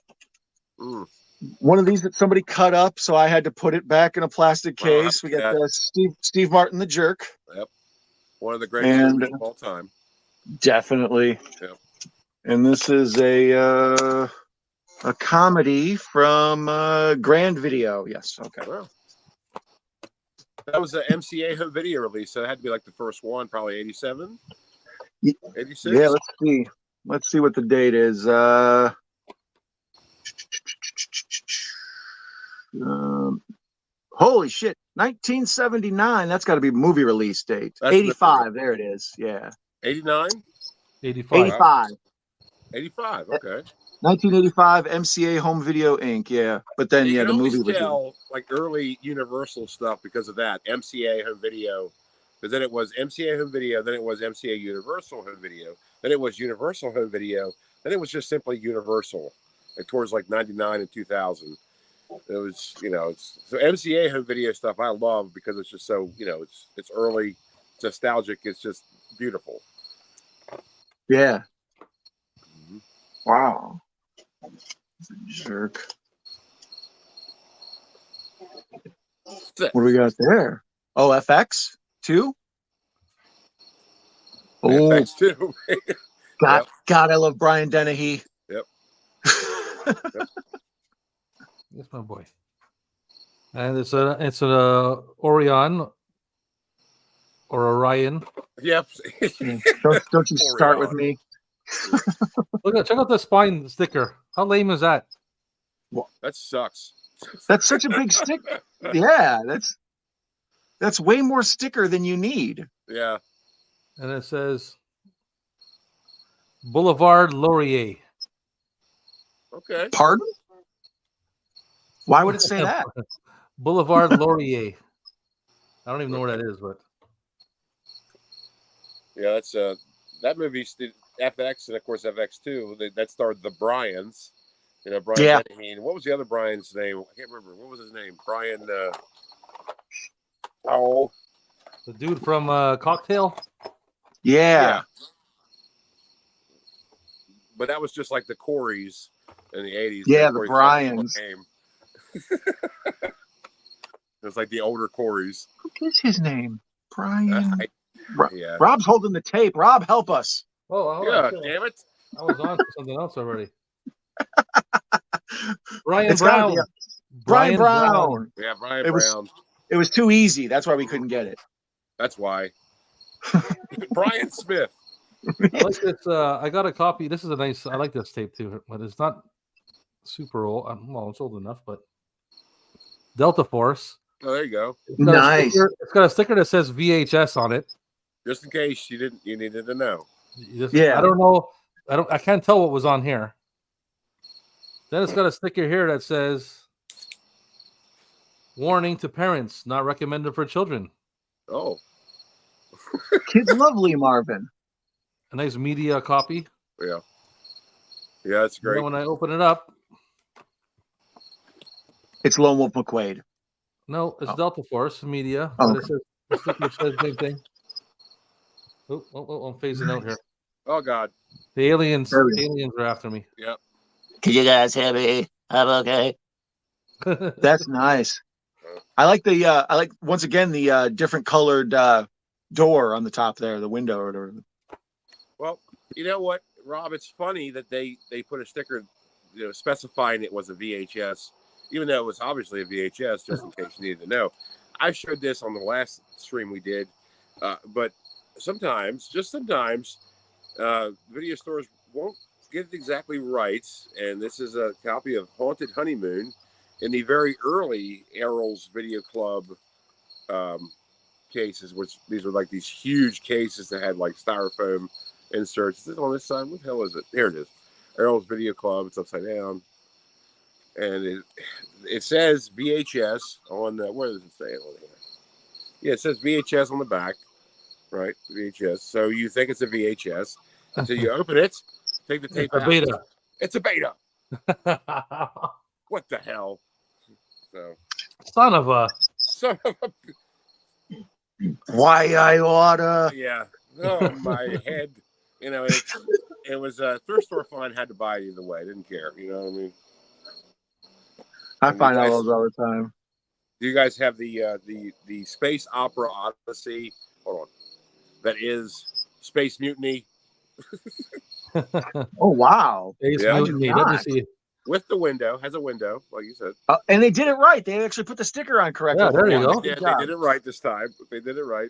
One of these that somebody cut up, so I had to put it back in a plastic case. We got the Steve Martin the Jerk. Yep. One of the greatest movies of all time. Definitely. Yep. And this is a comedy from Grand Video. Yes. Okay. Wow. That was an MCA home video release, so it had to be like the first one, probably 87, 86. Yeah, let's see. Let's see what the date is. Holy shit, 1979. That's got to be movie release date. That's 85. There it is. Yeah. 89? 85. 85. 85. Okay. 1985, MCA Home Video Inc. Yeah, but then you the movie was tell like early Universal stuff because of that MCA Home Video, because then it was MCA Home Video, then it was MCA Universal Home Video, then it was Universal Home Video, then it was just simply Universal, like towards like 99 and 2000. It was, it's so MCA Home Video stuff I love because it's just so, it's early, it's nostalgic, it's just beautiful. Yeah. Mm-hmm. Wow. Jerk. What do we got there? Oh, FX 2. Oh, FX 2. God, I love Brian Dennehy. Yep. That's my boy. And it's a Orion or Orion. Yep. don't you start with me. Check out the spine sticker. How lame is that? That sucks. That's such a big sticker. Yeah, that's way more sticker than you need. Yeah. And it says Boulevard Laurier. Okay. Pardon? Why would it say that? Boulevard Laurier. I don't even know where that is, but yeah, that's that movie's FX, and of course FX2. That starred the Bryans. Brian Dennehy. What was the other Brian's name? I can't remember. What was his name? Brian. The dude from Cocktail. Yeah. But that was just like the Coreys in the 80s. Yeah, the Bryans. It was like the older Coreys. What is his name? Brian. Yeah. Rob's holding the tape. Rob, help us. Oh, yeah, damn it. I was on to something else already. Brian Brown. Brian Brown. Yeah, Brian Brown. It was too easy. That's why we couldn't get it. That's why. Brian Smith. I like this. I got a copy. This is a nice. I like this tape too, but it's not super old. Well, it's old enough, but Delta Force. Oh, there you go. Nice. It's got a sticker that says VHS on it. Just in case you needed to know. I don't know. I can't tell what was on here. Then it's got a sticker here that says warning to parents, not recommended for children. Oh. Kids lovely, Marvin. A nice media copy. Yeah. Yeah, that's great. And when I open it up, it's Lone Wolf McQuade. No, it's Delta Force Media. Oh, but it says, the sticker says the same thing. Oh, I'm phasing out here. Oh God. The aliens are after me. Yep. Can you guys hear me? I'm okay. That's nice. I like once again the different colored door on the top there, the window or whatever. Well, you know what, Rob? It's funny that they put a sticker, specifying it was a VHS, even though it was obviously a VHS. Just in case you needed to know, I showed this on the last stream we did, but sometimes, video stores won't get it exactly right. And this is a copy of Haunted Honeymoon in the very early Errol's Video Club cases, which these were like these huge cases that had like styrofoam inserts. Is it on this side? What the hell is it? There it is. Errol's Video Club. It's upside down. And it says VHS on the, where does it say it on here? Yeah, it says VHS on the back. Right, VHS. So you think it's a VHS until you open it, take the tape out. Beta. It's a beta. What the hell? So, son of a. Why I oughta. Yeah. Oh, my head. It was a thrift store find. Had to buy it either way. Didn't care. You know what I mean? I find out those all the time. Do you guys have the Space Opera Odyssey? Hold on. That is Space Mutiny. Oh wow! Space Mutiny. Let me see. With the window, has a window, like you said. And they did it right. They actually put the sticker on correctly. Yeah, there you go. They did it right this time. They did it right.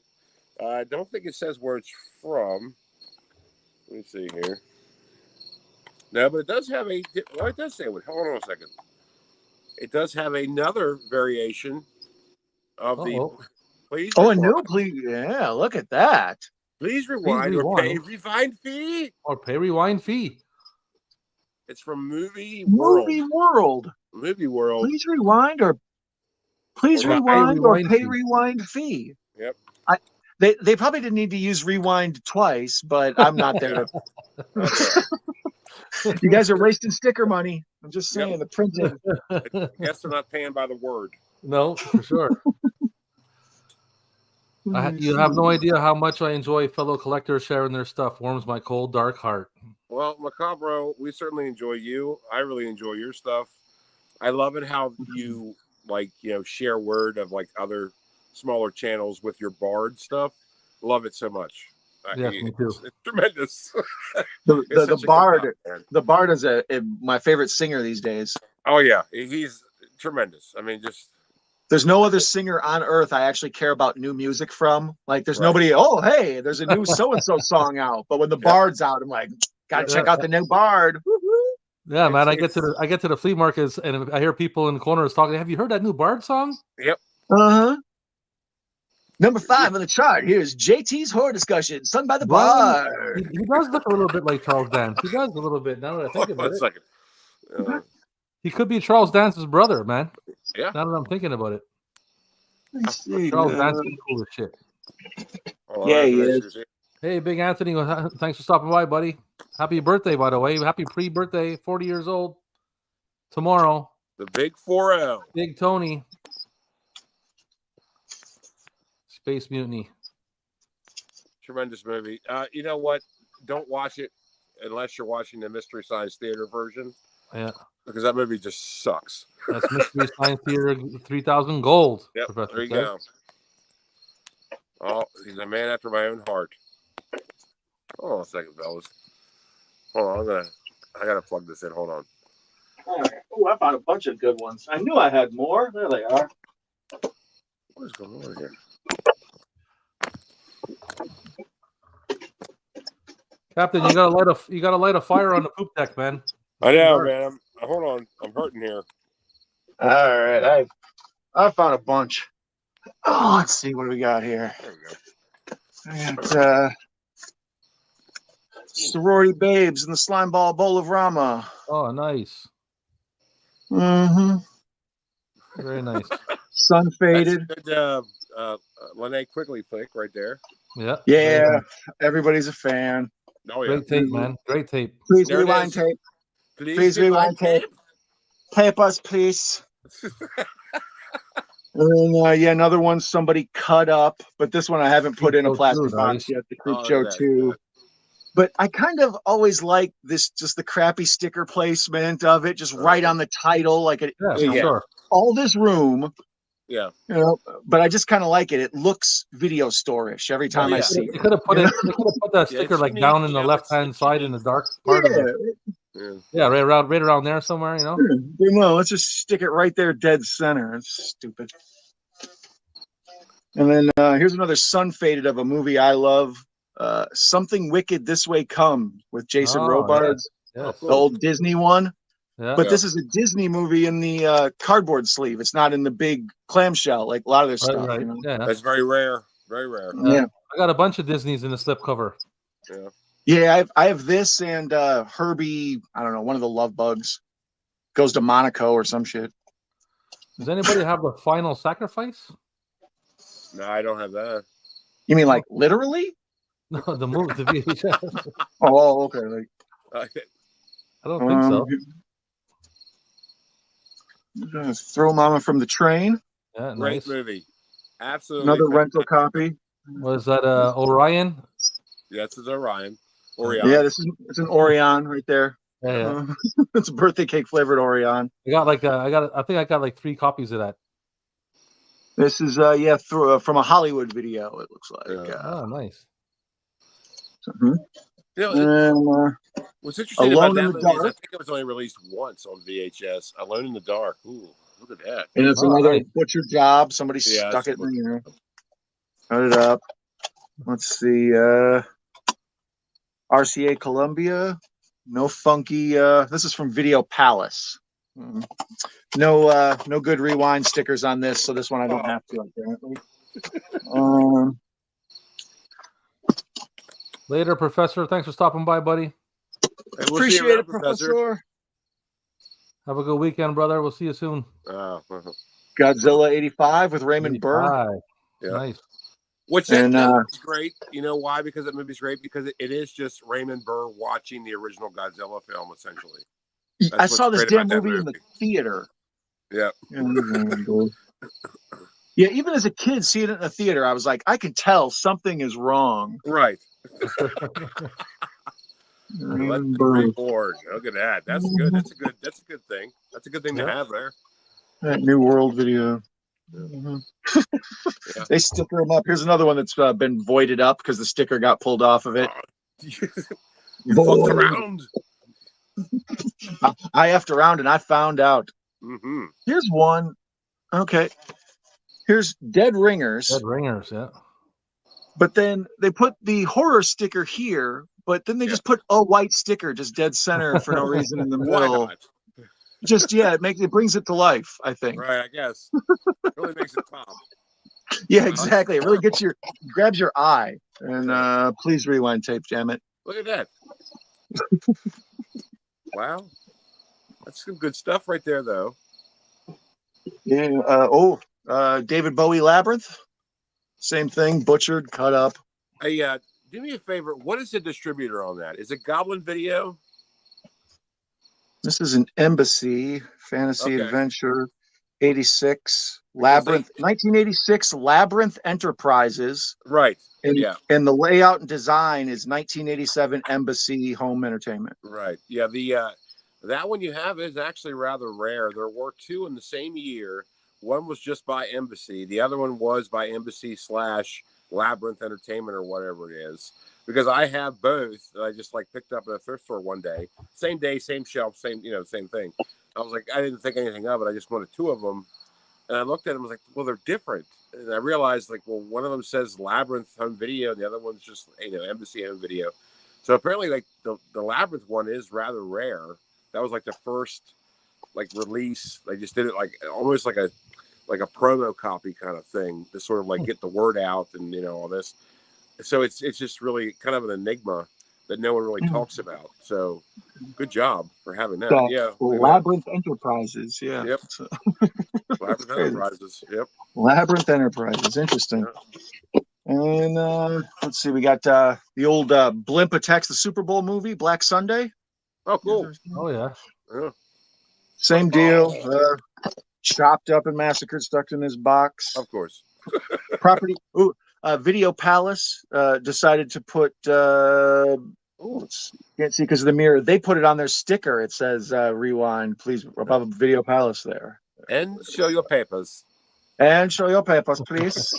I don't think it says where it's from. Let me see here. No, but it does have a. Well, it does say. Hold on a second. It does have another variation of the. Please. Oh, a new please. Yeah, look at that. Please rewind or pay rewind fee. Or pay rewind fee. It's from Movie World. Movie World. Please rewind or pay rewind fee. Yep. They probably didn't need to use rewind twice, but I'm not there. You guys are wasting sticker money. I'm just saying, the printing. I guess they're not paying by the word. No, for sure. You have no idea how much I enjoy fellow collectors sharing their stuff. Warms my cold, dark heart. Well, Macabro, we certainly enjoy you. I really enjoy your stuff. I love it how you share word of other smaller channels with your Bard stuff. Love it so much. Yeah, me too. It's tremendous. The Bard is my favorite singer these days. Oh yeah, he's tremendous. I mean, there's no other singer on earth I actually care about new music from. Like, there's nobody. Oh, hey, there's a new so and so song out. But when the Bard's out, I'm like, gotta check out the new Bard. Woo-hoo. Yeah, man. I get to the flea markets and I hear people in the corners talking. Have you heard that new Bard song? Yep. Number 5 on the chart. Here's JT's Horror Discussion, sung by the Bard. He does look a little bit like Charles Dance. He does a little bit. Now that I think about it, he could be Charles Dance's brother, man. Yeah. Now that I'm thinking about it, Charles Dance is cool as shit. Yeah, he is. Hey, Big Anthony, thanks for stopping by, buddy. Happy birthday, by the way. Happy pre-birthday, 40 years old. Tomorrow. The Big 4-0. Big Tony. Space Mutiny. Tremendous movie. You know what? Don't watch it unless you're watching the Mystery Science Theater version. Yeah. Because that movie just sucks. That's Mystery Science Theater 3000 Gold. Yep. There you go. Oh, he's a man after my own heart. Hold on a second, fellas. Hold on, I gotta plug this in. Hold on. All right. Oh, I found a bunch of good ones. I knew I had more. There they are. What is going on here? Captain, you gotta light a fire on the poop deck, man. I know, man. Hold on, I'm hurting here. All right, I found a bunch. Oh, let's see what do we got here. There we go. I got Sorority Babes and the Slime Ball Bowl of Rama. Oh, nice. Mm-hmm. Very nice. Sun Faded. That's a good Lene Quigley flick right there. Yeah. Yeah. Everybody's a fan. Oh, yeah. Great tape, man. Great tape. Please rewind tape. Please rewind tape. Tape us, please. And then, another one somebody cut up, but this one I haven't put in a plastic box yet. The Creep Show 2. But I kind of always like this, just the crappy sticker placement of it, just right on the title, like sure. All this room. Yeah. But I just kind of like it. It looks video store-ish every time I see it. They could have put that sticker down in the left-hand side in the dark part of it. Yeah, right around there somewhere, No, let's just stick it right there, dead center. It's stupid. And then here's another sun faded of a movie I love. Something Wicked This Way Come with Jason Robards, the old Disney one. Yeah. But this is a Disney movie in the cardboard sleeve. It's not in the big clamshell like a lot of their stuff. Right. Yeah. That's very rare. Very rare. Yeah. I got a bunch of Disneys in the slipcover. Yeah. Yeah, I have this and Herbie, I don't know, one of the Love Bugs. Goes to Monaco or some shit. Does anybody have the Final Sacrifice? No, I don't have that. You mean like literally? No, the movie, the VHS. Oh, okay. Like, I don't think so. Throw Mama from the Train. Yeah, great movie. Absolutely. Another rental copy. Was that Orion? Yes, it's Orion. Yeah, it's an Orion right there. Yeah. It's a birthday cake flavored Orion. I think I got like 3 copies of that. This is from a Hollywood video. It looks like. Oh, nice. What's interesting about that movie is I think it was only released once on VHS. Alone in the Dark. Ooh, look at that. And it's another butcher job. Somebody stuck it in there. Cut it up. Let's see. RCA Columbia. No funky. This is from Video Palace. No good rewind stickers on this, so this one I don't have to, apparently. Later, Professor. Thanks for stopping by, buddy. Hey, we'll Appreciate it, Professor. Have a good weekend, brother. We'll see you soon. Godzilla 85 with Raymond Burr. Yeah. Nice. Which that movie's great. You know why? Because that movie's great because it is just Raymond Burr watching the original Godzilla film, essentially. I saw this damn movie in the theater. Yeah. Yeah, even as a kid seeing it in the theater, I was like, I can tell something is wrong. Right. Let's be reborn. Look at that. That's good. That's a good thing. That's a good thing to have there. That New World video. They sticker them up. Here's another one that's been voided up because the sticker got pulled off of it. You fucked around. I effed around and I found out. Here's one. Okay. Here's Dead Ringers. Dead Ringers, yeah. But then they put the horror sticker here, but then they just put a white sticker just dead center for no reason in the middle. Just it brings it to life, I think. Right, I guess. It really makes it pop. Yeah, exactly. It really grabs your eye. And please rewind tape, damn it. Look at that. Wow. That's some good stuff right there, though. Yeah. David Bowie Labyrinth. Same thing, butchered, cut up. Hey, do me a favor. What is the distributor on that? Is it Goblin Video? This is an Embassy Fantasy Adventure 86 Labyrinth 1986 Labyrinth Enterprises. Right. And the layout and design is 1987 Embassy Home Entertainment. Right. Yeah. That one you have is actually rather rare. There were 2 in the same year. One was just by Embassy. The other one was by Embassy / Labyrinth Entertainment or whatever it is. Because I have both. I just picked up at a thrift store one day. Same day, same shelf, same thing. I was like, I didn't think anything of it. I just wanted 2 of them. And I looked at them and was like, well, they're different. And I realized one of them says Labyrinth Home Video and the other one's just, Embassy Home Video. So apparently the Labyrinth one is rather rare. That was the first release. They just did it almost like a promo copy kind of thing to sort of get the word out and all this. So it's just really kind of an enigma that no one really talks about. So good job for having that. Labyrinth Enterprises. Yeah. Yep. Labyrinth Enterprises. Yep. Labyrinth Enterprises. Interesting. Yeah. And let's see, we got the old Blimp Attacks the Super Bowl movie, Black Sunday. Oh, cool. Oh, yeah. Same deal. Chopped up and massacred, stuck in this box. Of course. Property. Video Palace decided to put. Can't see because of the mirror. They put it on their sticker. It says "Rewind, please." Above Video Palace there. And show your papers. And show your papers, please.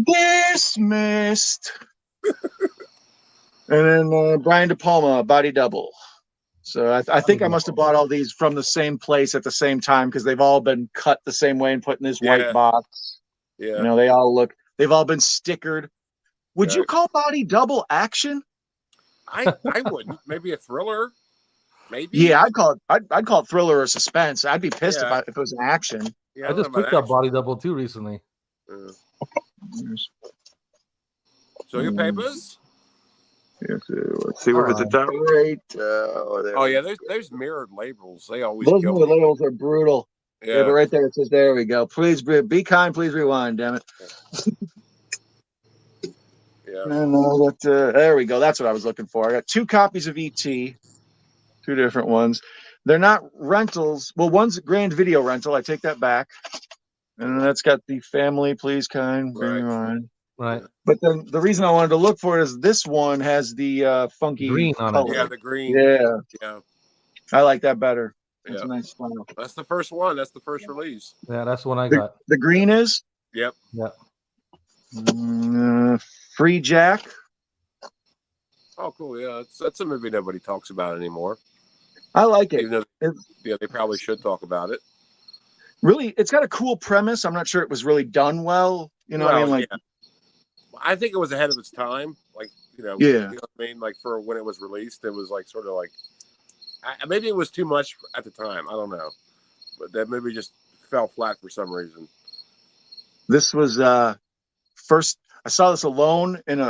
Dismissed. And then Brian De Palma, Body Double. So I think I must have bought all these from the same place at the same time because they've all been cut the same way and put in this white box. Yeah. They've all been stickered. Would you call Body Double action? I wouldn't. Maybe a thriller. Maybe. Yeah, I'd call it thriller or suspense. I'd be pissed if it was an action. Yeah, I just picked up Body Double too recently. Show your papers. Let's see where it's at. Right. There's mirrored labels. They always those mirrored labels are brutal. Yeah, but right there it says, "There we go. Please be kind. Please rewind. Damn it." Yeah. And there we go. That's what I was looking for. I got 2 copies of ET, 2 different ones. They're not rentals. Well, one's a Grand Video rental. I take that back. And that's got the family, please kind, rewind. Right. But then the reason I wanted to look for it is this one has the funky green on color. it. Yeah, the green. Yeah. I like that better. That's a nice file. That's the first one. That's the first release. Yeah, that's the one I got. The green is? Yep. Free Jack. Oh, cool. Yeah, that's a movie nobody talks about anymore. I like it. Even though, they probably should talk about it. Really, it's got a cool premise. I'm not sure it was really done well. You know what I mean? Like, I think it was ahead of its time. Like, you know what I mean? Like, for when it was released, it was like sort of like, maybe it was too much at the time. I don't know. But that movie just fell flat for some reason. This was first. I saw this alone in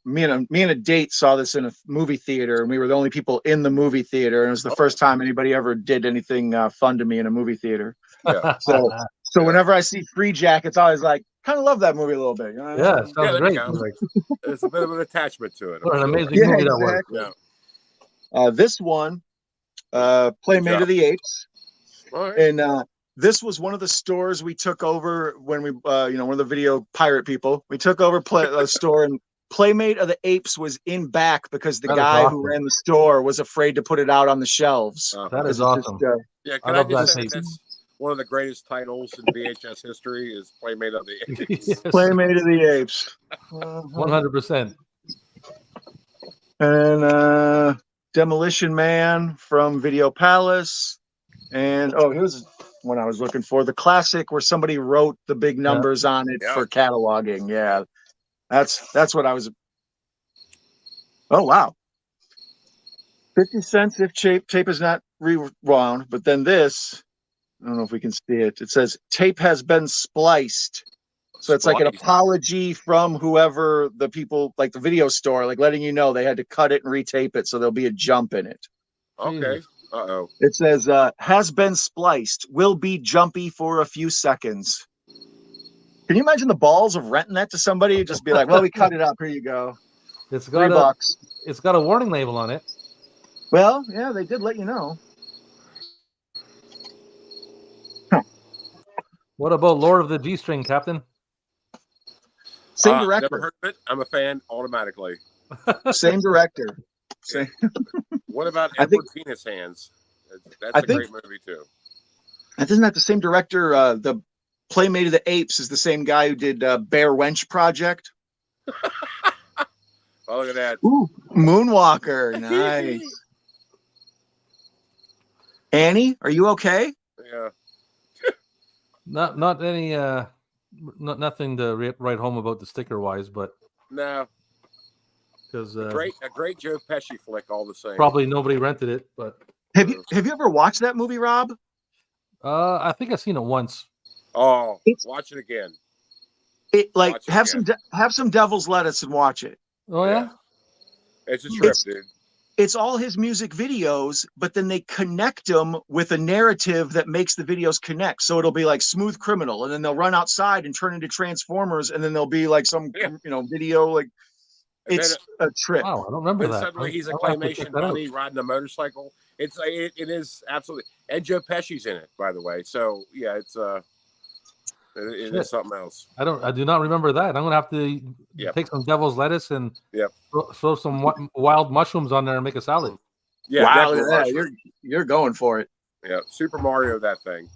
me and a date saw this in a movie theater, and we were the only people in the movie theater. And it was the first time anybody ever did anything fun to me in a movie theater. Yeah. So whenever I see Free Jack, it's always like, kind of love that movie a little bit. You know? Yeah, it sounds great. There's a bit of an attachment to it. What an amazing movie that was. Yeah. This one, Playmate of the Apes. All right. And this was one of the stores we took over when we, one of the video pirate people. We took over a store, and Playmate of the Apes was in back because the guy who ran the store was afraid to put it out on the shelves. That is awesome. Can I just say that's one of the greatest titles in VHS history is Playmate of the Apes. Yes. Playmate of the Apes. 100%. And Demolition Man from Video Palace. And here's one I was looking for, the classic where somebody wrote the big numbers on it for cataloging. Yeah, that's what I was. Oh wow, 50 cents if tape is not rewound. But then this, I don't know if we can see it. It says tape has been spliced. So it's like an apology from whoever the people, like the video store, like letting you know they had to cut it and retape it, so there'll be a jump in it. Okay. Uh-oh. It says, has been spliced, will be jumpy for a few seconds. Can you imagine the balls of renting that to somebody? Just be like, well, we cut it up. Here you go. It's got $3. It's got a warning label on it. Well, yeah, they did let you know. Huh. What about Lord of the G-String, Captain? Same director. Never heard of it. I'm a fan automatically. Same director. Same. What about Edward Penis Hands? That's a great movie too. Isn't that the same director? The Playmate of the Apes is the same guy who did Bear Wench Project. Oh, look at that. Ooh, Moonwalker. Nice. Annie, are you okay? Yeah. Not any nothing to write home about the sticker wise, but no. Because a great Joe Pesci flick, all the same. Probably nobody rented it, but have you ever watched that movie, Rob? I think I've seen it once. Oh, watch it again. Have some devil's lettuce and watch it. Oh yeah, it's a trip, dude. It's all his music videos, but then they connect them with a narrative that makes the videos connect. So it'll be like Smooth Criminal, and then they'll run outside and turn into Transformers, and then there'll be like some video like. It's a trip. Wow, I don't remember that. Suddenly he's a claymation bunny riding a motorcycle. It is absolutely, and Joe Pesci's in it, by the way. So yeah, it is something else. I do not remember that. I'm gonna have to take some devil's lettuce and throw some wild mushrooms on there and make a salad. Yeah, wow, you're going for it. Yeah, Super Mario, that thing.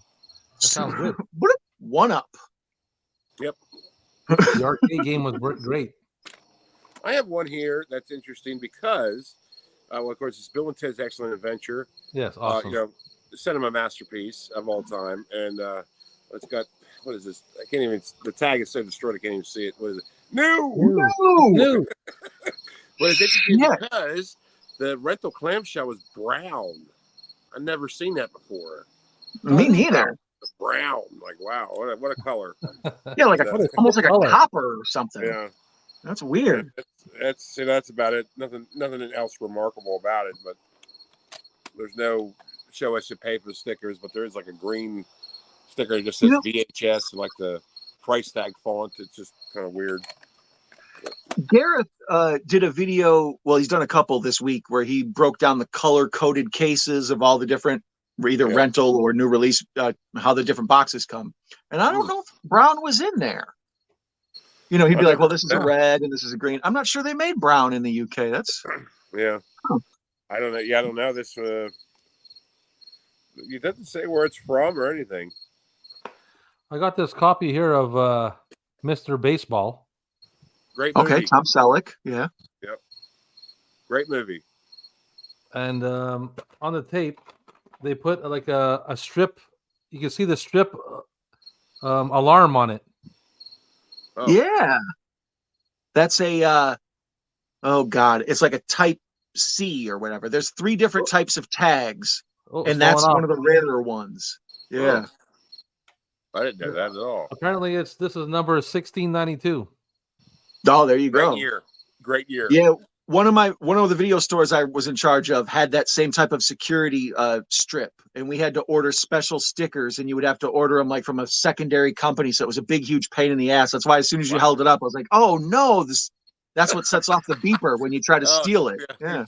That sounds good. What a one-up. Yep. The arcade game was great. I have one here that's interesting because, of course, it's Bill and Ted's Excellent Adventure. Yes, awesome. Cinema masterpiece of all time, and it's got what is this? I can't even. The tag is so destroyed I can't even see it. What is it? New. But it's interesting because the rental clamshell was brown. I've never seen that before. Me neither. Brown, like wow, what a color. Yeah, like almost like a copper or something. Yeah. That's weird. That's about it. Nothing else remarkable about it. But there's no show us should pay for the stickers. But there is like a green sticker that just says VHS and like the price tag font. It's just kind of weird. Gareth did a video. Well, he's done a couple this week where he broke down the color coded cases of all the different either rental or new release, how the different boxes come. And I don't know if brown was in there. You know, he'd be like, "Well, this is a red and this is a green." I'm not sure they made brown in the UK. That's yeah. I don't know. Yeah, I don't know this. It doesn't say where it's from or anything. I got this copy here of Mr. Baseball. Great movie. Okay, Tom Selleck. Yeah. Yep. Great movie. And on the tape, they put like a strip. You can see the strip alarm on it. Oh. Yeah. That's a oh God, it's like a type C or whatever. There's 3 different types of tags, and that's one of the rarer ones. Yeah. Oh. I didn't know that at all. Apparently, this is number 1692. Oh, there you go. Great year. Yeah. One of the video stores I was in charge of had that same type of security strip, and we had to order special stickers, and you would have to order them like from a secondary company. So it was a big, huge pain in the ass. That's why as soon as you held it up, I was like, "Oh no, that's what sets off the beeper when you try to steal it." Yeah.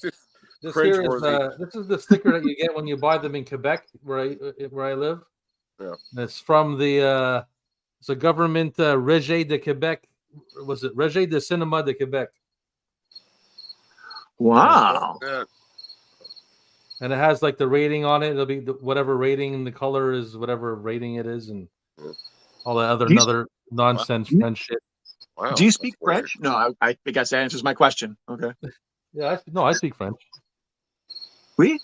This is the sticker that you get when you buy them in Quebec, where I live. Yeah. It's from the it's a government Régie de Québec. Was it Régie de Cinéma de Québec? Wow. Yeah. And it has like the rating on it. It'll be whatever rating, and the color is whatever rating it is, and all the other nonsense French shit. Wow. Do you speak French? No, I guess that answers my question. Okay. Yeah, I speak French. Oui?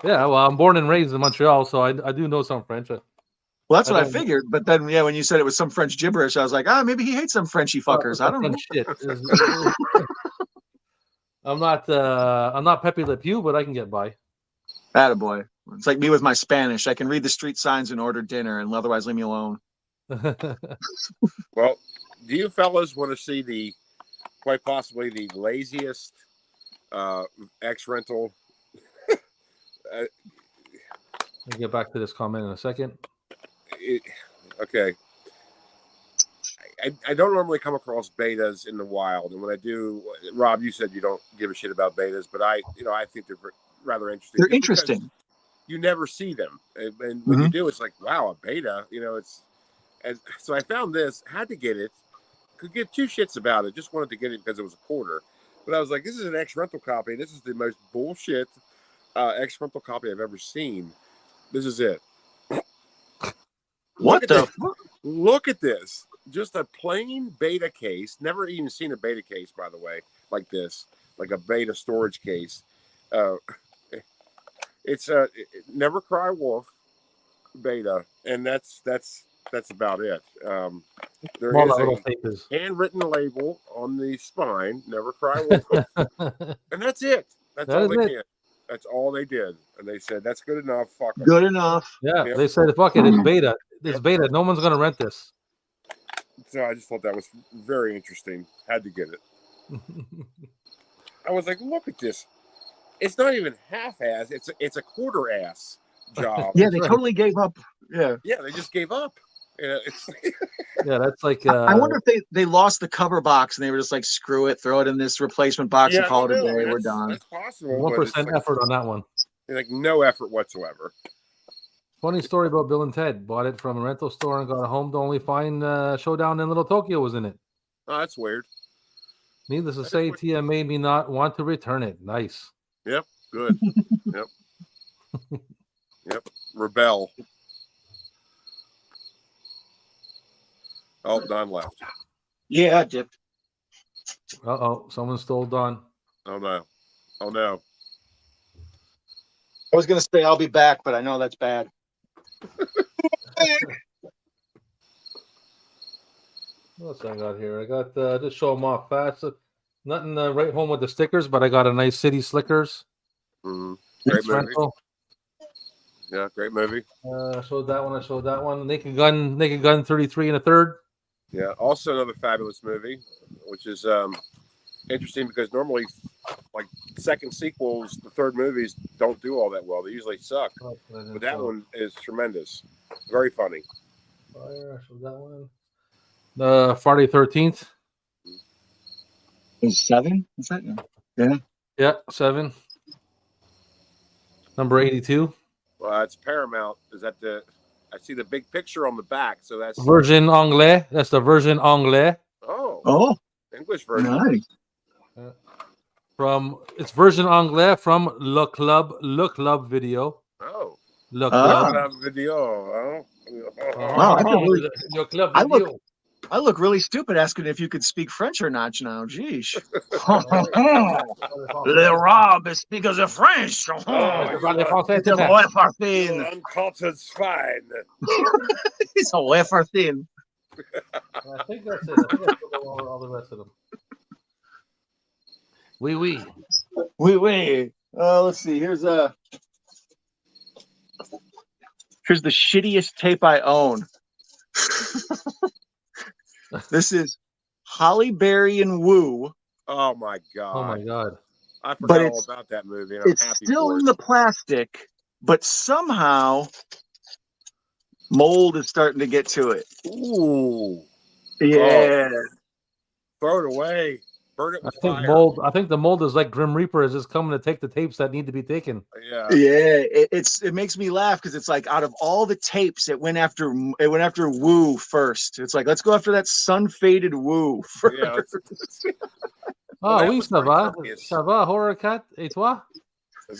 Yeah, well, I'm born and raised in Montreal, so I do know some French. Well, that's what I figured. But then, when you said it was some French gibberish, I was like, maybe he hates some Frenchy fuckers. I don't know. Shit. I'm not Pepe Le Pew, but I can get by. Attaboy. It's like me with my Spanish. I can read the street signs and order dinner, and otherwise leave me alone. Well, do you fellas want to see quite possibly the laziest X rental? I'll get back to this comment in a second. Okay. I don't normally come across betas in the wild, and when I do, Rob, you said you don't give a shit about betas, but I think they're rather interesting. They're interesting. You never see them, and when you do, it's like, wow, a beta. And so I found this, had to get it, could give 2 shits about it, just wanted to get it because it was a quarter. But I was like, this is an X rental copy. This is the most bullshit X rental copy I've ever seen. This is it. Look at this. Just a plain beta case. Never even seen a beta case, by the way, like this, like a beta storage case. It's Never Cry Wolf beta, and that's about it. There is a handwritten label on the spine, Never Cry Wolf, and that's it. That's all they did. That's all they did, and they said that's good enough. Fuck them. Good enough. Yeah, They said, "Fuck it, it's beta. It's beta. No one's gonna rent this." So I just thought that was very interesting. Had to get it. I was like, look at this. It's not even half-ass. It's a quarter-ass job. Yeah, they totally gave up. Yeah. Yeah, they just gave up. Yeah, that's like. I wonder if they lost the cover box and they were just like, screw it, throw it in this replacement box and call it a day. We're done. That's possible. 1% effort on that one. Like no effort whatsoever. Funny story about Bill and Ted. Bought it from a rental store and got it home to only find Showdown in Little Tokyo was in it. Oh, that's weird. Needless to say, Tia made me not want to return it. Nice. Yep. Good. Yep. Yep. Rebel. Oh, Don left. Yeah, I dipped. Someone stole Don. Oh no. Oh no. I was gonna say I'll be back, but I know that's bad. What's I got here? I got just show them off fast. Nothing right home with the stickers, but I got a nice City Slickers. Mm-hmm. Great movie. Rental. Yeah, great movie. I showed that one. Naked Gun 33 1/3. Yeah, also another fabulous movie, which is interesting because normally, like second sequels, the third movies don't do all that well. They usually suck. But that one is tremendous. Very funny. Fire, I showed that one. Friday 13th. Is 7? Is that? Yeah. Yeah, 7. Number 82. Well, that's Paramount. Is that I see the big picture on the back, so that's version anglais. That's the version anglais. Oh, English version. Nice. From it's version anglais from Le Club video. Oh, Le Club video. Oh. Wow, I could really, Le Club video. I look really stupid asking if you could speak French or not now. Geesh. Le Rob speaks the French. You're uncultured swine. He's a wafer thin. I think that's it. I think that's all the rest of them. Oui. Let's see. Here's the shittiest tape I own. This is Holly Berry and Woo. Oh my god! I forgot all about that movie. And it's still in the plastic, but somehow mold is starting to get to it. Ooh. Yeah. Oh. Throw it away. Burn it with fire. I think the mold is like Grim Reaper is just coming to take the tapes that need to be taken. Yeah. It makes me laugh because it's like out of all the tapes, it went after Woo first. It's like let's go after that sun faded Woo first. Yeah, oui, ça va. Ça va, Horror Cat. Et toi?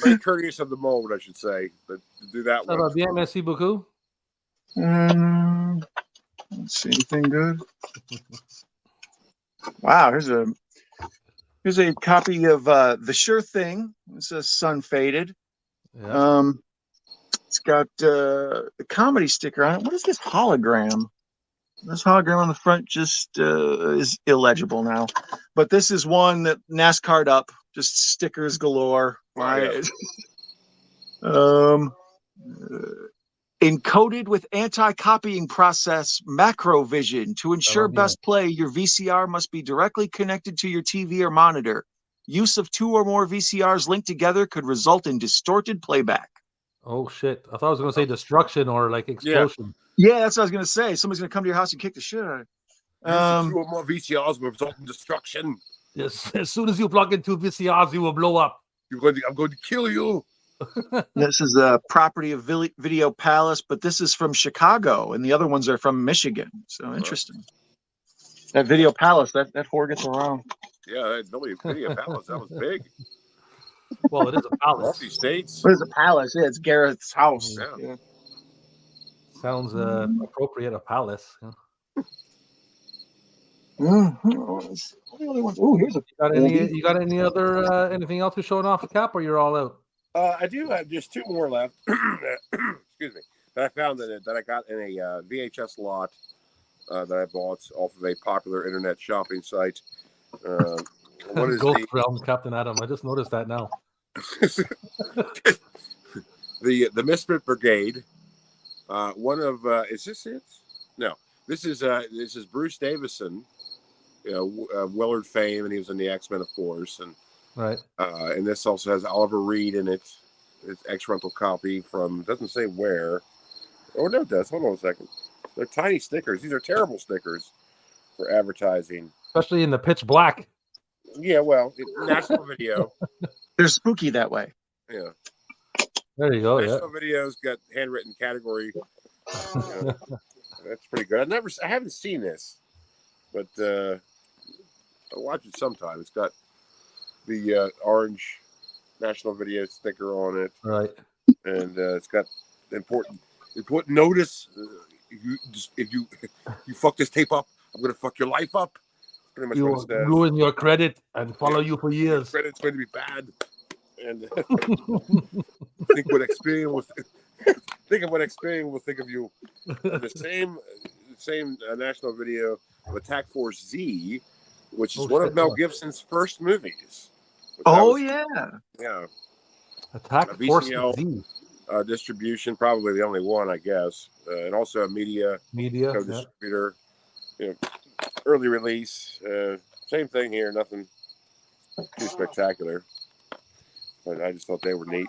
Very courteous of the mold, I should say, to do that Ça va bien, merci beaucoup. Let's see, anything good? Wow, here's a copy of The Sure Thing. This is sun faded. Yeah. It's got the comedy sticker on it. What is this hologram? This hologram on the front just is illegible now. But this is one that NASCAR'd up, just stickers galore. Encoded with anti-copying process macrovision. To ensure best play, your VCR must be directly connected to your TV or monitor. Use of 2 or more VCRs linked together could result in distorted playback. Oh shit! I thought I was going to say destruction or like explosion. Yeah, that's what I was going to say. Somebody's going to come to your house and kick the shit out of it. 2 or more VCRs will result in destruction. Yes, as soon as you plug into VCRs, you will blow up. I'm going to kill you. This is a property of Video Palace, but this is from Chicago, and the other ones are from Michigan. So interesting. That Video Palace, that whore gets around. Yeah, nobody Video Palace. That was big. Well, it is a palace. Multi-states. It is a palace. Yeah, it's Garrett's house. Yeah. Sounds appropriate. A palace. Yeah. Oh, here's a. You got any other anything else to show off, Cap, or you're all out? I do have just 2 more left. Excuse me. That I found that I got in a VHS lot that I bought off of a popular internet shopping site. What is Ghost Realm, Captain Adam? I just noticed that now. the Misfit Brigade. One of is this it? No, this is Bruce Davison. Willard fame, and he was in the X-Men, of course, and right. And this also has Oliver Reed in it. It's X-Rental copy from doesn't say where. Oh no, it does. Hold on a second. They're tiny stickers. These are terrible stickers for advertising, especially in the pitch black. Yeah, well, National Video. They're spooky that way. Yeah. There you go. National Video's got handwritten category. That's pretty good. I haven't seen this, but I'll watch it sometime. It's got the orange National Video sticker on it, right? And it's got important notice. If you fuck this tape up, I'm gonna fuck your life up. Pretty much what it says. Ruin your credit and follow you for years. Your credit's going to be bad. And think of what Experian will think of you. The same National Video of Attack Force Z, which is one of Mel Gibson's first movies. Yeah. Attack Force Z. Distribution, probably the only one, I guess, and also a media co-distributor. Early release, same thing here. Nothing too spectacular, but I just thought they were neat.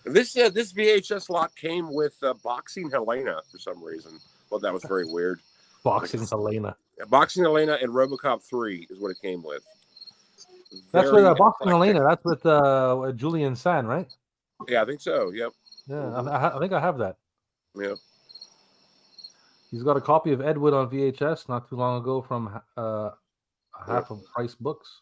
And this VHS lot came with Boxing Helena for some reason. Well, that was very weird. Boxing Helena. Boxing Helena and RoboCop 3 is what it came with. That's with Boxing Helena. That's with Julian Sands, right? Yeah, I think so. Yep. Yeah, I think I have that. Yeah. He's got a copy of Ed Wood on VHS not too long ago from Half of Price Books.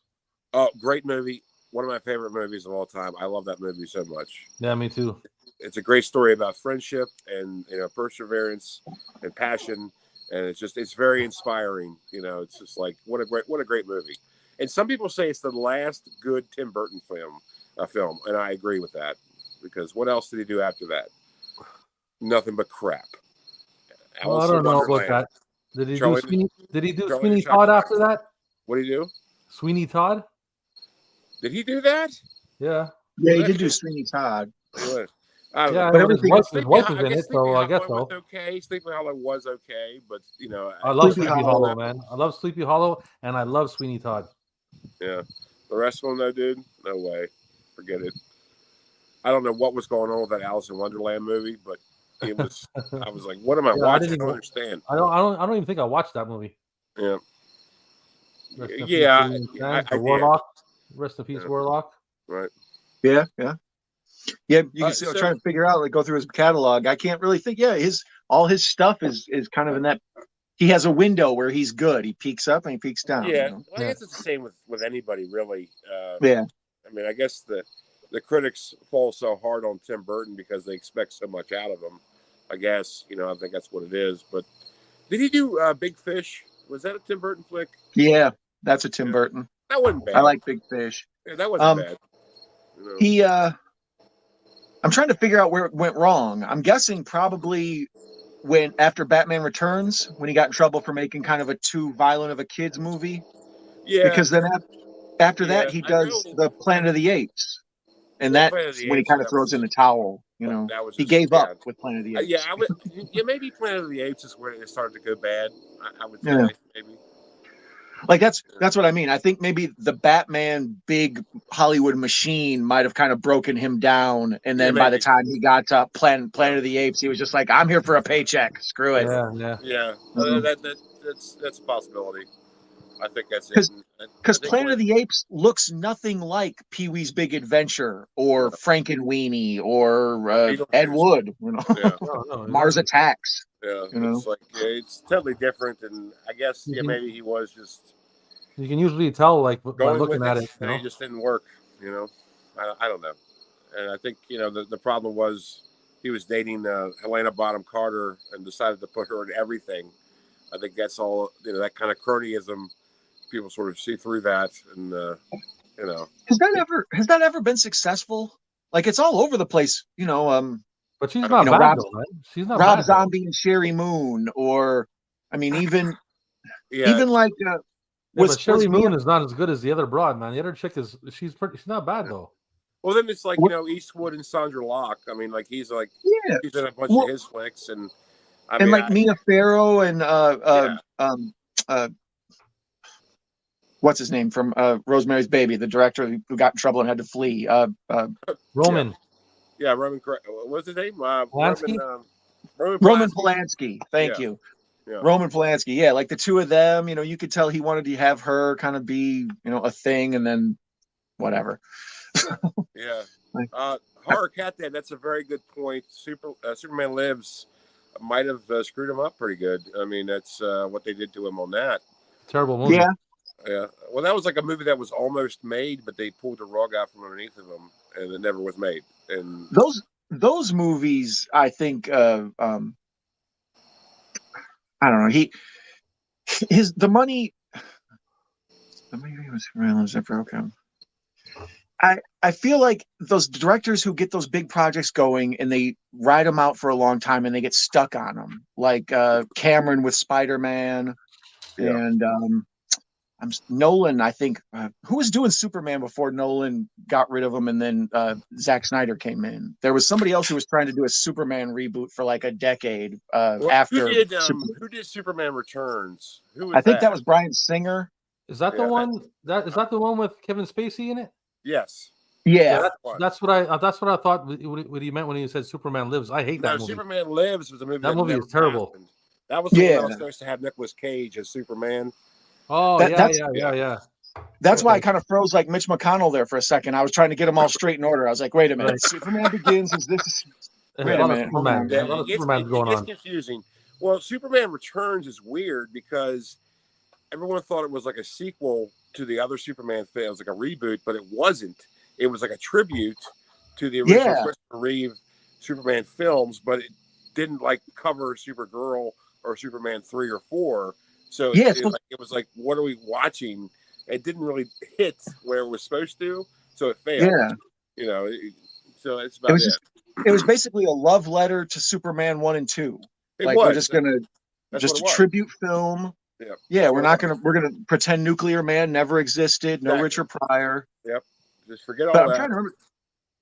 Oh, great movie. One of my favorite movies of all time. I love that movie so much. Yeah, me too. It's a great story about friendship and perseverance and passion, and it's very inspiring. It's just like what a great movie. And some people say it's the last good Tim Burton film, and I agree with that, because what else did he do after that? Nothing but crap. Well, I don't know about that. Did he do Sweeney Todd after that? What did he do? Sweeney Todd? Did he do that? Yeah. Yeah, he did do Sweeney Todd. I don't know. But his wife is in it, so I guess so. Okay, Sleepy Hollow was okay, but I love Sleepy Hollow, man. I love Sleepy Hollow, and I love Sweeney Todd. Yeah, the rest of them, though, dude, no way, forget it. I don't know what was going on with that Alice in Wonderland movie, but it was. I was like, what am I watching? I don't understand. I don't even think I watched that movie. Yeah. Warlock. Rest in peace, Warlock. Right. Yeah. You can try to figure out, go through his catalog. I can't really think. Yeah, all his stuff is kind of in that. He has a window where he's good. He peaks up and he peaks down. Yeah, well, I guess it's the same with anybody, really. Yeah. I mean, I guess the critics fall so hard on Tim Burton because they expect so much out of him. I guess I think that's what it is. But did he do Big Fish? Was that a Tim Burton flick? Yeah, that's a Tim Burton. That wasn't bad. I like Big Fish. Yeah, that wasn't bad. He I'm trying to figure out where it went wrong. I'm guessing probably after Batman Returns, when he got in trouble for making kind of a too violent of a kids movie. Yeah. Because then after that, he does the Planet of the Apes, and that's when he kind of throws in the towel. He gave up with Planet of the Apes. Maybe Planet of the Apes is where it started to go bad. I would say maybe. Like that's what I mean. I think maybe the Batman big Hollywood machine might have kind of broken him down, and then by the time he got to Planet of the Apes, he was just like, "I'm here for a paycheck. Screw it." Yeah. That's a possibility. I think that's it. Because Planet of the Apes looks nothing like Pee-wee's Big Adventure or Frankenweenie or Ed Wood. Mars Attacks. Yeah, it's like it's totally different, and I guess maybe he was just. You can usually tell, like by looking at it, and it just didn't work. I don't know, and I think the problem was he was dating Helena Bonham Carter and decided to put her in everything. I think that's all. That kind of cronyism. People sort of see through that, and Has that ever been successful? Like it's all over the place, But she's not bad, though, right? She's not Rob bad, Zombie and Sherry Moon, or I mean, even like but Sherry Moon is not as good as the other broad, man. The other chick she's not bad though. Well, then it's like Eastwood and Sandra Locke. I mean, like he's in a bunch of his flicks, and Mia Farrow and what's his name from Rosemary's Baby, the director who got in trouble and had to flee. Roman. Yeah, Roman. What's his name? Polanski? Roman Polanski. Thank you. Yeah. Roman Polanski. Yeah, like the two of them, you could tell he wanted to have her kind of be, a thing, and then whatever. Yeah. Horror Cat Dad, that's a very good point. Superman Lives might have screwed him up pretty good. I mean, that's what they did to him on that. Terrible movie. Yeah. Well, that was like a movie that was almost made, but they pulled the rug out from underneath of them, and it never was made. And those movies, I think, I don't know. The money was broken. I feel like those directors who get those big projects going and they ride them out for a long time and they get stuck on them, like Cameron with Spider-Man, and Nolan, I think, who was doing Superman before Nolan got rid of him, and then Zack Snyder came in. There was somebody else who was trying to do a Superman reboot for like a decade after. Who did Superman Returns? I think that was Bryan Singer. Is that the one? Is that the one with Kevin Spacey in it? Yes. Yeah, that's what I thought. What he meant when he said Superman Lives. I hate that movie. Superman Lives was a movie that movie is terrible. Happened. That was the one that was supposed to have Nicolas Cage as Superman. Oh, yeah. That's why I kind of froze like Mitch McConnell there for a second. I was trying to get them all straight in order. I was like, wait a minute. Superman Begins. Is this? Wait a minute. Superman's going on. It's confusing. Well, Superman Returns is weird because everyone thought it was like a sequel to the other Superman film. It was like a reboot, but it wasn't. It was like a tribute to the original Christopher Reeve Superman films, but it didn't like cover Supergirl or Superman 3 or 4. So it was like, what are we watching? It didn't really hit where it was supposed to, so it failed. Yeah. You know, so that's about it. It was basically a love letter to Superman 1 and 2. We're just gonna just a tribute film. Yep. Yeah, we're gonna pretend Nuclear Man never existed, no Richard Pryor. Yep. Just forget all that. I'm trying to remember.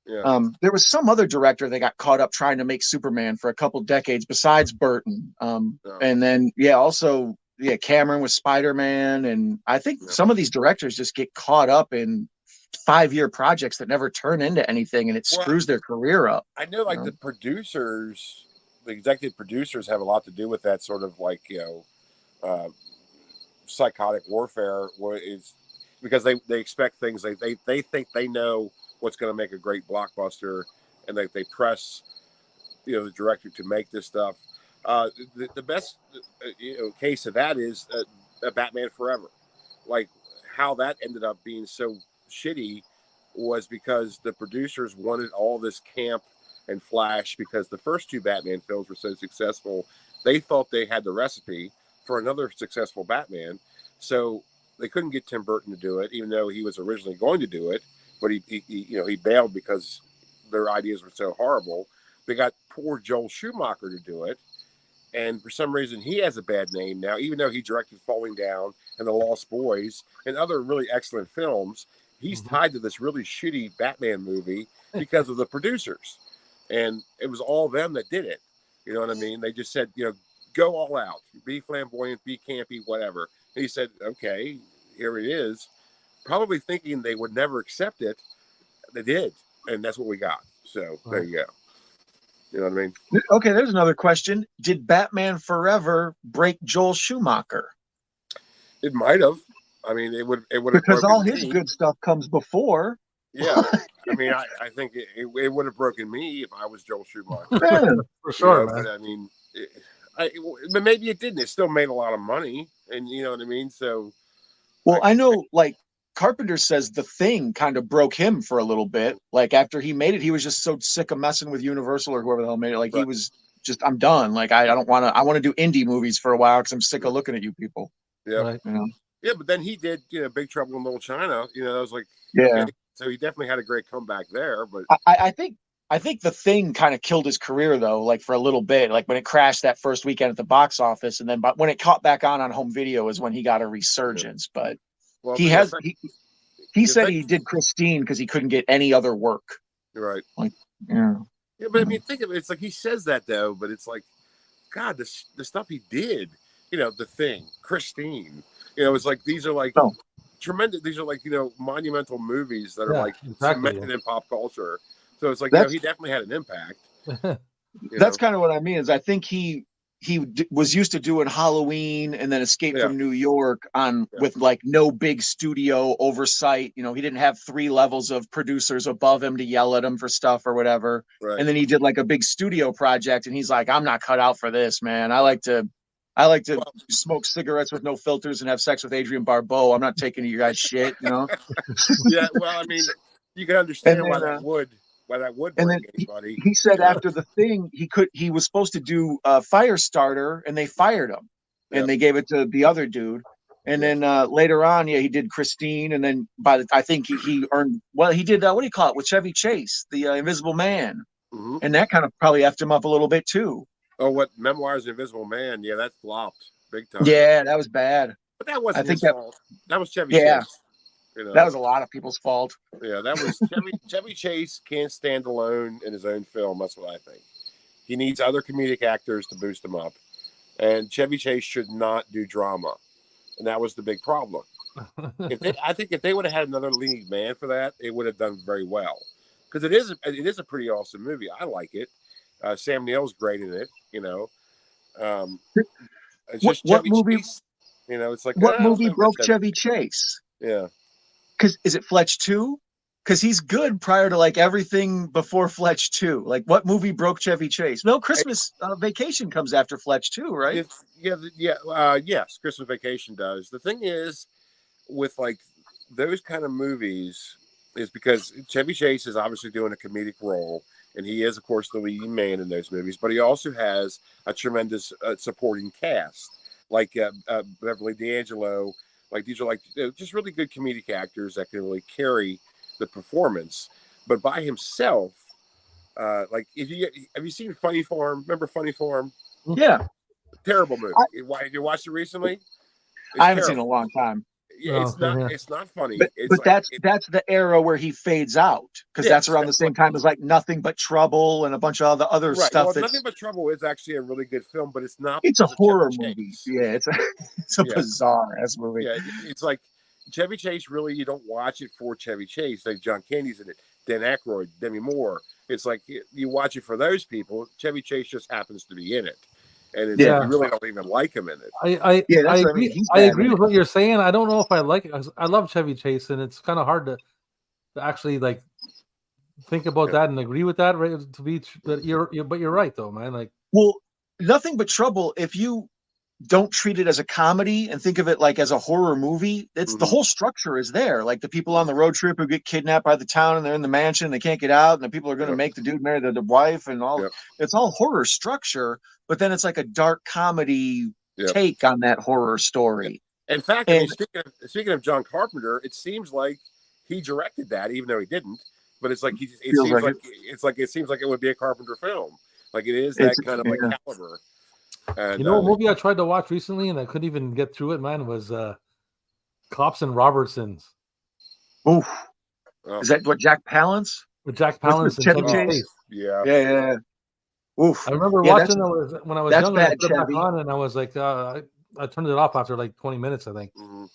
Yeah. There was some other director that got caught up trying to make Superman for a couple decades besides Burton. And then also Cameron with Spider-Man, and I think some of these directors just get caught up in 5-year projects that never turn into anything, and it screws their career up. I know, the producers, the executive producers, have a lot to do with that sort of psychotic warfare. Is because they expect things, they think they know what's going to make a great blockbuster, and they press the director to make this stuff. The best case of that is Batman Forever. Like how that ended up being so shitty was because the producers wanted all this camp and flash because the first 2 Batman films were so successful. They thought they had the recipe for another successful Batman, so they couldn't get Tim Burton to do it, even though he was originally going to do it. But he bailed because their ideas were so horrible. They got poor Joel Schumacher to do it, and for some reason he has a bad name now, even though he directed Falling Down and The Lost Boys and other really excellent films. He's tied to this really shitty Batman movie because of the producers, and it was all them that did it. You know what I mean? They just said, go all out, be flamboyant, be campy, whatever. And he said, okay, here it is. Probably thinking they would never accept it. They did. And that's what we got. So there you go. You know what I mean? Okay, there's another question. Did Batman Forever break Joel Schumacher? It might have. I mean, it would have, because all his good stuff comes before. Yeah. I mean, I think it would have broken me if I was Joel Schumacher. Yeah, for sure, man. But I mean, but maybe it didn't. It still made a lot of money, and you know what I mean. So, well, I know, Carpenter says The Thing kind of broke him for a little bit. Like after he made it, he was just so sick of messing with Universal or whoever the hell made it. He was just, I'm done. I don't want to. I want to do indie movies for a while because I'm sick of looking at you people. Yeah. Yeah, but then he did, Big Trouble in Little China. That was okay. So he definitely had a great comeback there. But I think The Thing kind of killed his career though, for a little bit. When it crashed that first weekend at the box office, and then when it caught back on home video is when he got a resurgence. But he said he did Christine because he couldn't get any other work. Right. Yeah, but I mean, think of it. It's he says that though, but it's God, the stuff he did. The Thing, Christine. It's these are tremendous. These are monumental movies that are cemented in pop culture. So it's he definitely had an impact. That's kind of what I mean. Is I think he was used to doing Halloween and then Escape from New York with no big studio oversight. He didn't have 3 levels of producers above him to yell at him for stuff or whatever. Right. And then he did a big studio project, and he's like, I'm not cut out for this, man. I like to smoke cigarettes with no filters and have sex with Adrienne Barbeau. I'm not taking you guys shit, Yeah, well, I mean, you can understand why that would bring anybody. He said after The Thing, he was supposed to do Firestarter, and they fired him, and they gave it to the other dude. And then later on, he did Christine, and then I think he earned. Well, he did what do you call it with Chevy Chase, the Invisible Man, and that kind of probably effed him up a little bit too. Oh, what Memoirs of the Invisible Man? Yeah, that flopped big time. Yeah, that was bad. But that wasn't his fault. That was Chevy Chase. That was a lot of people's fault. Yeah, that was Chevy Chase can't stand alone in his own film. That's what I think. He needs other comedic actors to boost him up. And Chevy Chase should not do drama. And that was the big problem. I think if they would have had another leading man for that, it would have done very well. Because it is a pretty awesome movie. I like it. Sam Neill's great in it, It's just what movie? Chase, it's what movie broke Chevy Chase? Yeah. Because is it Fletch 2? because he's good prior to like everything before Fletch 2. Like, what movie broke Chevy Chase? No, Christmas Vacation comes after Fletch 2, right? Yes, Christmas Vacation does. The thing is, with like those kind of movies, is because Chevy Chase is obviously doing a comedic role, and he is, of course, the leading man in those movies. But he also has a tremendous supporting cast, like Beverly D'Angelo. Like these are like just really good comedic actors that can really carry the performance. But by himself, like have you seen Funny Farm? Remember Funny Farm? Yeah, terrible movie. Have you watched it recently? I haven't seen it in a long time. Yeah, it's not funny. But that's the era where he fades out, because that's around the same time as like Nothing But Trouble and a bunch of the other stuff. Well, Nothing But Trouble is actually a really good film, but it's not. It's a horror movie. Yeah, it's a bizarre ass movie. Yeah, it's like Chevy Chase. Really, you don't watch it for Chevy Chase. Like John Candy's in it, Dan Aykroyd, Demi Moore. It's like you watch it for those people. Chevy Chase just happens to be in it. And you really don't even like him in it. I agree with what you're saying. I don't know if I like it. I love Chevy Chase, and it's kind of hard to actually like think about that and agree with that. Right? But you're right though, man. Like, well, Nothing But Trouble. If you don't treat it as a comedy and think of it like as a horror movie, it's the whole structure is there. Like the people on the road trip who get kidnapped by the town and they're in the mansion and they can't get out, and the people are going to make the dude marry the wife and all. It's all horror structure, but then it's like a dark comedy take on that horror story. In fact, speaking of John Carpenter, it seems like he directed that, even though he didn't. But it's like it seems like it would be a Carpenter film. Like it is that kind of like caliber. And, a movie I tried to watch recently and I couldn't even get through it, man, was Cops and Robertsons. Oof. Is that what, Jack Palance? With Jack Palance and Chevy Chase. Yeah. Oof. I remember watching it when I was young. I put it back on and I was like, I turned it off after like 20 minutes, I think. Mm-hmm.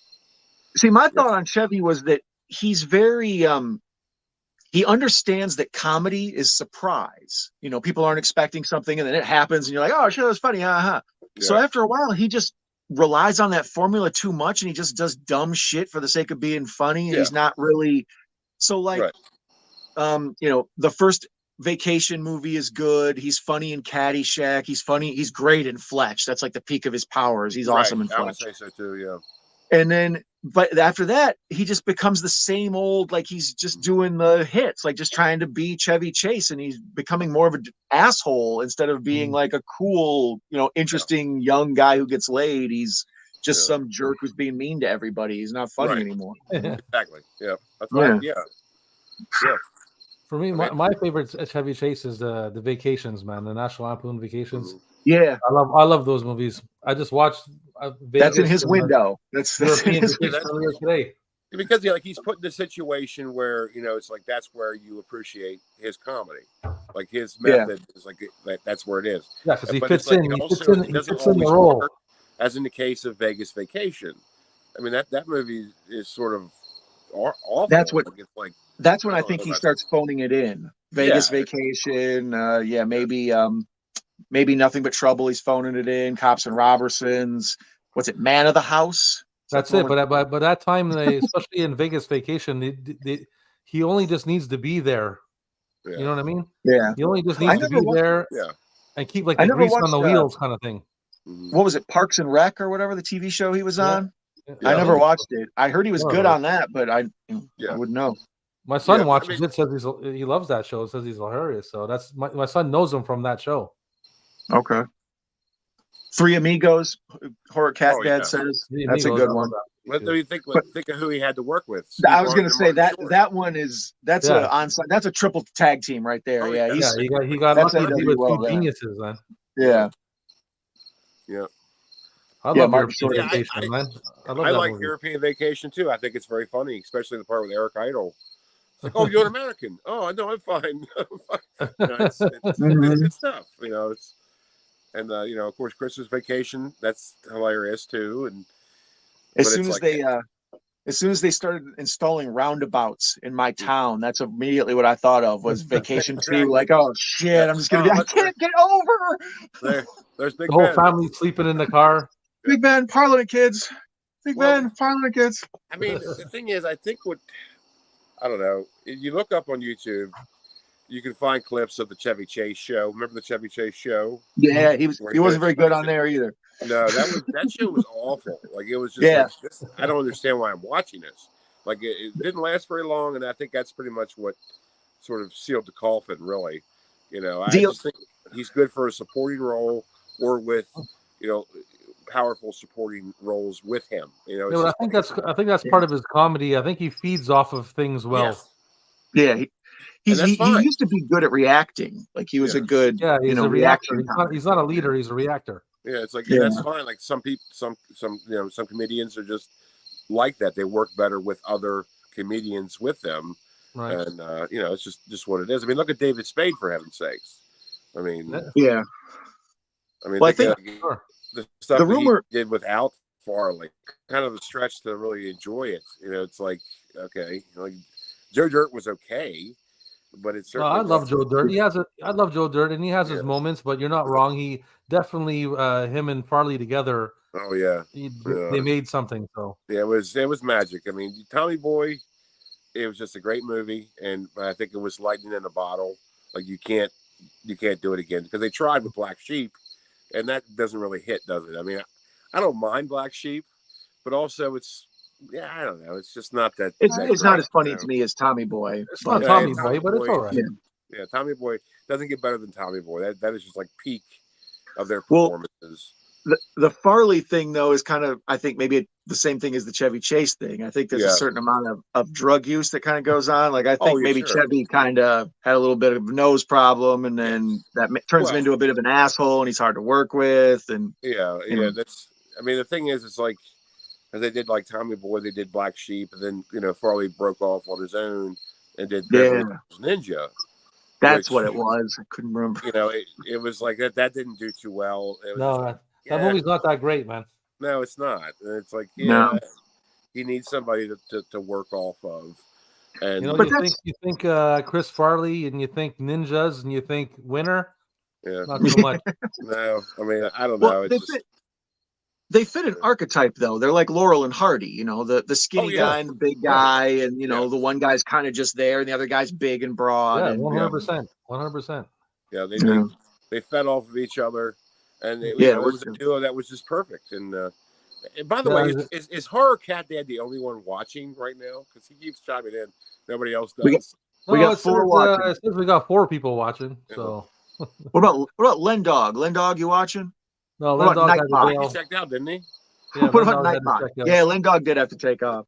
See, my thought on Chevy was that he's very he understands that comedy is surprise. You know, people aren't expecting something and then it happens and you're like, oh, sure, that's funny. So after a while, he just relies on that formula too much and he just does dumb shit for the sake of being funny. And he's not really the first Vacation movie is good. He's funny in Caddyshack. He's funny. He's great in Fletch. That's like the peak of his powers. He's awesome in Fletch. I would say so too, yeah. And then, but after that, he just becomes the same old, like he's just doing the hits, like just trying to be Chevy Chase, and he's becoming more of an asshole instead of being like a cool, interesting young guy who gets laid. He's just some jerk who's being mean to everybody. He's not funny anymore. Exactly. Yeah. That's right. Yeah. For me, my favorite Chevy Chase is the Vacations, man. The National Lampoon Vacations. Yeah, I love those movies. I just watched. That's in his window. That's in his window today. Because he's put in a situation where it's like that's where you appreciate his comedy, like his method is like that's where it is. Yeah, because he fits in. He fits in the role. As in the case of Vegas Vacation, I mean that movie is sort of awful. That's what. Like, it's like. That's when I think he starts phoning it in. Vegas Vacation, maybe Nothing But Trouble. He's phoning it in. Cops and Robertsons. What's it? Man of the House. That's it. But that time, especially in Vegas Vacation, he only just needs to be there. Yeah. You know what I mean? Yeah. He only just needs to be there. Yeah. And keep like the grease on the wheels kind of thing. What was it? Parks and Rec or whatever the TV show he was on. Yeah. I never watched it. I heard he was good on that, but I wouldn't know. My son watches it. Says he loves that show. Says he's hilarious. So that's my son knows him from that show. Okay. Three Amigos. Horror Cat Dad says that's a good one. What do you think? Think of who he had to work with. I was going to say that one is that's a onside. That's a triple tag team right there. He got lucky to be with two geniuses, man. Yeah. Yeah. I love European Vacation, man. I like European Vacation too. I think it's very funny, especially the part with Eric Idle. It's like, oh, you're an American. Oh, no, I'm fine. It's good stuff, and of course, Christmas Vacation. That's hilarious too. And as soon as they started installing roundabouts in my town, that's immediately what I thought of was Vacation 2. Like, oh shit, I'm just gonna I can't get over. There's Big the whole Ben. Family sleeping in the car. Big Ben, Parliament kids. Big Ben, Parliament kids. I mean, the thing is, I think what I don't know. If you look up on YouTube, you can find clips of the Chevy Chase show. Remember the Chevy Chase show? Yeah, he wasn't very good on there either. No, that show was awful. Like it was just like this, I don't understand why I'm watching this. Like it didn't last very long, and I think that's pretty much what sort of sealed the coffin, really. You know, I just think he's good for a supporting role or with, you know, powerful supporting roles with him. You know, I think that's part of his comedy. I think he feeds off of things well. Yeah, he used to be good at reacting. Like he was a good he's a reactor. He's not a leader. He's a reactor. Yeah, it's like that's fine. Like some people, some comedians are just like that. They work better with other comedians with them, right? And you know, it's just what it is. I mean, look at David Spade, for heaven's sakes. I mean, I mean, I think the stuff that he did without Farley, kind of a stretch to really enjoy it. You know, it's like okay, like Joe Dirt was okay. But it's I love Joe Dirt. I love Joe Dirt, and he has his moments. But you're not wrong. He definitely him and Farley together. Oh yeah, they made something. So yeah, it was magic. I mean, Tommy Boy, it was just a great movie, and I think it was lightning in a bottle. Like you can't do it again because they tried with Black Sheep, and that doesn't really hit, does it? I mean, I don't mind Black Sheep, but also it's. Yeah, I don't know. It's just not that. It's not as funny to me as Tommy Boy. It's not Tommy Boy, but it's all right. Yeah, Tommy Boy doesn't get better than Tommy Boy. That is just like peak of their performances. The Farley thing, though, is kind of, I think, maybe the same thing as the Chevy Chase thing. I think there's a certain amount of drug use that kind of goes on. Like, I think maybe Chevy kind of had a little bit of a nose problem, and then that turns him into a bit of an asshole, and he's hard to work with. And that's. I mean, the thing is, it's like. They did like Tommy Boy, they did Black Sheep, and then Farley broke off on his own and did Ninja. That's what it was. I couldn't remember. It was like that didn't do too well. That movie's not that great, man. No, it's not. It's like he needs somebody to work off of. And you think Chris Farley, and you think Ninjas, and you think Winner. Yeah, not too much. No, I mean I don't know. It's just. They fit an archetype, though. They're like Laurel and Hardy, the skinny guy and the big guy, and the one guy's kind of just there, and the other guy's big and broad. Yeah, 100%, 100%. Yeah, they fed off of each other, and it was a duo that was just perfect. And by the way, is Horror Cat Dad the only one watching right now? Because he keeps chiming in. Nobody else does. We got 4 watching. It says we got 4 people watching. So, what about Len Dog? Len Dog, you watching? No, Len Dog had to he checked out, didn't he? Yeah, what about Nightbot? Yeah, Len Dog did have to take off.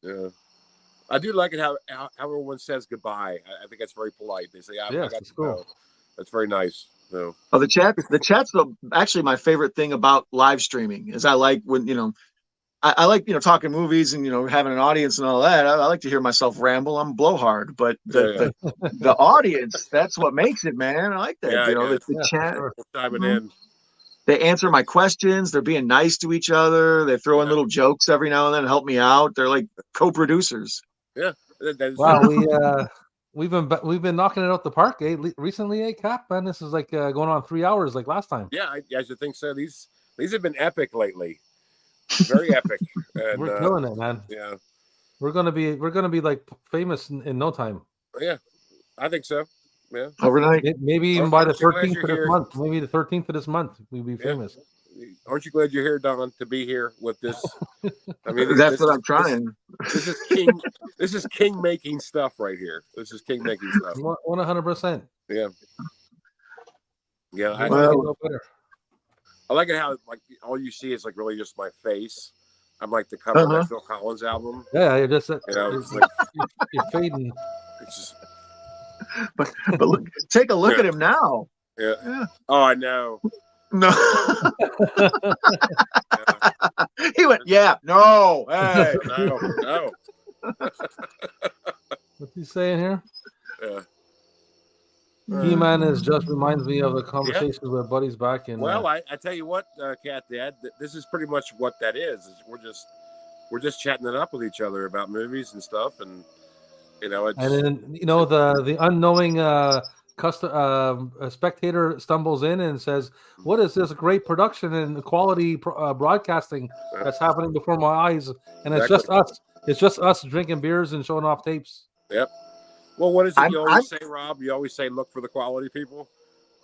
Yeah. I do like it how everyone says goodbye. I think that's very polite. They say, I got to go. That's very nice. So. Oh, the chat's actually my favorite thing about live streaming is I like when, I like, talking movies and, having an audience and all that. I like to hear myself ramble. I'm blowhard, but the audience, that's what makes it, man. I like that. The chat. Diving in. They answer my questions. They're being nice to each other. They throw in little jokes every now and then to help me out. They're like co-producers. Yeah. Wow, we've been knocking it out the park recently, Cap? Man, this is like going on 3 hours like last time. Yeah, I should think so. These have been epic lately. Very epic. And, we're killing it, man. Yeah. We're gonna be like famous in no time. Yeah, I think so. Yeah. Overnight. Maybe even by the 13th of this month. Maybe the 13th of this month we'll be famous. Aren't you glad you're here, Don, to be here with this? I mean, that's what I'm trying. This is king making stuff right here. This is king making stuff. 100%. Yeah. Yeah. I like it how like all you see is like really just my face. I'm like the cover of that Phil Collins album. Yeah, you're just it's like you're fading. It's just. But look, take a look at him now. Yeah. Oh, I know. No. He went, no, hey. No. What's he saying here? Yeah. He-Man just reminds me of a conversation with buddies back in. Well, I tell you what, Cat Dad, this is pretty much what that is we're just chatting it up with each other about movies and stuff, and it's, and then the unknowing spectator stumbles in and says, "What is this great production and quality broadcasting that's happening before my eyes?" And it's just us. It's just us drinking beers and showing off tapes. Yep. Well, what is it you always say, Rob? You always say, look for the quality, people.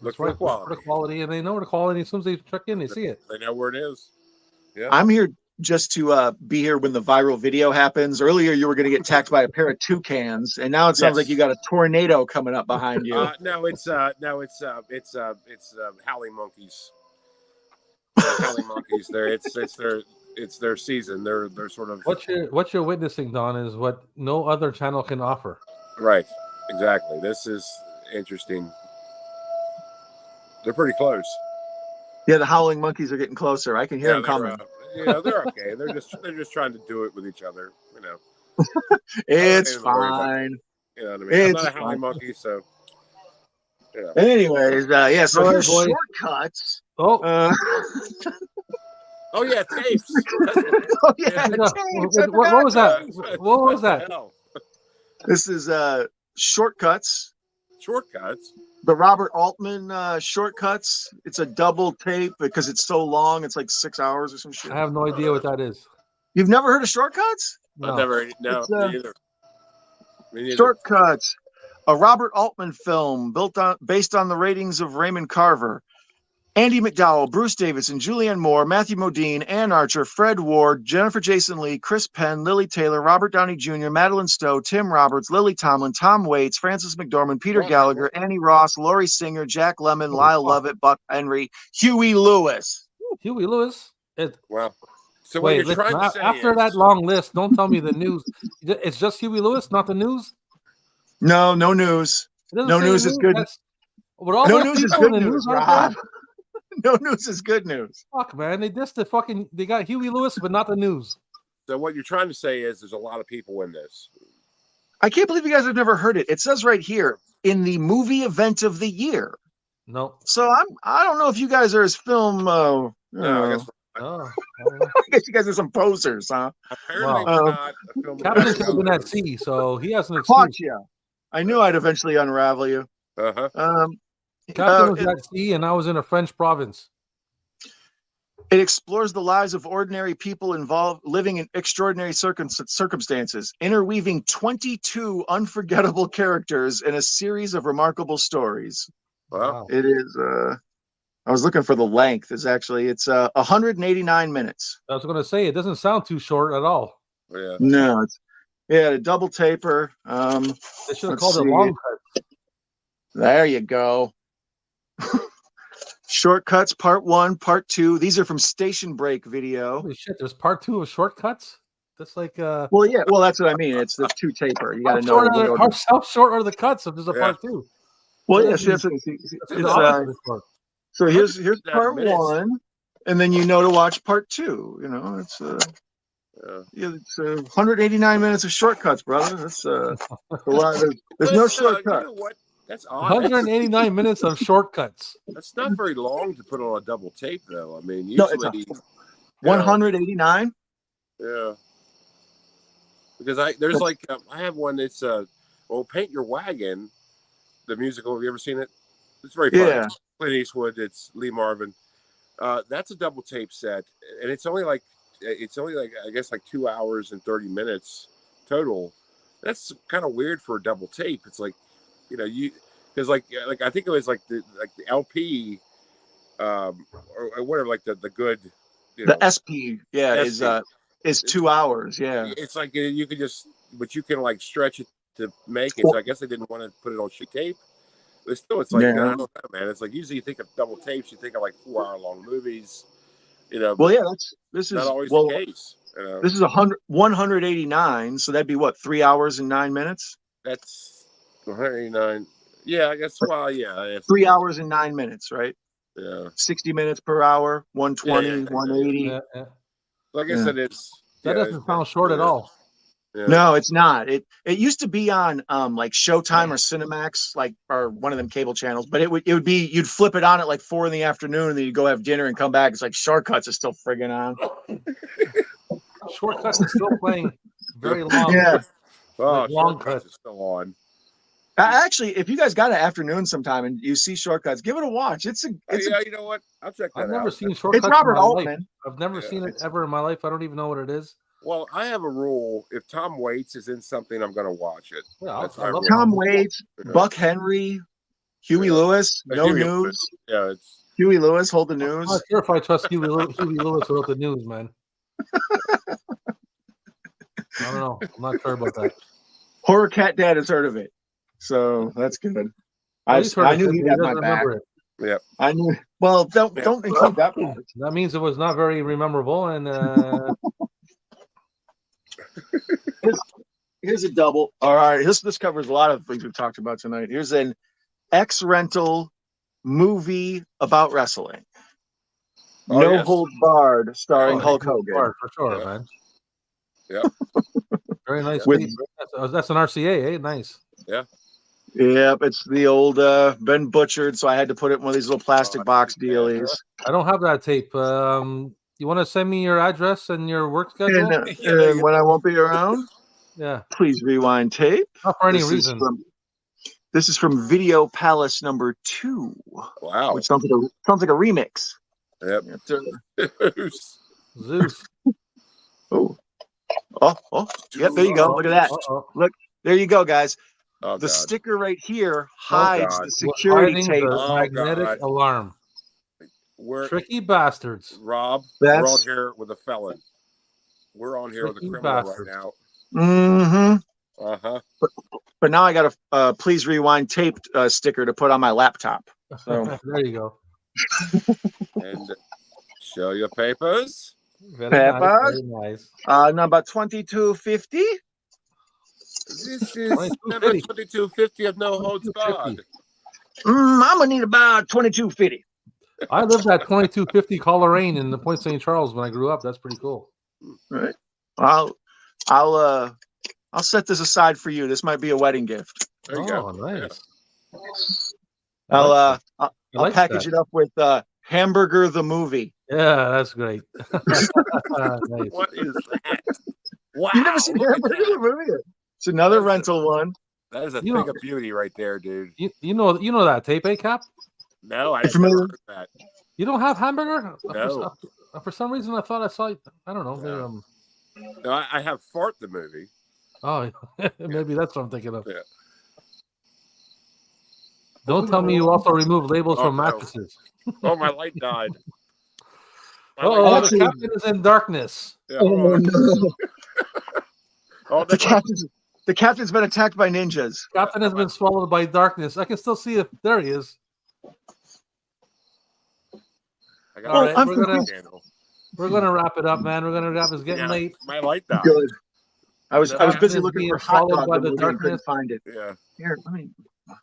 Look for the quality. Look for the quality, and they know the quality. As soon as they check in, they see it. They know where it is. Yeah. I'm here just to be here when the viral video happens. Earlier, you were going to get attacked by a pair of toucans, and now it sounds like you got a tornado coming up behind you. No, it's howling monkeys. Howling monkeys. It's their season. They're sort of what you're witnessing, Don, is what no other channel can offer. Right. Exactly. This is interesting. They're pretty close. Yeah, the howling monkeys are getting closer. I can hear them coming. They're okay. They're just trying to do it with each other. You know, it's fine. You know what I mean? I'm not a howling monkey, so. Yeah. Anyways, yeah. So here's shortcuts. Oh. Oh yeah, tapes. Oh yeah, tapes. What was that? What was that? This is shortcuts. Shortcuts. The Robert Altman shortcuts. It's a double tape because it's so long. It's like 6 hours or some shit. I have no idea what that is. You've never heard of shortcuts? No. I've never. No, me neither. Shortcuts. A Robert Altman film based on the ratings of Raymond Carver. Andy McDowell, Bruce Davison, Julianne Moore, Matthew Modine, Ann Archer, Fred Ward, Jennifer Jason Leigh, Chris Penn, Lily Taylor, Robert Downey Jr., Madeline Stowe, Tim Roberts, Lily Tomlin, Tom Waits, Frances McDormand, Peter Gallagher, Annie Ross, Laurie Singer, Jack Lemmon, Lyle Lovett, Buck Henry, Huey Lewis. Huey Lewis? Wow. So wait, after that long list, don't tell me the news. It's just Huey Lewis, not the news? No news. No news is good. No news is good news, Rob. No news is good news. Fuck, man. They got Huey Lewis, but not the news. So what you're trying to say is there's a lot of people in this. I can't believe you guys have never heard it. It says right here, in the movie event of the year. No. So I don't know if you guys are as film. No, I guess you guys are some posers, huh? Apparently not. Captain could have been at sea, so he has an excuse. I knew I'd eventually unravel you. Captain was at sea, and I was in a French province. It explores the lives of ordinary people living in extraordinary circumstances, interweaving 22 unforgettable characters in a series of remarkable stories. Wow. It is. I was looking for the length. It's 189 minutes. I was going to say it doesn't sound too short at all. Yeah. No, it's a double taper. They should have called it long cut. There you go. Shortcuts part 1, part 2. These are from Station Break Video. Holy shit! There's part 2 of Shortcuts. That's like Well, yeah. Well, that's what I mean. It's the 2 taper. You got to know how short are the cuts if there's a part 2. Well, yes. So here's part 1, and then you know to watch part 2. You know, it's 189 minutes of shortcuts, brother. That's a lot. There's no shortcut. You know what? That's odd. 189 minutes of shortcuts. That's not very long to put on a double tape, though. I mean, usually 189. Yeah, because there's like I have one that's Paint Your Wagon, the musical. Have you ever seen it? It's very fun. Yeah. It's Clint Eastwood. It's Lee Marvin. That's a double tape set, and it's only like I guess like 2 hours and 30 minutes total. That's kind of weird for a double tape. It's like, you know, because like I think it was like the LP, or whatever, like the good, the SP, is 2 hours. Yeah, it's like you could but you can like stretch it to make it. So I guess they didn't want to put it on sheet tape. But still, it's like I don't know, man. It's like usually you think of double tapes, you think of like 4 hour long movies. You know. Well, yeah, this is not always the case. You know? This is 189, so that'd be what, 3 hours and 9 minutes? That's 189. Yeah, I guess. Well, yeah. 3 hours and 9 minutes, right? Yeah. 60 minutes per hour, 120, 180. Yeah. Like I said, that doesn't sound short at all. Yeah. No, it's not. It used to be on like Showtime or Cinemax, or one of them cable channels. But it would be, you'd flip it on at like 4 PM, and then you'd go have dinner and come back. It's like Shortcuts is still friggin' on. Shortcuts is still playing very long. Yeah. Oh, long cuts is still on. Actually, if you guys got an afternoon sometime and you see Shortcuts, give it a watch. You know what? I'll check that out. I've never seen Shortcuts. It's Robert Altman. I've never seen it ever in my life. I don't even know what it is. Well, I have a rule. If Tom Waits is in something, I'm going to watch it. Yeah, That's I my love rule. Tom Waits, Buck Henry, Huey Lewis, no Huey news. Lewis. Yeah, it's Huey Lewis, hold the I'm news. not sure if I trust Huey Lewis wrote the news, man. I don't know. I'm not sure about that. Horror Cat Dad has heard of it, so that's good. I knew he had my back. Yeah, I knew. Well, don't include that part. That means it was not very memorable, and here's a double. All right, this covers a lot of things we've talked about tonight. Here's an X-Rental movie about wrestling. No Holds Barred, starring Hulk Hogan. For sure, man. Yeah. Very nice. That's an RCA, eh? Nice. Yeah. Yep, it's the old been butchered, so I had to put it in one of these little plastic box dealies. I don't have that tape. You want to send me your address and your work schedule? And when I won't be around, please rewind tape. Not for any reason. This is from Video Palace number 2. Wow. Which sounds like a remix. Yep. Zeus. Oh. Yep, there you go. Look at that. Look, there you go, guys. The sticker right here hides the security tape. The magnetic alarm. Tricky bastards. Rob, we're on here with a felon. We're on here with a criminal right now. Mm-hmm. Uh-huh. But now I got a please rewind tape sticker to put on my laptop. So there you go. And show your papers. Very nice. Number 2250. This is number 2250 of No Holds Barred. I'm gonna need about 2250. I lived at 2250 Coleraine in the Point St. Charles when I grew up. That's pretty cool. Right. I'll set this aside for you. This might be a wedding gift. There you go. Nice. I'll package it up with Hamburger the movie. Yeah, that's great. Nice. What is that? Wow. You've never seen Hamburger the movie? It's another rental one. That is a thing of beauty right there, dude. You know that tape, eh, Cap? No, I didn't know that. You don't have Hamburger? No. For some reason, I thought I saw it. I don't know. No, I have Fart the movie. Oh, maybe that's what I'm thinking of. Yeah. Don't tell me you also remove labels from mattresses. Oh, my light died. The captain is in darkness. Yeah. Oh, no. The captain's been attacked by ninjas. Captain has been swallowed by darkness. I can still see it. There he is. All right, we're gonna wrap it up, man. We're gonna wrap. It's getting late. My light died. Good. I was busy looking for hot dog by the and couldn't find it. Yeah. Here, let me.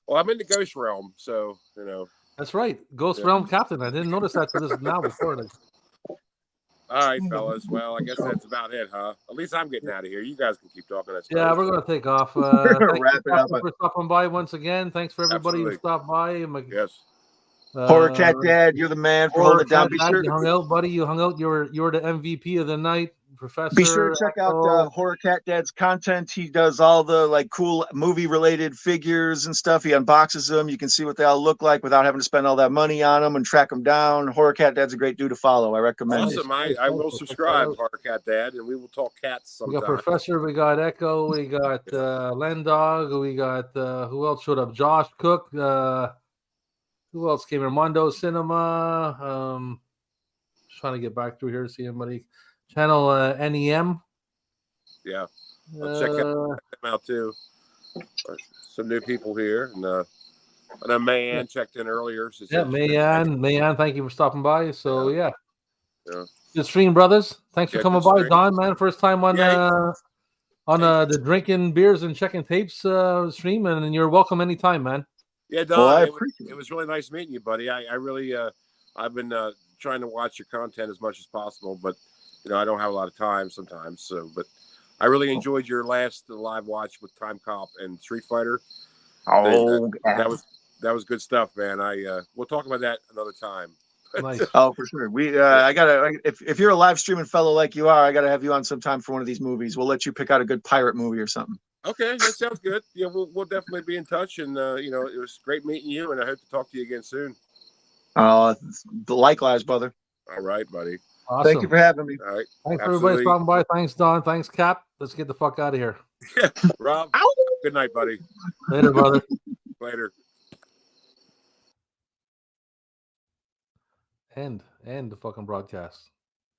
Well, I'm in the ghost realm, so you know. That's right, Ghost Realm Captain. I didn't notice that till this now before. All right, fellas. Well, I guess that's about it, huh? At least I'm getting out of here. You guys can keep talking. Yeah, we're gonna take off. We're gonna wrap it up. For stopping by once again. Thanks for everybody who stopped by. Yes. Horror Cat Dad, you're the man for holding it down. You hung out, buddy. You hung out. You're the MVP of the night, Professor. Be sure to check out Horror Cat Dad's content. He does all the cool movie related figures and stuff. He unboxes them. You can see what they all look like without having to spend all that money on them and track them down. Horror Cat Dad's a great dude to follow. I recommend it. Awesome. I will subscribe, Horror Cat Dad, and we will talk cats sometime. We got Professor. We got Echo. We got Lendog. We got who else showed up? Josh Cook. Who else came in? Mondo Cinema. Just trying to get back through here to see anybody. Channel NEM. Yeah. I'll check them out too. Some new people here. And I know Mayan checked in earlier. Mayan, thank you for stopping by. So, yeah. Good stream, brothers. Thanks for coming by. Don, man, first time on the Drinking Beers and Checking Tapes stream. And you're welcome anytime, man. Yeah, Don, it was really nice meeting you, buddy. I really, I've been trying to watch your content as much as possible, but I don't have a lot of time sometimes. So, but I really enjoyed your last live watch with Time Cop and Street Fighter. Oh, that was good stuff, man. We'll talk about that another time. Nice. Oh, for sure. I gotta. If you're a live streaming fellow like you are, I gotta have you on sometime for one of these movies. We'll let you pick out a good pirate movie or something. Okay, that sounds good. Yeah, we'll definitely be in touch, and it was great meeting you, and I hope to talk to you again soon. Likewise, brother. All right, buddy. Awesome. Thank you for having me. All right. Thanks everybody stopping by. Thanks, Don. Thanks, Cap. Let's get the fuck out of here. Rob, good night, buddy. Later, brother. Later. End the fucking broadcast.